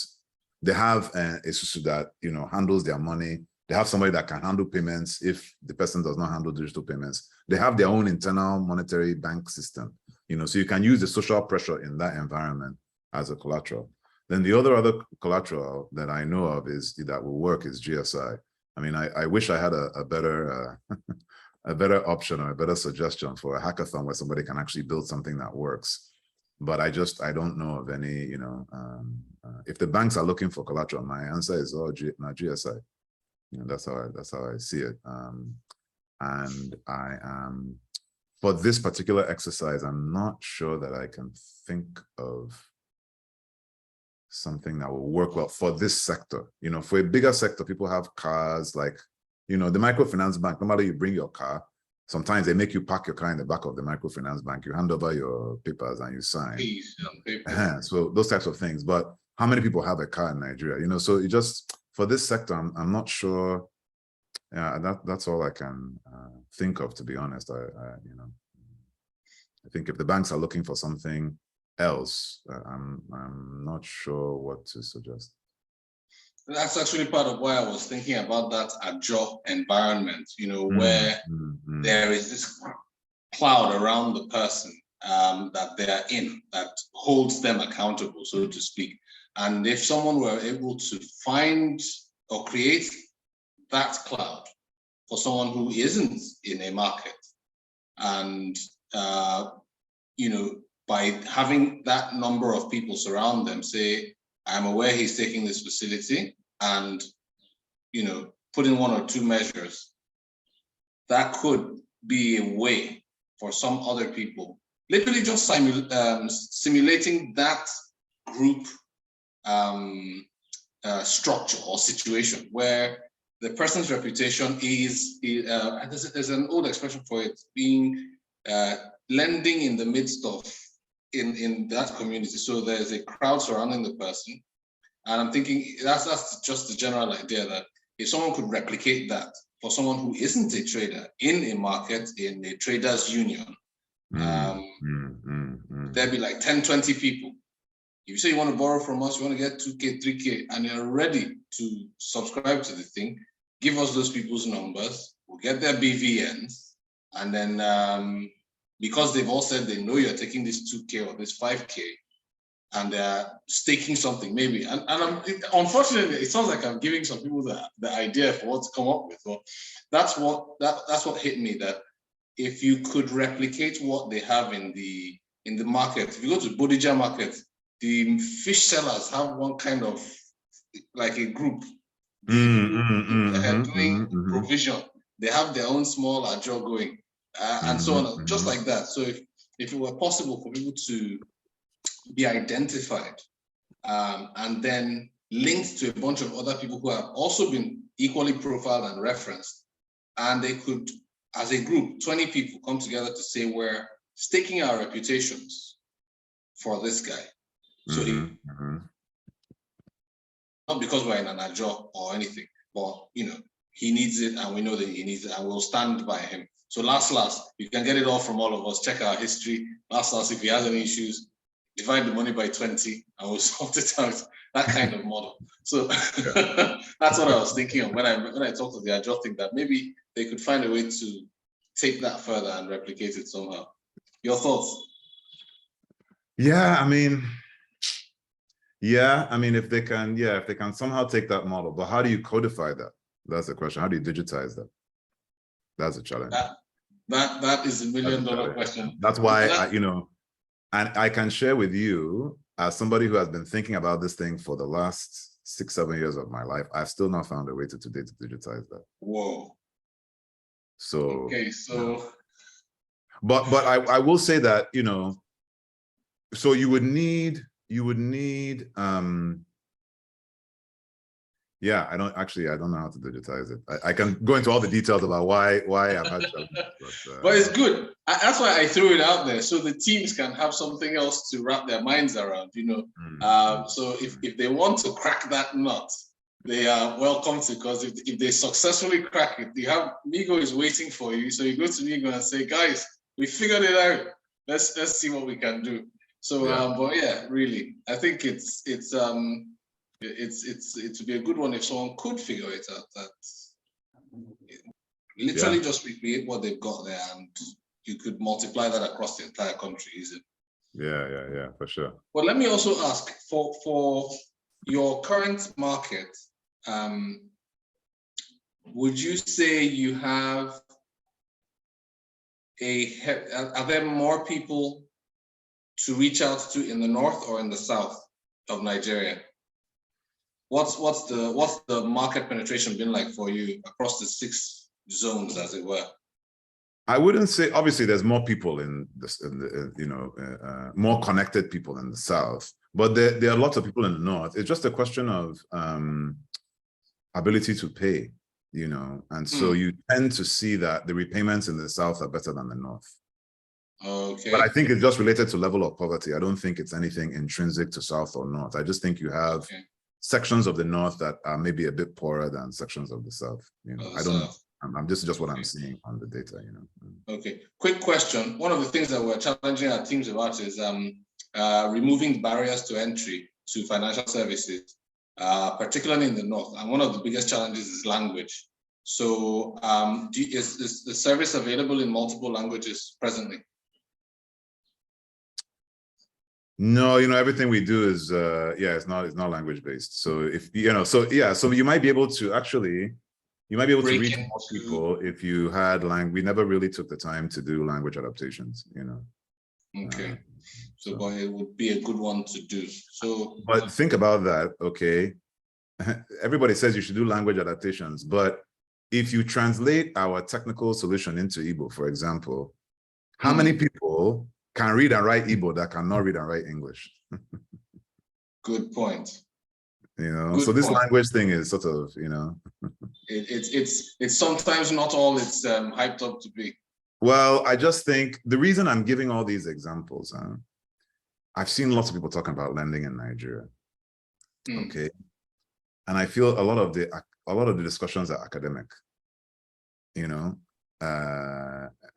They have a system that, you know, handles their money. They have somebody that can handle payments if the person does not handle digital payments. They have their own internal monetary bank system, you know, so you can use the social pressure in that environment as a collateral. Then the other collateral that I know of is that will work is GSI. I mean, I wish I had a better a better option or a better suggestion for a hackathon where somebody can actually build something that works. But I don't know of any, you know, if the banks are looking for collateral, my answer is GSI. You know, that's how I see it. And I am for this particular exercise, I'm not sure that I can think of something that will work well for this sector. You know, for a bigger sector, people have cars, like, you know, the microfinance bank, no matter you bring your car, sometimes they make you park your car in the back of the microfinance bank, you hand over your papers and you sign. So those types of things. But how many people have a car in Nigeria? You know, so it just, for this sector, I'm not sure. Yeah, that's all I can think of, to be honest. You know, I think if the banks are looking for something else, I'm not sure what to suggest. That's actually part of why I was thinking about that agile environment, you know, where there is this cloud around the person that they are in that holds them accountable, so to speak. And if someone were able to find or create that cloud for someone who isn't in a market, and you know, by having that number of people surround them, say, I'm aware he's taking this facility, and, you know, put in one or two measures, that could be a way for some other people, literally just simulating that group structure or situation where the person's reputation is, there's an old expression for it, being lending in the midst of, in that community. So there's a crowd surrounding the person. And I'm thinking that's just the general idea, that if someone could replicate that for someone who isn't a trader in a market, in a traders union, there'd be like 10, 20 people. If you say you want to borrow from us, you want to get 2K, 3K, and you're ready to subscribe to the thing, give us those people's numbers, we'll get their BVNs, and then because they've all said they know you're taking this 2K or this 5K, and they're staking something maybe. And unfortunately, it sounds like I'm giving some people the idea for what to come up with. Well, that's what hit me, that if you could replicate what they have in the market, if you go to Bodija market, the fish sellers have one kind of, like a group, doing provision. They have their own small agile going, and so on, just like that. So if it were possible for people to be identified and then linked to a bunch of other people who have also been equally profiled and referenced, and they could, as a group, 20 people come together to say, we're staking our reputations for this guy. So not because we're in an agile or anything, but, you know, he needs it and we know that he needs it and we'll stand by him. So last, you can get it all from all of us. Check our history. Last, if he has any issues, divide the money by 20 and we'll sort it out. That kind of model. So that's what I was thinking of when I talked to the agile thing, that maybe they could find a way to take that further and replicate it somehow. Your thoughts? Yeah, I mean, if they can somehow take that model, but how do you codify that? That's the question. How do you digitize that? That's a challenge. That is $1 million question. That's why and I can share with you, as somebody who has been thinking about this thing for the last 6-7 years of my life, I've still not found a way to today to digitize that. Whoa. So okay, so but I will say that, you know, so you would need yeah, I don't know how to digitize it. I can go into all the details about why I've had challenges, but it's good. That's why I threw it out there, so the teams can have something else to wrap their minds around, you know. So if they want to crack that nut, they are welcome to, because if they successfully crack it, you have Migo is waiting for you. So you go to Migo and say, guys, we figured it out. Let's see what we can do. So but yeah, really, I think it's to be a good one if someone could figure it out, that literally just recreate what they've got there, and you could multiply that across the entire country easily. Yeah, for sure. But let me also ask, for your current market, would you say you have are there more people to reach out to in the north or in the south of Nigeria? What's the market penetration been like for you across the 6 zones, as it were? I wouldn't say, obviously there's more people in this, more connected people in the South, but there are lots of people in the North. It's just a question of ability to pay, and so you tend to see that the repayments in the South are better than the North. Okay. But I think it's just related to level of poverty. I don't think it's anything intrinsic to South or North. I just think you have sections of the North that are maybe a bit poorer than sections of the South. I don't know. This is just what I'm seeing on the data, Okay, quick question. One of the things that we're challenging our teams about is removing barriers to entry to financial services, particularly in the North. And one of the biggest challenges is language. So is the service available in multiple languages presently? No, everything we do is it's not language based. So if so you might be able to reach more people if you had language. We never really took the time to do language adaptations, Okay. But it would be a good one to do. So but think about that, okay. Everybody says you should do language adaptations, but if you translate our technical solution into Igbo, for example, how many people can read and write Igbo that cannot read and write English? Good point. So this language thing is sort of, it's sometimes not all it's hyped up to be. Well, I just think the reason I'm giving all these examples, I've seen lots of people talking about lending in Nigeria. Okay. And I feel a lot of the discussions are academic,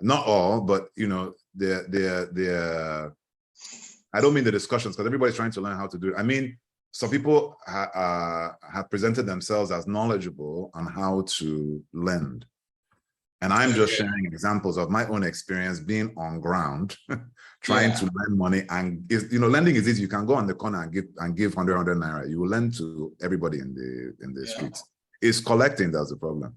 not all, but they're I don't mean the discussions because everybody's trying to learn how to do it. I mean, some people have presented themselves as knowledgeable on how to lend. And I'm just sharing examples of my own experience being on ground, trying to lend money. And lending is easy. You can go on the corner and give 100 naira. You will lend to everybody in the streets. It's collecting that's the problem.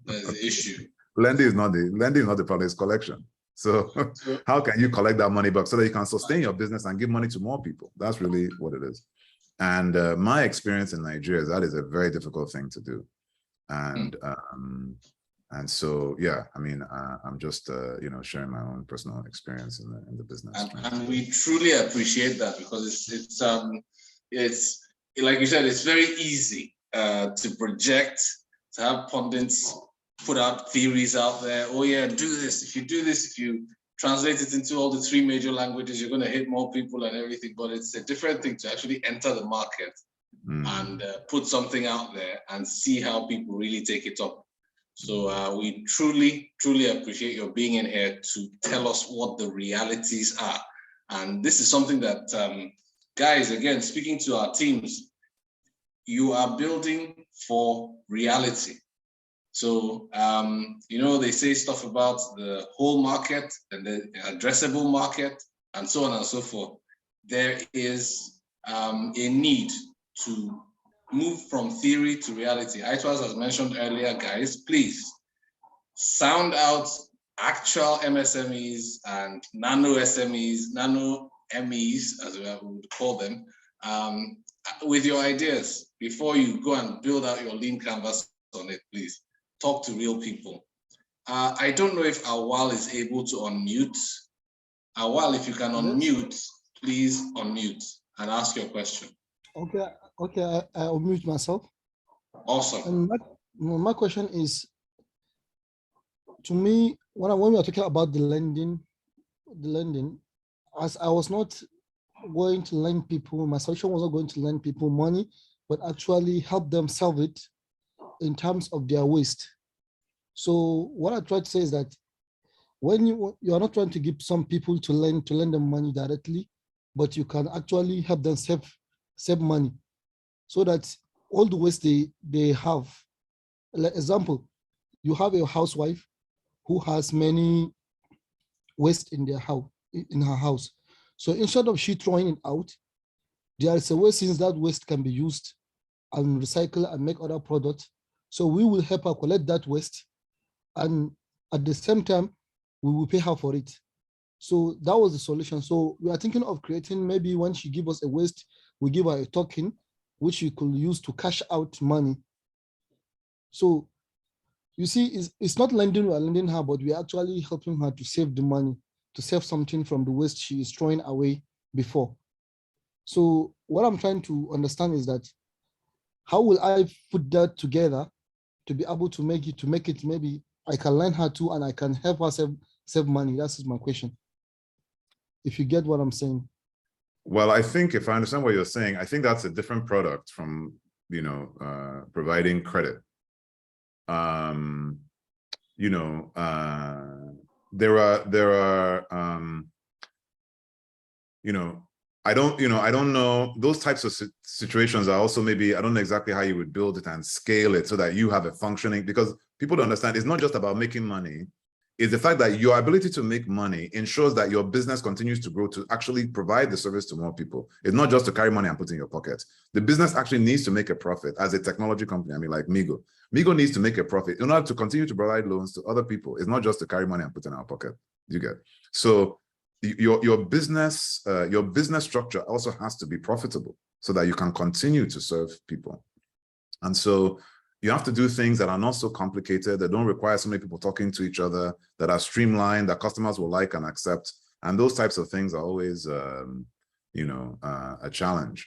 That's the issue. Lending is not the problem, it's collection. So how can you collect that money back so that you can sustain your business and give money to more people? That's really what it is. And my experience in Nigeria is that is a very difficult thing to do. And so, I'm just, sharing my own personal experience in the business. And we truly appreciate that because it's like you said, it's very easy to project, to have pundits put out theories out there. Oh yeah, do this. If you do this, if you translate it into all the 3 major languages, you're going to hit more people and everything. But it's a different thing to actually enter the market and put something out there and see how people really take it up. So we truly, truly appreciate your being in here to tell us what the realities are. And this is something that, guys, again, speaking to our teams, you are building for reality. So, they say stuff about the whole market and the addressable market and so on and so forth. There is a need to move from theory to reality. ITWAS, as mentioned earlier, guys, please sound out actual MSMEs and nano SMEs, nano MEs, as we would call them, with your ideas before you go and build out your lean canvas on it, please. Talk to real people. I don't know if Awal is able to unmute. Awal, if you can unmute, please unmute and ask your question. Okay, I'll mute myself. Awesome. And my question is, to me, when we are talking about the lending, as I was not going to lend people, my solution was not going to lend people money, but actually help them solve it in terms of their waste. So what I try to say is that when you are not trying to give some people to lend them money directly, but you can actually help them save money so that all the waste they have. Like example, you have a housewife who has many waste in her house. So instead of she throwing it out, there is a way since that waste can be used and recycle and make other products. So we will help her collect that waste, and at the same time, we will pay her for it. So that was the solution. So we are thinking of creating, maybe when she gives us a waste, we give her a token, which she could use to cash out money. So You see, it's not lending or lending her, but we're actually helping her to save the money, to save something from the waste she is throwing away before. So what I'm trying to understand is that how will I put that together to be able to make it maybe I can learn her too and I can help her save money? That's my question. If you get what I'm saying. Well, I think if I understand what you're saying, I think that's a different product from, providing credit. There are I don't know, those types of situations are also maybe, I don't know exactly how you would build it and scale it so that you have a functioning, because people don't understand, it's not just about making money. It's the fact that your ability to make money ensures that your business continues to grow to actually provide the service to more people. It's not just to carry money and put in your pocket. The business actually needs to make a profit as a technology company. I mean, like Migo. Migo needs to make a profit in order to continue to provide loans to other people. It's not just to carry money and put in our pocket. You get? So your business structure also has to be profitable so that you can continue to serve people. And so you have to do things that are not so complicated, that don't require so many people talking to each other, that are streamlined, that customers will like and accept. And those types of things are always, a challenge.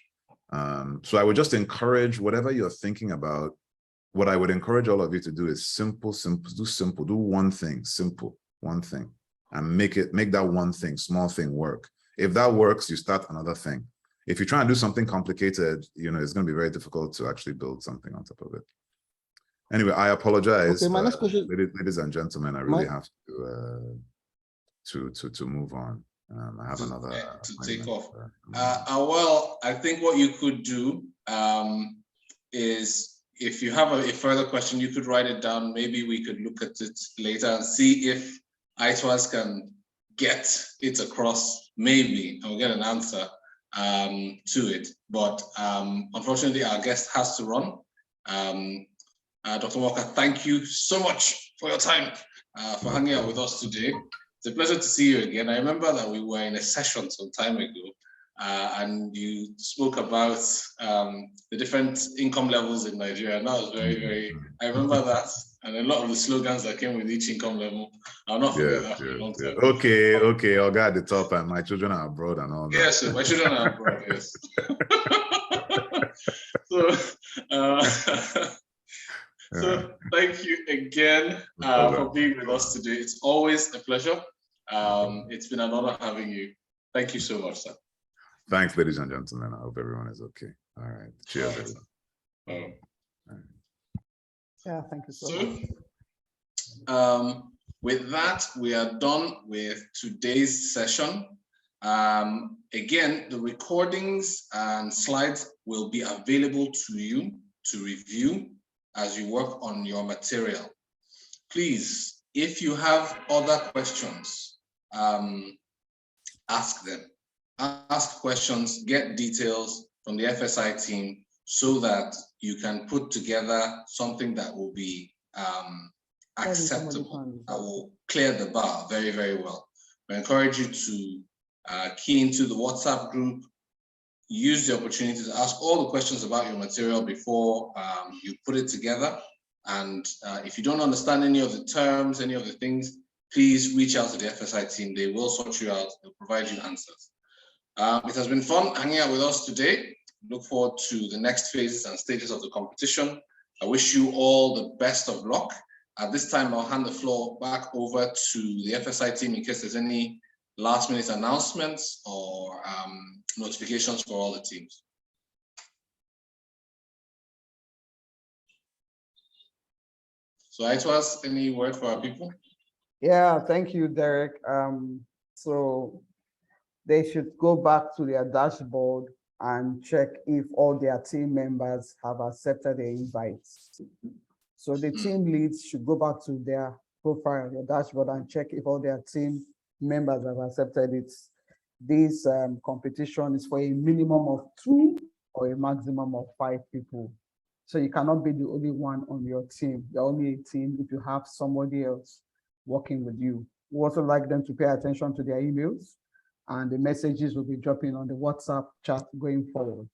So I would just encourage whatever you're thinking about. What I would encourage all of you to do is simple, do one thing, simple, one thing, and make that one thing, small thing work. If that works, you start another thing. If you try and do something complicated, it's going to be very difficult to actually build something on top of it. Anyway, I apologize. Okay, my next question, ladies and gentlemen, I really have to move on. I have another to take off. Well, I think what you could do is, if you have a further question, you could write it down. Maybe we could look at it later and see if ITWAS can get it across, maybe, and we'll get an answer to it. But unfortunately, our guest has to run. Dr. Walker, thank you so much for your time, for hanging out with us today. It's a pleasure to see you again. I remember that we were in a session some time ago, and you spoke about the different income levels in Nigeria. And that was very, I remember that. And a lot of the slogans that came with each income level. I'll not forget that for a long time. Okay. I'll get at the top, and my children are abroad and all that. Yes, my children are abroad, yes. So thank you again for being with us today. It's always a pleasure. It's been an honor having you. Thank you so much, sir. Thanks, ladies and gentlemen. I hope everyone is okay. All right. Cheers, everyone. All right. Yeah, thank you so much. With that, we are done with today's session. Again, the recordings and slides will be available to you to review as you work on your material. Please, if you have other questions, ask them. Ask questions, get details from the FSI team so that you can put together something that will be acceptable, that will clear the bar very, very well. I encourage you to key into the WhatsApp group, use the opportunity to ask all the questions about your material before you put it together. And if you don't understand any of the terms, any of the things, please reach out to the FSI team. They will sort you out, they'll provide you answers. It has been fun hanging out with us today. Look forward to the next phases and stages of the competition. I wish you all the best of luck. At this time, I'll hand the floor back over to the FSI team in case there's any last-minute announcements or notifications for all the teams. So ITWAS, any word for our people? Yeah, thank you, Derek. So they should go back to their dashboard and check if all their team members have accepted the invites. So the team leads should go back to their profile, their dashboard, and check if all their team members have accepted it. This competition is for a minimum of 2 or a maximum of 5 people. So you cannot be the only one on your team. You're only a team if you have somebody else working with you. We also like them to pay attention to their emails, and the messages will be dropping on the WhatsApp chat going forward.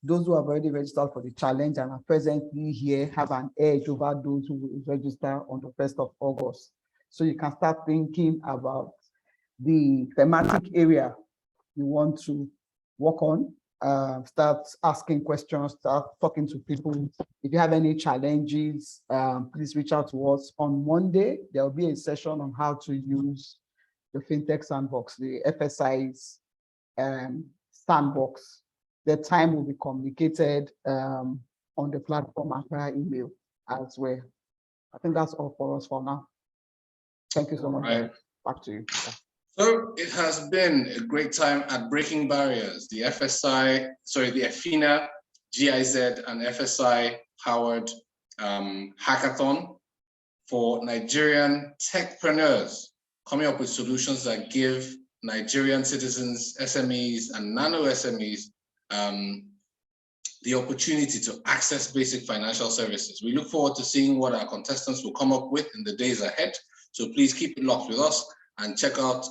those who have already registered for the challenge and are presently here have an edge over those who will register on the 1st of August. So you can start thinking about the thematic area you want to work on, start asking questions, start talking to people. If you have any challenges, please reach out to us. On Monday, there will be a session on how to use the FinTech Sandbox, the FSI's sandbox. The time will be communicated on the platform and via email as well. I think that's all for us for now. Thank you so much. Right. Back to you. Yeah. So it has been a great time at Breaking Barriers, the EFINA, GIZ, and FSI powered hackathon for Nigerian techpreneurs, coming up with solutions that give Nigerian citizens, SMEs, and nano SMEs the opportunity to access basic financial services. We look forward to seeing what our contestants will come up with in the days ahead. So please keep it locked with us and check out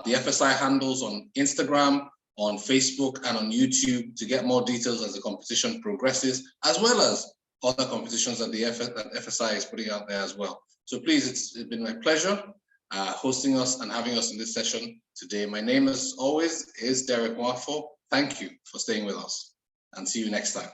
the FSI handles on Instagram, on Facebook, and on YouTube to get more details as the competition progresses, as well as other competitions that the FSI is putting out there as well. So please, it's been my pleasure hosting us and having us in this session today. My name, as always, is Derek Wafo. Thank you for staying with us, and see you next time.